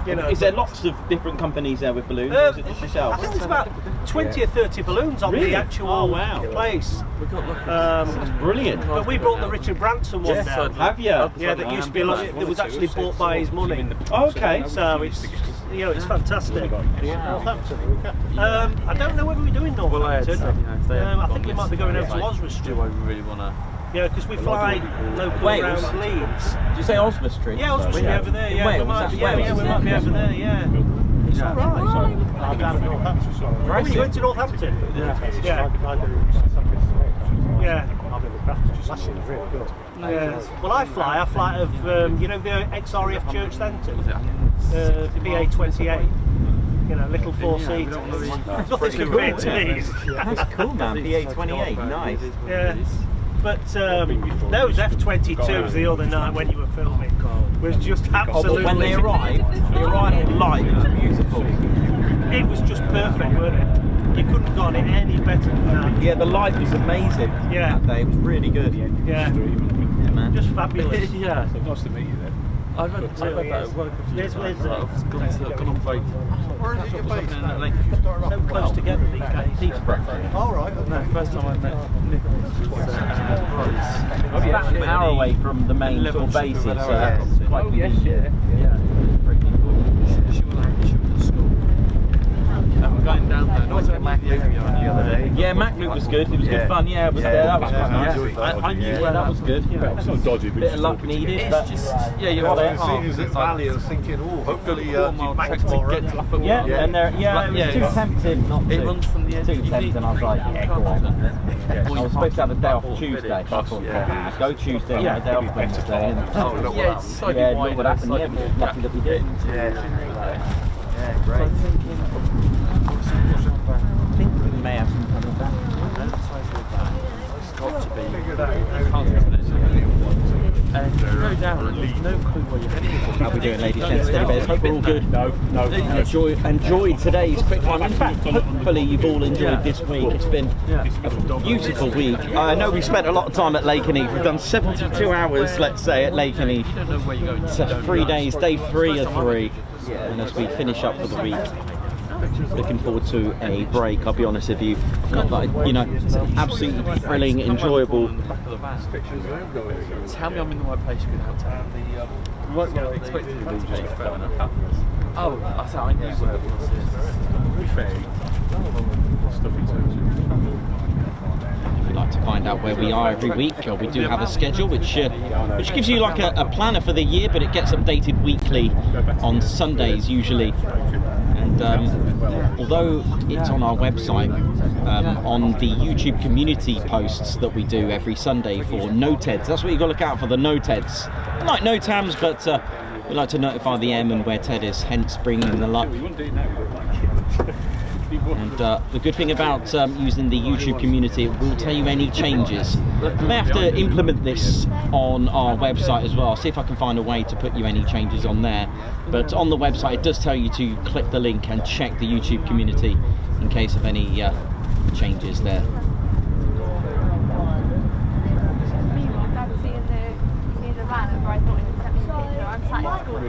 You know. Is there lots of different companies there with balloons, or is it just yourself? I think there's about 20 or 30 balloons on Really? the actual Oh, wow. place. That's brilliant. But we brought the Richard Branson one down. Have you? Yeah, that used to be like, it was actually bought by his money. Oh, okay. So it's, it's fantastic. I don't know whether we're doing Northampton. I think we might be going over to Oswestry. Do I really want to? Yeah, because we fly local Wales. around Leeds. Did you say Oswestry? Yeah, Oswestry over there. Yeah, Wales, we might, that's we might be over there. Yeah, it's all right. I'm down at Northampton, sorry. Oh, you went to Northampton? Yeah. Yeah. Last year was really good. Yeah. Well, I fly out of, the ex-RAF Church Centre, PA28. Little 4 seats. Nothing compared to these. That's cool, man. PA28, nice. Yeah. But those F-22s the other night when you were filming was just absolutely... When they arrived, the arrival light was beautiful. It was just perfect, wasn't it? You couldn't have gotten it any better than that. Yeah, the light was amazing Yeah. that day. It was really good. Yeah. Yeah, man. Just fabulous. Yeah. So nice to meet you then. I've had that. Gone on flight. Where is it your base? So close together these days. All right. No, first time I met Nick was It's about an hour away from the main sort of base, so it's quite convenient. She was at school. I'm going down there. I was at Mac the other day. Yeah, MacLuke was good. It was good fun. Yeah, I was there. That was quite nice. I knew that was good. It's not dodgy, but Bit of luck needed, but you got it. As soon as it's valley, I was thinking, hopefully Max to get to Lafayette. yeah, and there, it was too tempting not to. It runs from the edge. Too tempting. I was like, yeah, go on. I was supposed to have a day off Tuesday, so I thought, go Tuesday, yeah, a day off Wednesday. And, Yeah, it's slightly yeah, look wider, what happened. Yeah, slightly more lucky that we did. Yeah, great. I think we may have some kind of that. It's got to be. Go down and there's no clue where you're heading. How we doing, ladies and gentlemen? Hope we're all good. Enjoy today's quick time. In fact, hopefully you've all enjoyed this week. It's been a beautiful week. I know we spent a lot of time at Lakenheath. We've done 72 hours, let's say, at Lakenheath. You don't know where you're going. So 3 days, day 3 of 3. And as we finish up for the week, looking forward to a break, I'll be honest with you. Not that, it's absolutely thrilling, enjoyable. Tell me I'm in the right place without telling the. You won't expect it to be just fair enough. Oh, I thought I knew where it was. To be fair, stuff in terms If you'd like to find out where we are every week, we do have a schedule which gives you like a planner for the year, but it gets updated weekly on Sundays usually. And although it's on our website, on the YouTube community posts that we do every Sunday for no-TEDs, that's what you've got to look out for, the no-TEDs. Like no-TAMs, but We like to notify the airman where Ted is, hence bringing the luck. We wouldn't do it now. And the good thing about using the YouTube community, it will tell you any changes. I may have to implement this on our website as well. I'll see if I can find a way to put you any changes on there. But on the website, it does tell you to click the link and check the YouTube community in case of any changes there. Seeing the van over, I thought it was something particular. I'm sat at school,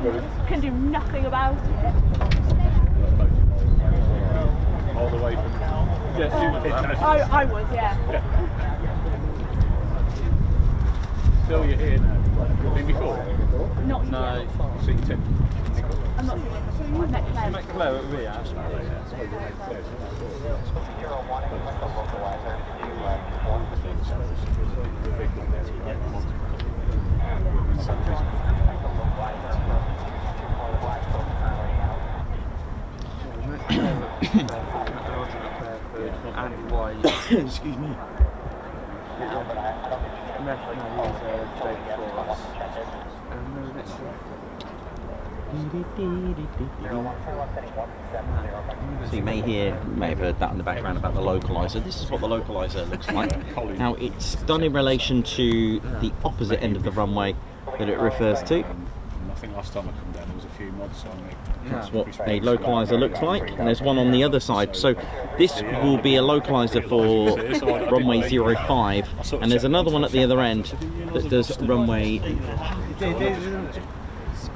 can do nothing about it. All the way from... I was, yeah. Still, you're here now. Been before? Not No. yet. Seen Tim? I'm not sure. I've met Claire. Hello, at RAF. And why? Excuse me. So you may have heard that in the background about the localizer. This is what the localizer looks like. Now it's done in relation to the opposite end of the runway that it refers to. Nothing last time I come down, there was a few mods on it. That's what a localizer looks like, and there's one on the other side. So this will be a localizer for runway 05, and there's another one at the other end that does runway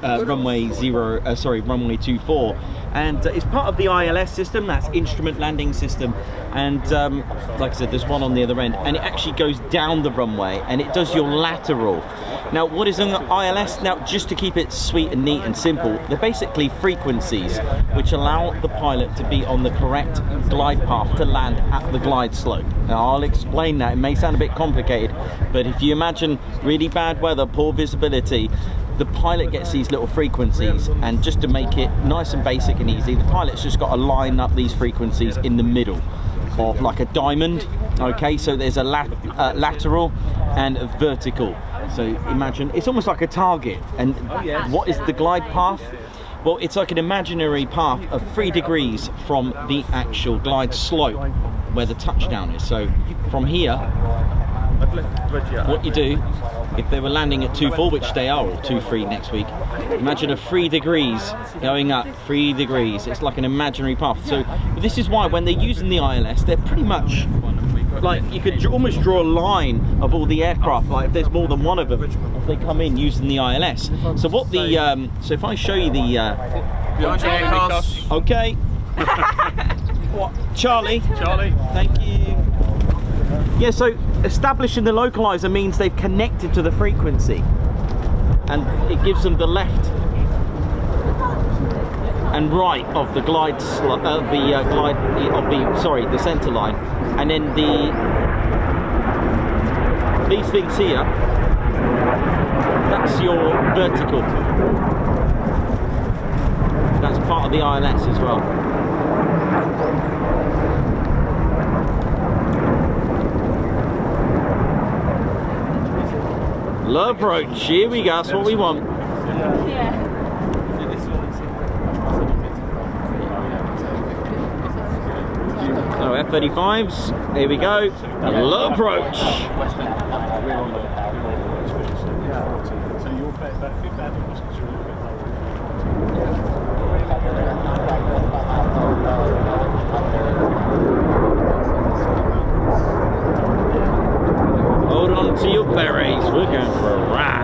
runway 24, and it's part of the ILS system. That's instrument landing system, and like I said, there's one on the other end, and it actually goes down the runway and it does your lateral. Now what is an ILS? Now, just to keep it sweet and neat and simple, they're basically frequencies which allow the pilot to be on the correct glide path to land at the glide slope. Now I'll explain that. It may sound a bit complicated, but if you imagine really bad weather, poor visibility, the pilot gets these little frequencies, and just to make it nice and basic and easy, the pilot's just got to line up these frequencies in the middle of like a diamond. Okay, so there's a lateral and a vertical. So imagine it's almost like a target. And what is the glide path? Well, it's like an imaginary path of 3 degrees from the actual glide slope where the touchdown is. So from here, what you do, if they were landing at 2-4, which they are, or 2-3 next week, imagine a 3 degrees going up, 3 degrees. It's like an imaginary path. So this is why when they're using the ILS, they're pretty much like, you could almost draw a line of all the aircraft, like if there's more than one of them, if they come in using the ILS. So what the so if I show you the okay. What? Charlie, thank you. Yeah, so establishing the localizer means they've connected to the frequency, and it gives them the left and right of the the center line, and then these things here, that's your vertical. That's part of the ILS as well. Love approach, here we go, that's what we want. Yeah. So F-35s, here we go, low approach. So you'll pay about 50 because you're a little bit Hold on to your berries, we're going for a ride.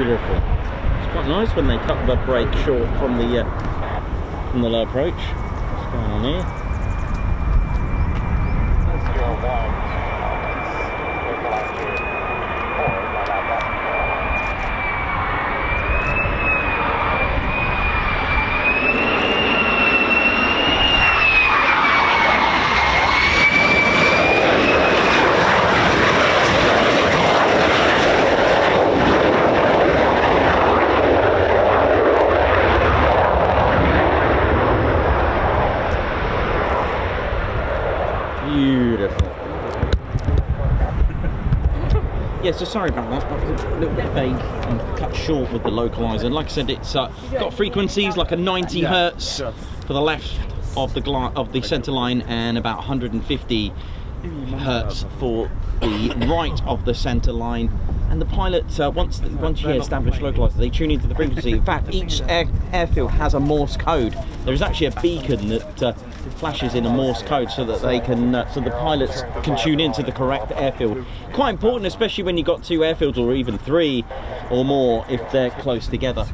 Beautiful. It's quite nice when they cut the brake short from the low approach. What's going on here? Yeah, so sorry about that, that was a little bit vague and cut short with the localizer. Like I said, it's got frequencies like a 90 hertz for the left of the centre line and about 150 hertz for the right of the centre line. And the pilot, once you establish localizer, they tune into the frequency. In fact, each airfield has a Morse code. There is actually a beacon that flashes in a Morse code so that they can, so the pilots can tune into the correct airfield. Quite important, especially when you've got two airfields or even three or more if they're close together.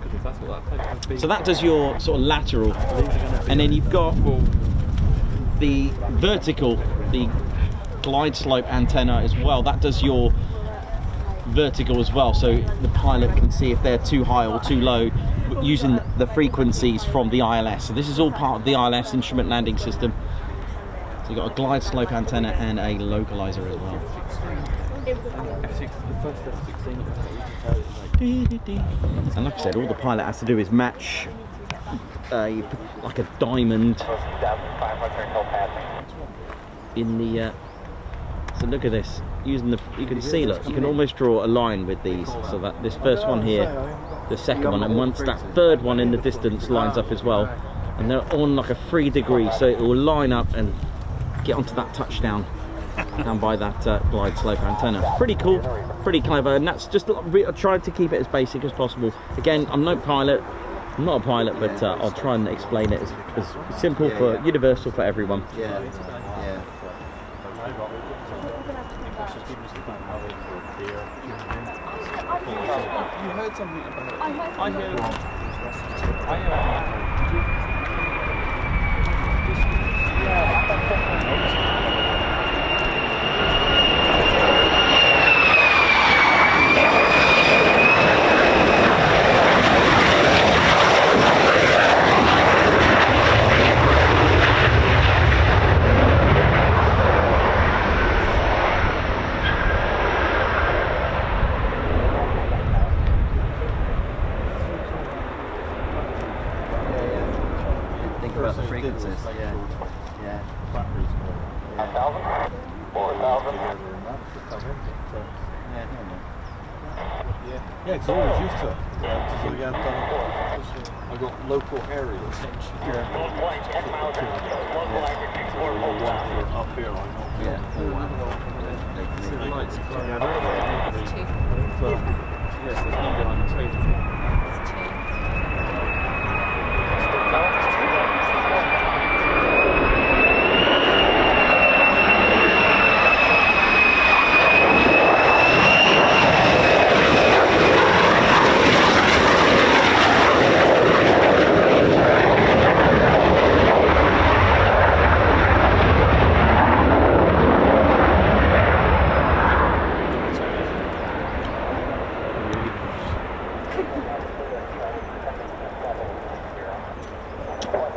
So that does your sort of lateral, and then you've got the vertical, the glide slope antenna as well. That does your vertical as well, so the pilot can see if they're too high or too low using the frequencies from the ILS. So this is all part of the ILS instrument landing system. So you've got a glide slope antenna and a localizer as well. And like I said, all the pilot has to do is match like a diamond in the so look at this, using the, you can see, look, you can almost draw a line with these, so that this first one here, the second one, and once that third one in the distance lines up as well, and they're on like a 3 degree, so it will line up and get onto that touchdown down by that glide slope antenna. Pretty cool, pretty clever, and that's just I tried to keep it as basic as possible. Again, I'm no pilot, I'm not a pilot, but I'll try and explain it as simple for universal for everyone. Yeah. You heard something about it. I heard. About the frequencies, yeah. 1,000, 4,000. Yeah, because I always used to. I got local areas. Flight 10 miles localizer 244. Up here, I know. Yeah. See the lights? Yes, there's one behind the tree.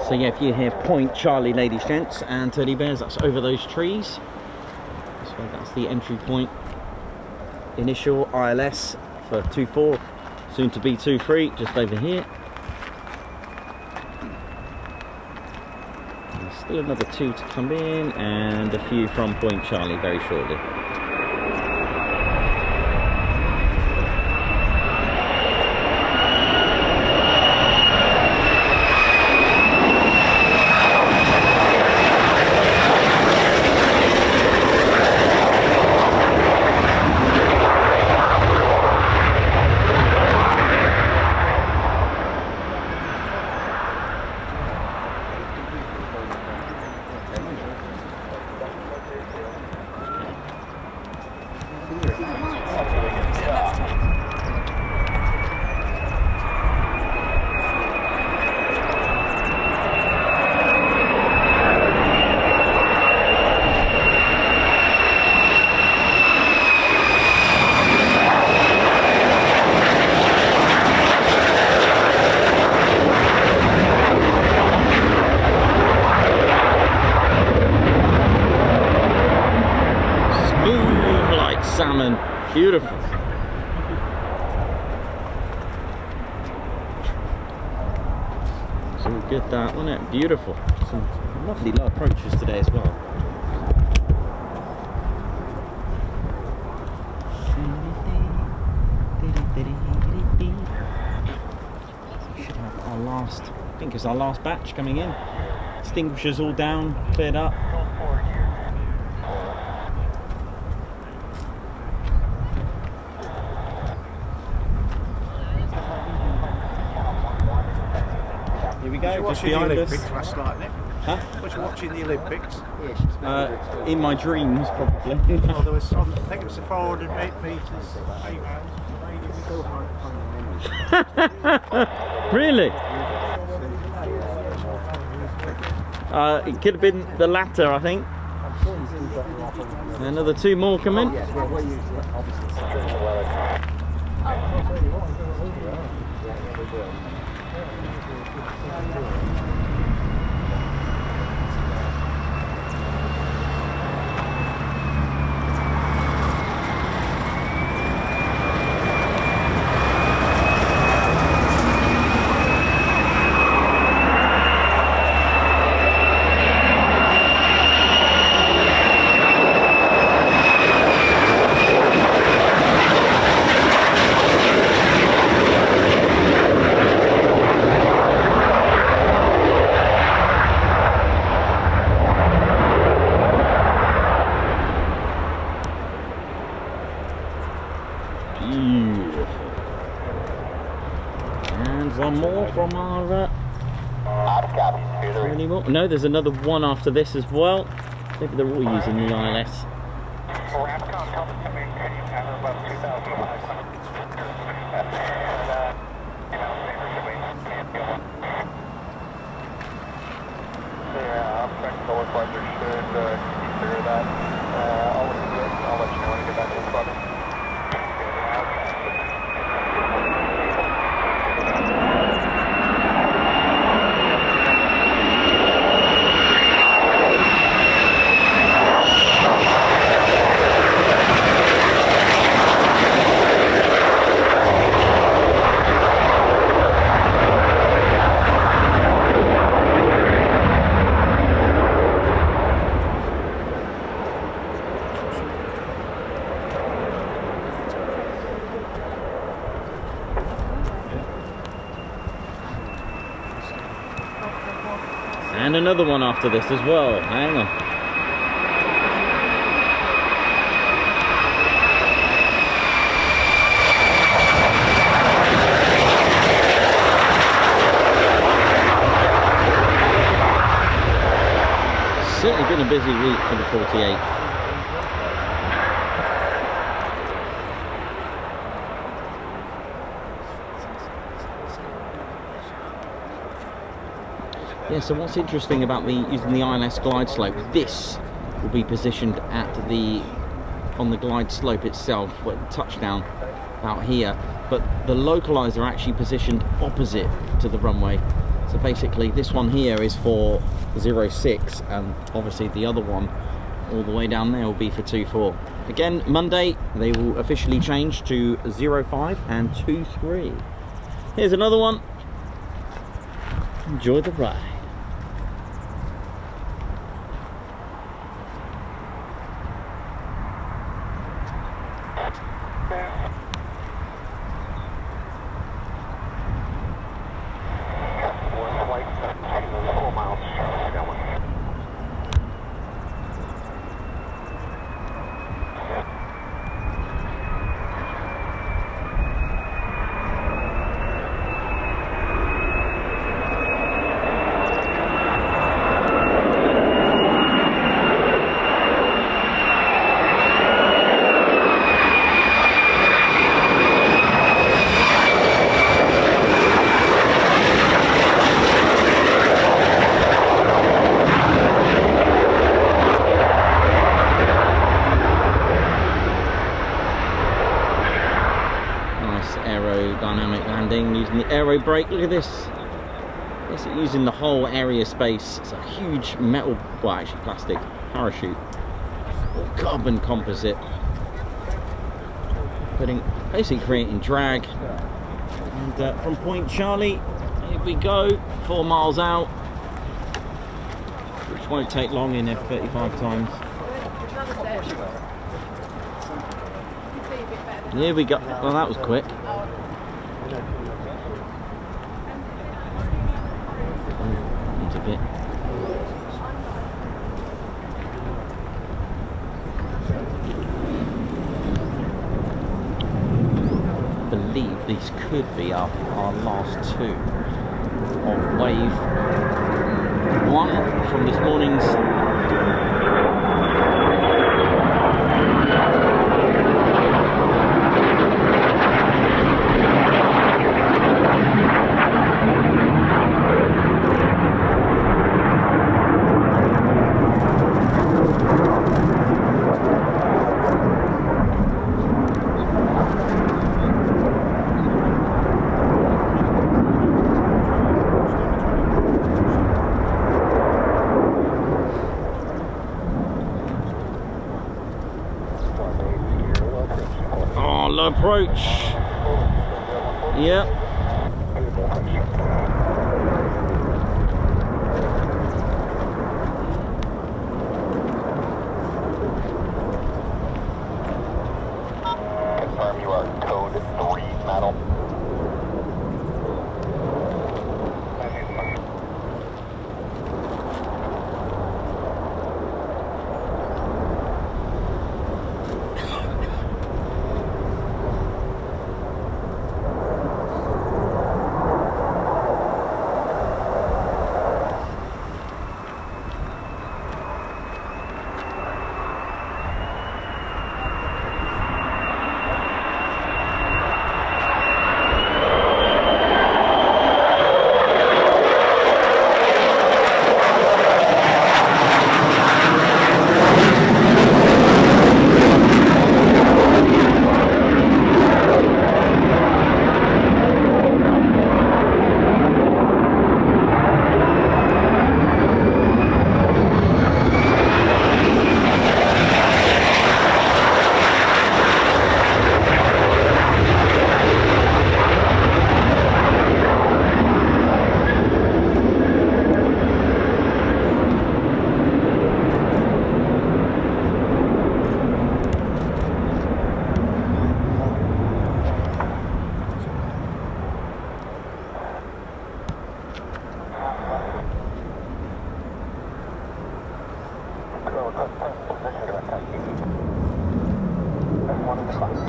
So yeah, if you hear Point Charlie, ladies, gents, and teddy bears, that's over those trees. So that's the entry point. Initial ILS for 2-4, soon to be 2-3, just over here. There's still another 2 to come in, and a few from Point Charlie very shortly. Beautiful. It's all good, that, wasn't it? Beautiful. Some lovely low approaches today as well. We should have our last, I think it's our last batch coming in. Extinguishers all down, cleared up. Here we go, just behind us. Last night, Nick? Huh? Was you watching the Olympics? In my dreams, probably. Oh, there was, I think it was the 400 metres. Really? It could have been the latter, I think. Another 2 more coming. One more from our any more? No, there's another one after this as well. Maybe they're all using the ILS. And another one after this as well. Hang on. Certainly been a busy week for the 48. Yeah, so what's interesting about using the ILS glide slope, this will be positioned at on the glide slope itself, where touchdown out here, but the localizer actually positioned opposite to the runway. So basically this one here is for 06, and obviously the other one all the way down there will be for 24. Again, Monday they will officially change to 05 and 23. Here's another one. Enjoy the ride. Using the aero brake, look at this. It's using the whole area space. It's a huge metal, well actually plastic parachute, or carbon composite. basically creating drag. And from Point Charlie, here we go, 4 miles out, which won't take long in F-35 times. Here we go. Well, that was quick. It's a bit. I believe these could be our last 2 of wave 1 from this morning's. Approach. Yep. Confirm you are code 3 metal.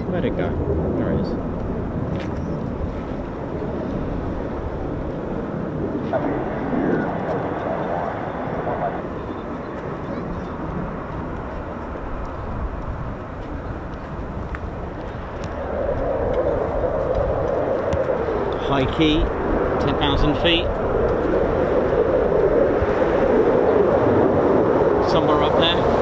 Where'd it go? There it is. High key, 10,000 feet. Somewhere up there.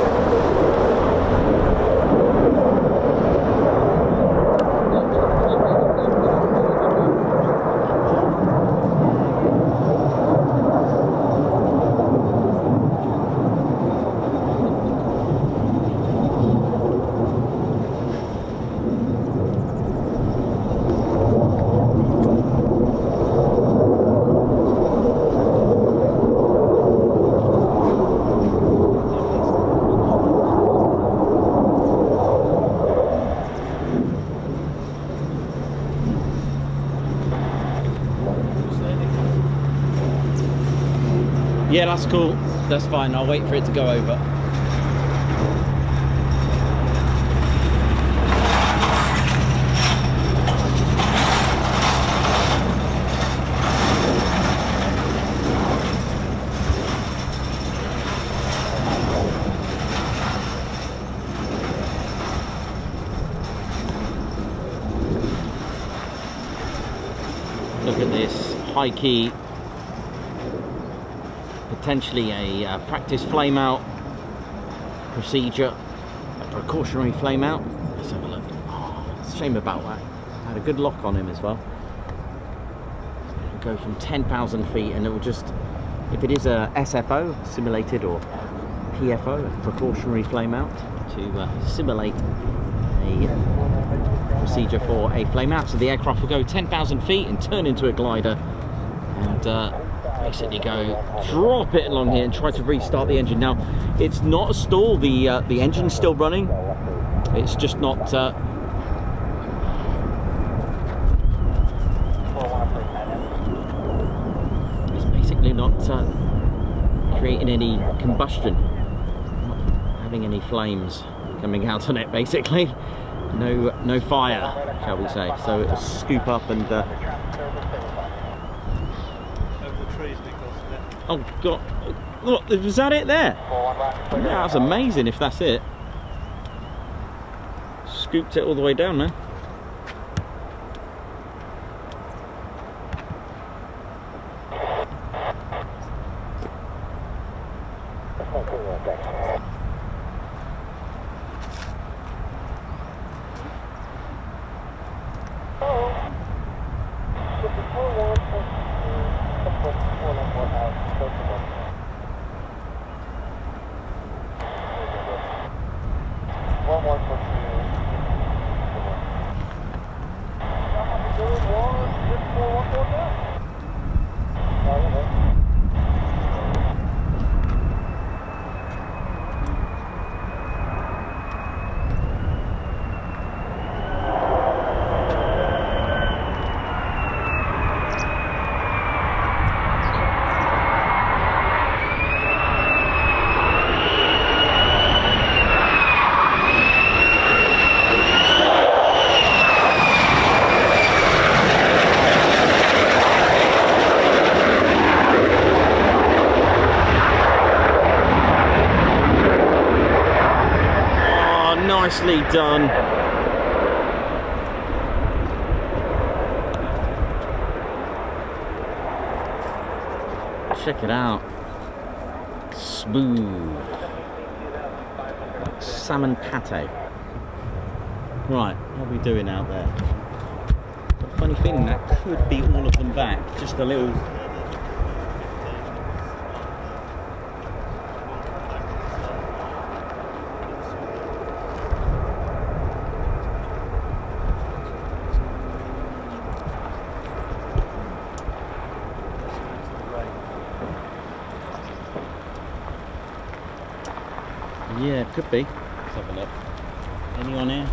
Yeah, that's cool. That's fine. I'll wait for it to go over. Look at this high key. Potentially a practice flame out procedure, a precautionary flame out. Let's have a look. Oh, it's a shame about that. I had a good lock on him as well. It'll go from 10,000 feet and it will just, if it is a SFO, simulated, or PFO, a precautionary flame out, to simulate a procedure for a flame out. So the aircraft will go 10,000 feet and turn into a glider, and basically go drop it along here and try to restart the engine. Now, it's not a stall. The engine's still running. It's just not. It's basically not creating any combustion, not having any flames coming out on it. Basically, no fire, shall we say? So it'll scoop up and. Oh God! Look, was that it there? Yeah, that's amazing. If that's it, scooped it all the way down there. Nicely done. Check it out. Smooth. Salmon pate. Right, what are we doing out there? Got a funny feeling that could be all of them back. Just a little. Yeah, it could be. Let's have a look. Any on here?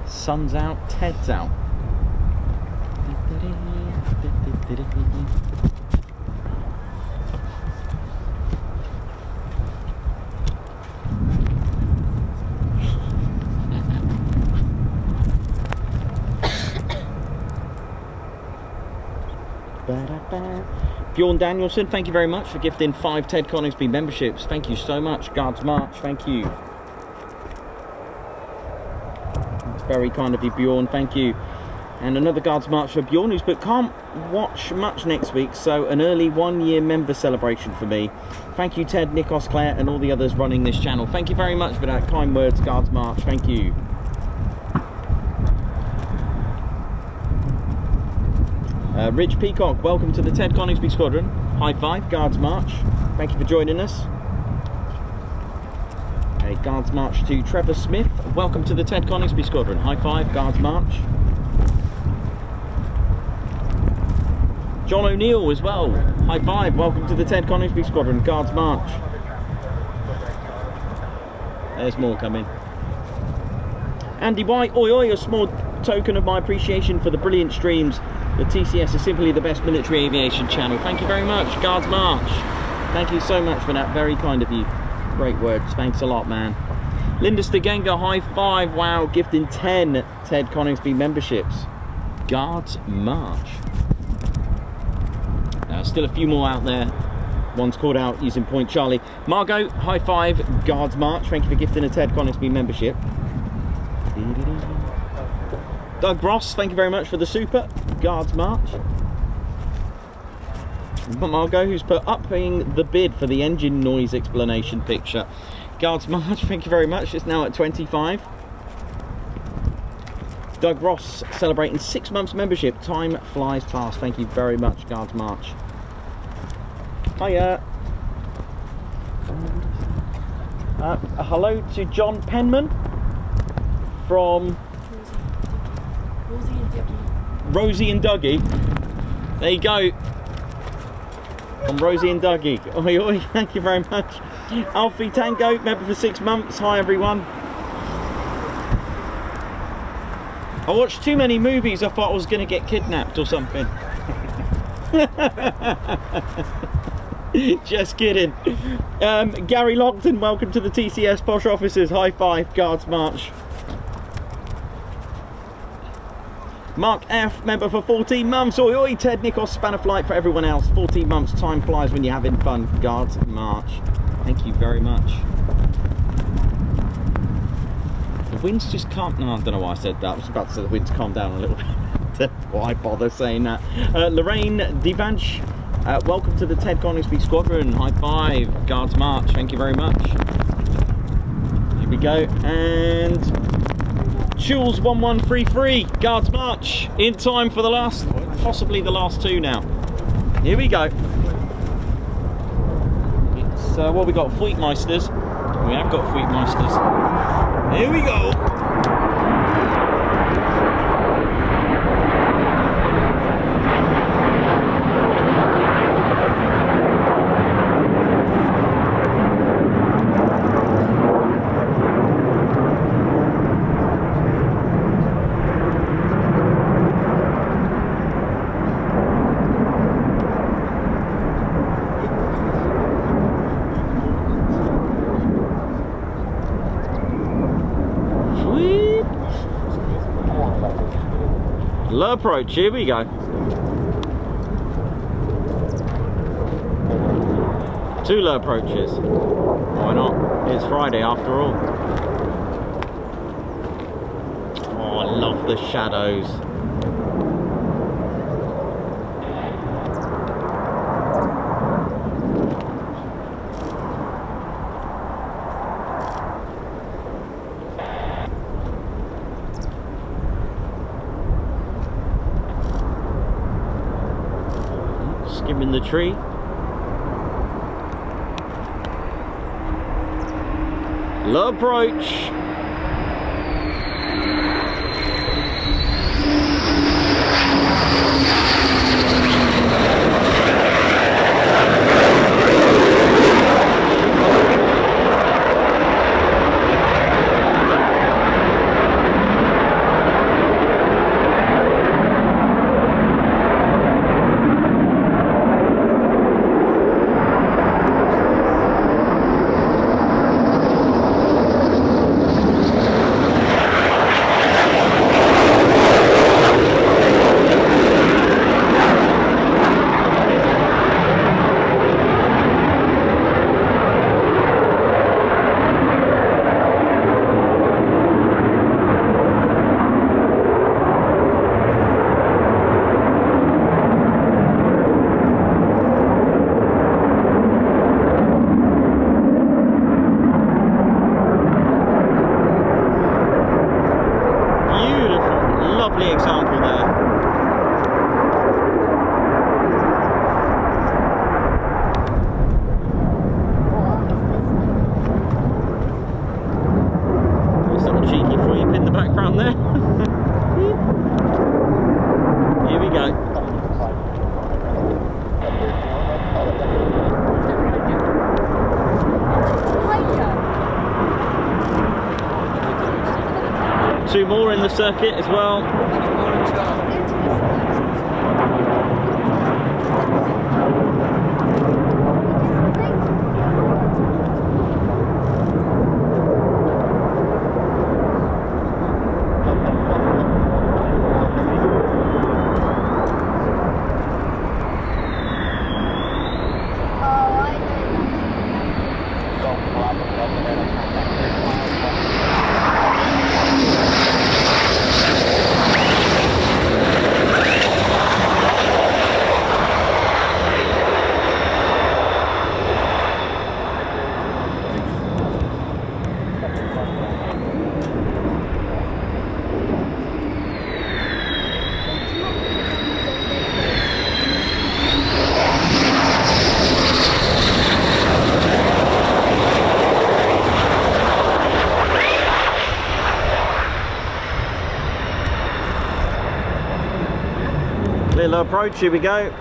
Sun's out, Ted's out. Bjorn Danielson, thank you very much for gifting 5 Ted Coningsby memberships. Thank you so much. Guards March, thank you. That's very kind of you, Bjorn, thank you. And another Guards March for Bjorn, who's but can't watch much next week, so an early 1-year member celebration for me. Thank you, Ted, Nikos, Claire, and all the others running this channel. Thank you very much for that kind words, Guards March, thank you. Rich Peacock, welcome to the Ted Coningsby Squadron. High five, Guards March. Thank you for joining us. Hey, 5, Guards March to Trevor Smith. Welcome to the Ted Coningsby Squadron. High 5, Guards March. John O'Neill as well. High 5, welcome to the Ted Coningsby Squadron. Guards March. There's more coming. Andy White, oi oi, a small token of my appreciation for the brilliant streams. The TCS is simply the best military aviation channel. Thank you very much, Guards March. Thank you so much for that, very kind of you. Great words, thanks a lot, man. Linda Stegenga, high 5, wow, gifting 10 Ted Coningsby memberships. Guards March. Still a few more out there. One's called out using Point Charlie. Margot, high 5, Guards March. Thank you for gifting a Ted Coningsby membership. Doug Ross, thank you very much for the super. Guards March. Margot, who's put upping the bid for the engine noise explanation picture. Guards March, thank you very much. It's now at 25. Doug Ross celebrating 6 months membership. Time flies past. Thank you very much, Guards March. Hiya. Hello to John Penman from Rosie and Dougie. There you go. From Rosie and Dougie. Oi oi, thank you very much. Alfie Tango, member for 6 months. Hi everyone. I watched too many movies, I thought I was going to get kidnapped or something. Just kidding. Gary Lockton, welcome to the TCS Posh Officers. High 5, Guards March. Mark F, member for 14 months. Oi oi, Ted Nikos, span a flight for everyone else. 14 months, time flies when you're having fun. Guards March. Thank you very much. The winds just calmed. No, I don't know why I said that. I was about to say the winds calmed down a little bit. Why bother saying that? Lorraine Divanch, welcome to the Ted Coningsby Squadron. High 5, Guards March. Thank you very much. Here we go. And Jules 1133, Guards March. In time for the last, possibly the last 2 now. Here we go. It's what we got, Fleetmeisters. We have got Fleetmeisters. Here we go. Low approach, here we go. 2 low approaches. Why not? It's Friday after all. Oh, I love the shadows. Skimming the tree. Low approach. circuit as well. Little approach, here we go.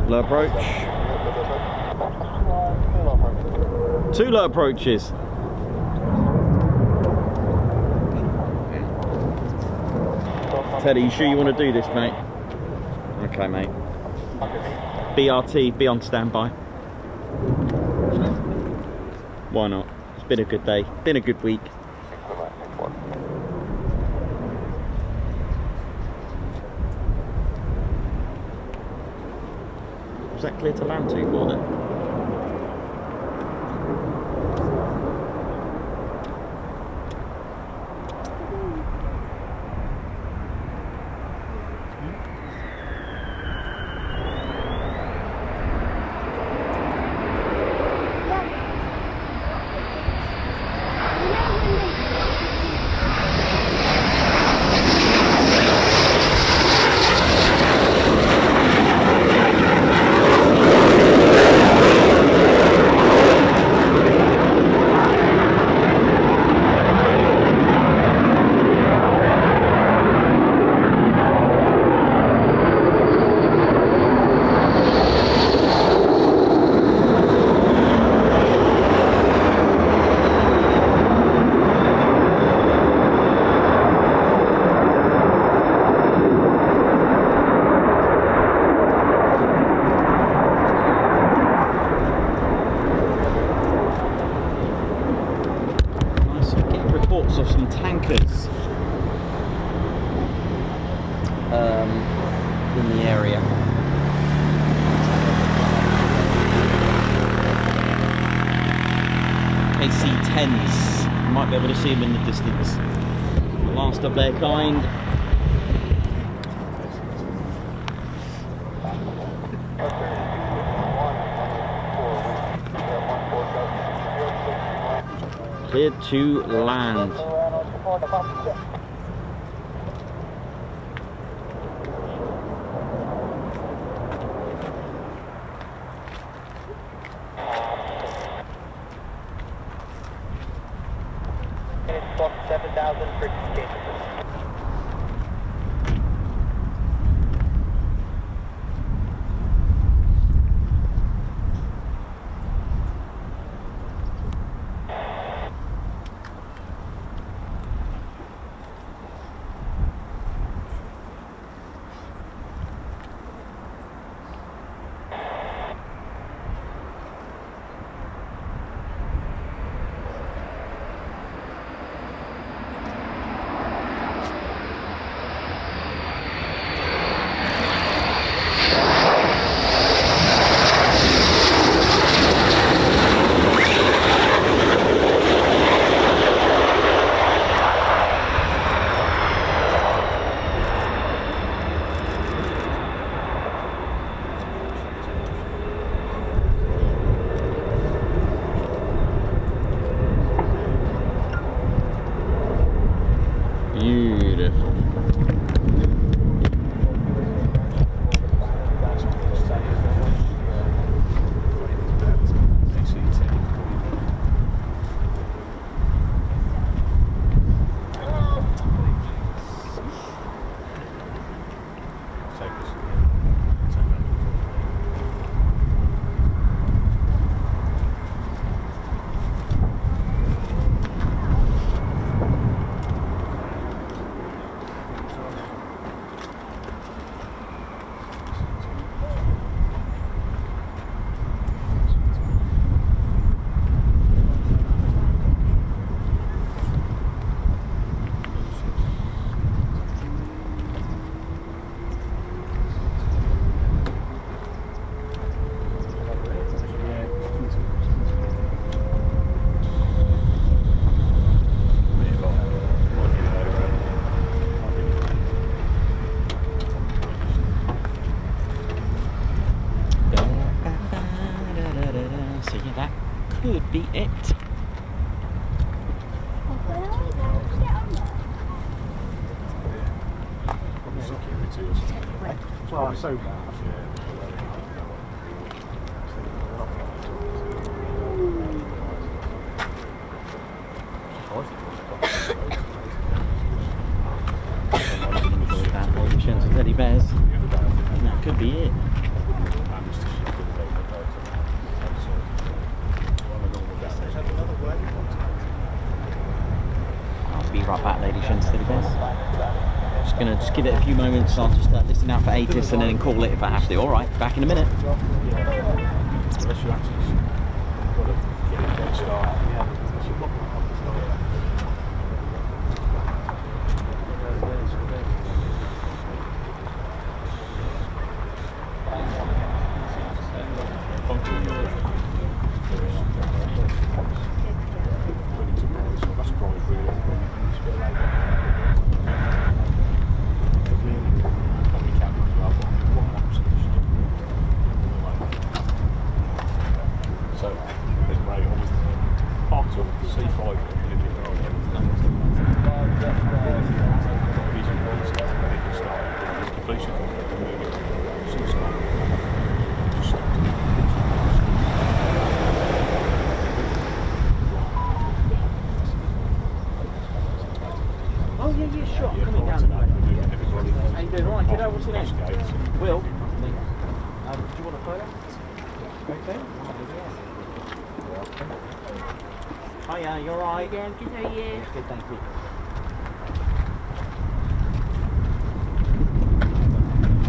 Low approach. Two low approaches. Teddy, you sure you want to do this, mate? Okay, mate. BRT, be on standby. Why not? It's been a good day, been a good week. Was that clear to land to for then? Of some tankers in the area. KC-10s, you might be able to see them in the distance. The last of their kind. Cleared to land. It's box 7,000 for exchange. Beautiful. So yeah, that could be it. Well, so bad. Chance of teddy bears. And that could be it. I'll be right back, ladies and teddy bears. Just gonna give it a few moments. I'll just listen out for ATIS and then call it if I have to. All right, back in a minute. Oh yeah, yeah, sure. I'm coming down. How you doing? All right, kiddo. What's your name? Will. Do you want a photo? Okay. Hiya, you alright? Yeah, good, how are you? Good, thank you.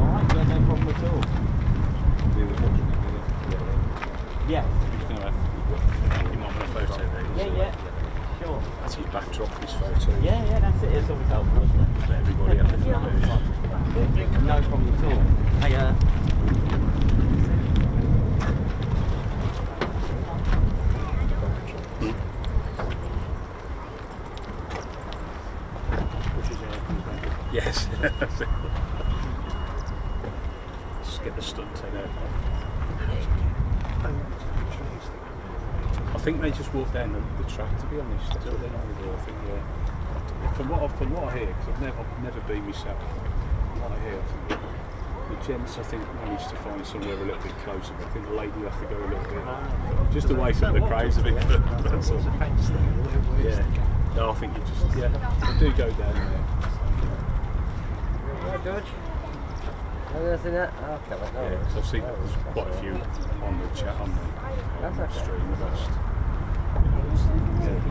Alright, yeah, no problem at all. Yeah. Yeah, yeah. Sure. That's his backdrop, his photo. Yeah, yeah, that's it. It's always helpful, isn't it? Just let everybody have a No problem at all. Hiya. Yes. Let's get the stunt in there. I think they just walk down the track, to be honest. That's what they're not really doing. I think, yeah. From what I hear, because I've never been myself, from what I hear, I think the gents, I think, managed to find somewhere a little bit closer. But I think the lady will have to go a little bit just away from the crowds a bit. That's all. Yeah. No, I think you just, yeah, they do go down there. Yeah, George. Anything that? Okay, well, no. Yeah, because I've seen there's quite a few on the chat on the stream of us.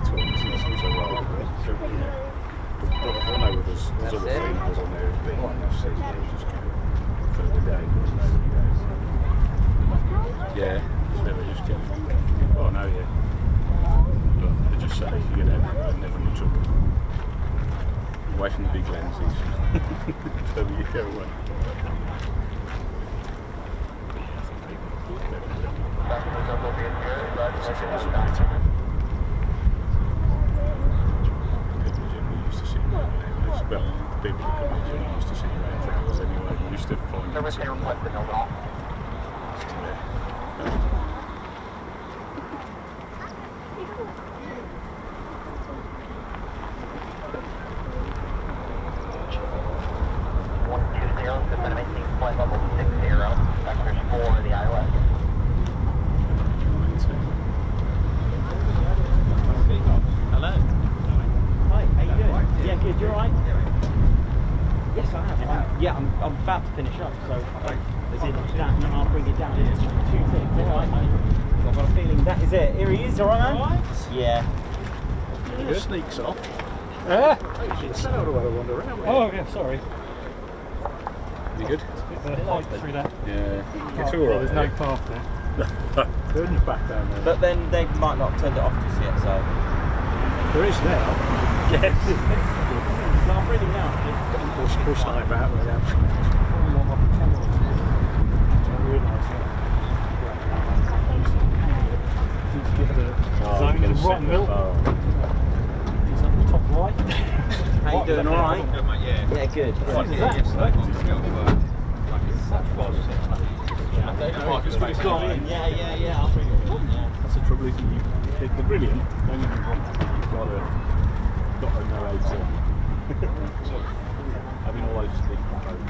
Between seasons as well. So, yeah. I know there's other females on there who've been on this season, they just go further down. Yeah, so they just go. Oh no, yeah. But they just say if you get out, they're never in trouble. Away from the big lenses. Further you go away. Well, the people that come in used to see around for hours anyway. We used to find them. Flight level 60, vectors 4 the ILS. Hello. Hi, how you doing? Yeah, good. You alright? Yes, I have. Yeah, I'm about to finish up, so as in that, and I'll bring it down into 2 things. Alright, I've got a feeling that is it. Here he is, alright, man? Yeah. It sneaks off. Oh, yeah, sorry. You good? Through that. Yeah. It's alright. There's no path there. Turn your back down there. But then they might not have turned it off just yet, so. There is now. Yes. So I'm breathing now. Push like that without. Rotten milk. Is that the top right? How you doing? Alright? Yeah, good. Yeah. I'll bring it. That's the trouble, isn't it? They're brilliant. Don't get me wrong. You've got to know how to. Having all those different codes.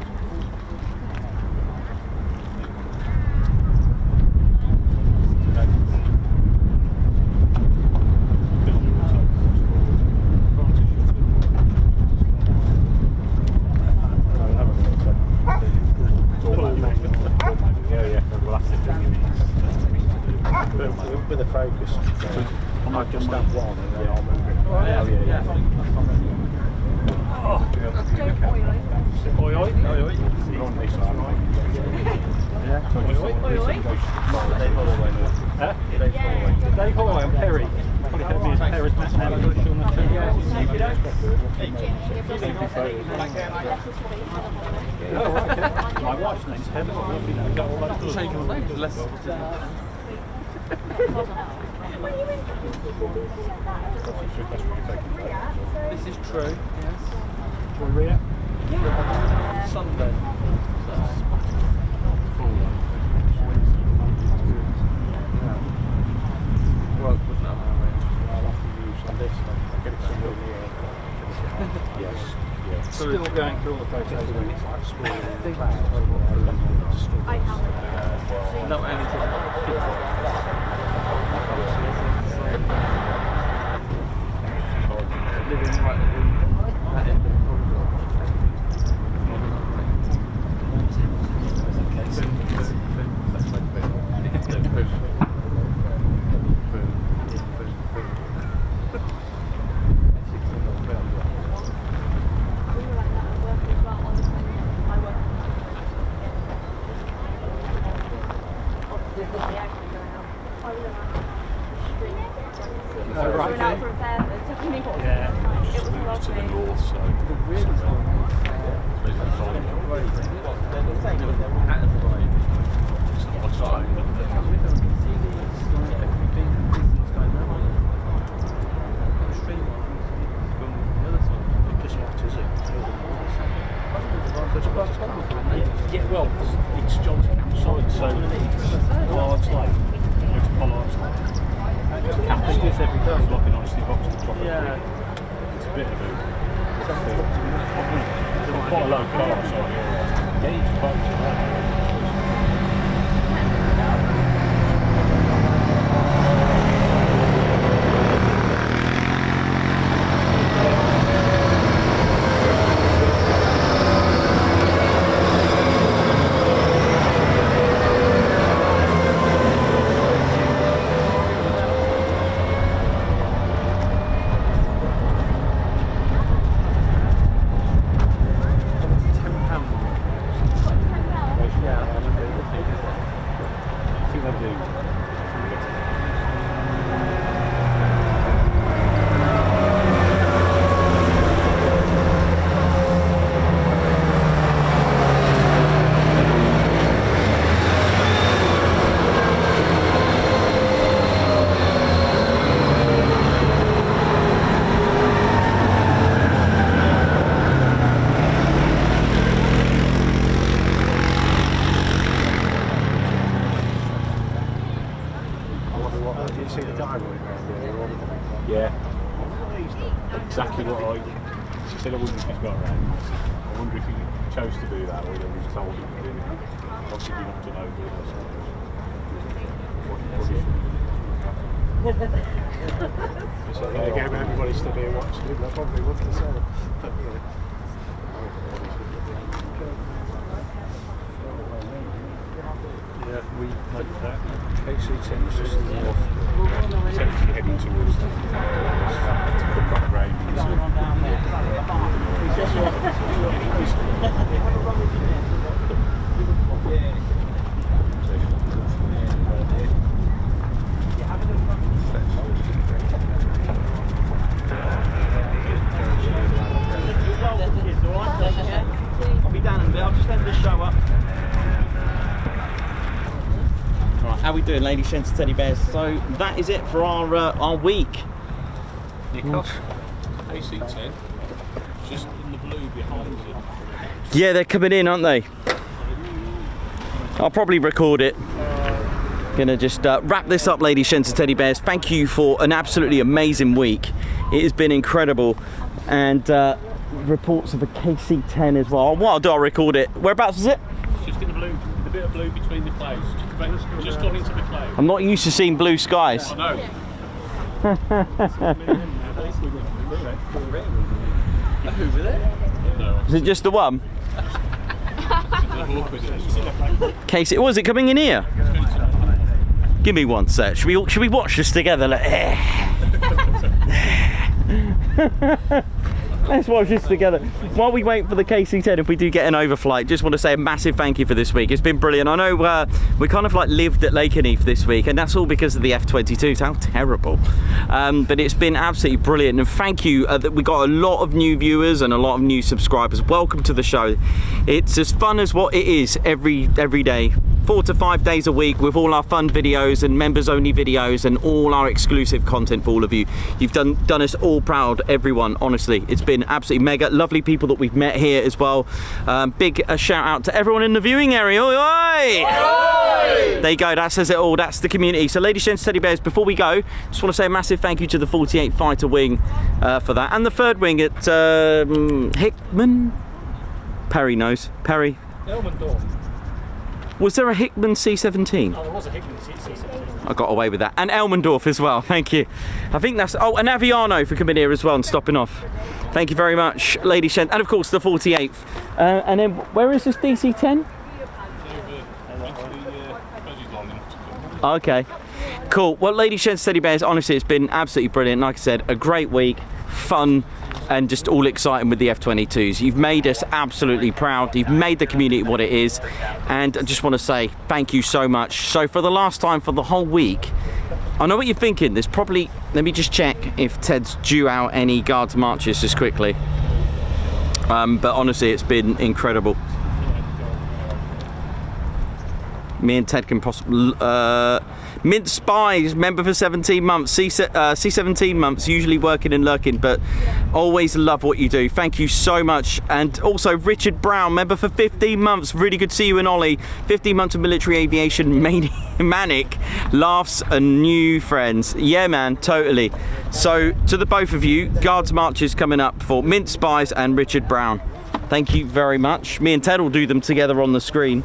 With a focus. I might just have one and then I'll move it. Oi, oi. You're on this side, right? Yeah. Dave Holloway. Huh? Dave Holloway and Perry. Probably going to be as Perry's best man. Oh, right, okay. My wife's name's Heather. We've got all those This is true, yes. Maria? Sunday. Well, wouldn't have. I'll have to use on this. I'll get it somewhere near. Yes. Yeah. Still going through all the photos. I have. No, anything. Living right at the end of the To the north, so yeah, well, it's John's campsite, so Pollard's Lake. Go to Pollard's Lake. I do this every day. It's like an honesty box to drop Yeah. It's a bit of a... It's quite a low car, so yeah, you can boat. Yeah, exactly what she said. I wonder if he's got around. I wonder if he chose to do that or he was told him to do it. Obviously, you're not to know So there you go, everybody stood here watching him. I probably would have said. But yeah. Yeah, we had that. KC-10 was just north, essentially heading towards the back range. I'll be down in a bit, I'll just end the show up. Right, how we doing, ladies, gents, teddy bears? So that is it for our week. Kickoff, AC-10, just in the blue behind you. Yeah, they're coming in, aren't they? I'll probably record it. Gonna just wrap this up, ladies, gents, and teddy bears. Thank you for an absolutely amazing week. It has been incredible, and reports of a KC-10 as well. What I'll do, I'll record it. Whereabouts is it? Just in the blue, the bit of blue between the clouds. Just gone into the clouds. I'm not used to seeing blue skies. I know. Over there? No. Is it just the one? KC, was it coming in here? Give me one sec. Should we watch this together? Like, let's watch this together. While we wait for the KC-10, if we do get an overflight, just want to say a massive thank you for this week. It's been brilliant. I know we kind of like lived at Lakenheath this week, and that's all because of the F-22s. How terrible. But it's been absolutely brilliant, and thank you. That we got a lot of new viewers and a lot of new subscribers. Welcome to the show. It's as fun as what it is every day. 4 to 5 days a week with all our fun videos and members only videos and all our exclusive content for all of you. You've done us all proud, everyone, honestly. It's been absolutely mega. Lovely people that we've met here as well. Big shout out to everyone in the viewing area. Oi, oi! Oi! There you go, that says it all. That's the community. So ladies, gents, teddy bears, before we go, just want to say a massive thank you to the 48 Fighter Wing for that, and the 3rd Wing at Hickman. Perry knows. Perry. Elmendorf. Was there a Hickman C-17? Oh, there was a Hickman C-17. I got away with that. And Elmendorf as well, thank you. I think that's, oh, and Aviano for coming here as well and stopping off. Thank you very much, ladies and of course the 48th. And then, where is this DC-10? Okay, cool. Well, ladies and teddy bears, honestly, it's been absolutely brilliant. Like I said, a great week, fun, and just all exciting with the F-22s. You've made us absolutely proud. You've made the community what it is, and I just want to say thank you so much. So for the last time for the whole week, I know what you're thinking. There's probably, let me just check if Ted's due out any guards marches just quickly. But honestly, it's been incredible. Me and Ted can possibly... Mint Spies, member for 17 months. C17 months, usually working and lurking, but always love what you do. Thank you so much. And also Richard Brown, member for 15 months. Really good to see you in Ollie. 15 months of military aviation, manic, laughs and new friends. Yeah, man, totally. So to the both of you, Guards Marches coming up for Mint Spies and Richard Brown. Thank you very much. Me and Ted will do them together on the screen.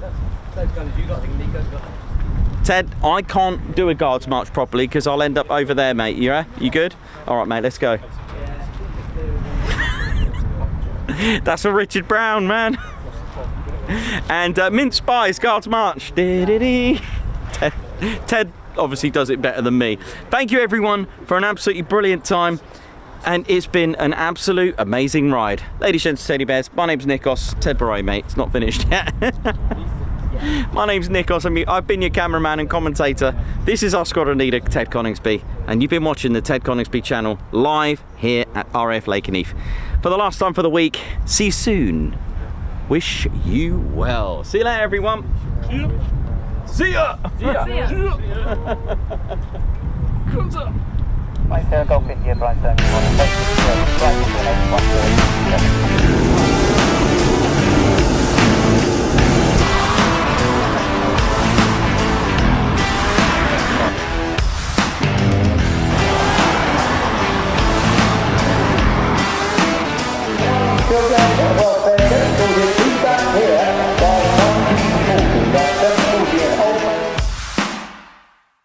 Ted, I can't do a Guards March properly because I'll end up over there, mate. Yeah? You good? All right, mate, let's go. That's for Richard Brown, man. And Mint Spies, Guards March. Ted obviously does it better than me. Thank you, everyone, for an absolutely brilliant time. And it's been an absolute amazing ride. Ladies, gents, teddy bears, my name's Nikos. Ted Beret, mate. It's not finished yet. My name's Nikos. I've been your cameraman and commentator. This is our squadron leader, Ted Coningsby. And you've been watching the Ted Coningsby channel live here at RAF Lakenheath. For the last time for the week, see you soon. Wish you well. See you later, everyone. See ya. See ya. See ya. Comes up. Right, there, go 50 at right turn. Right.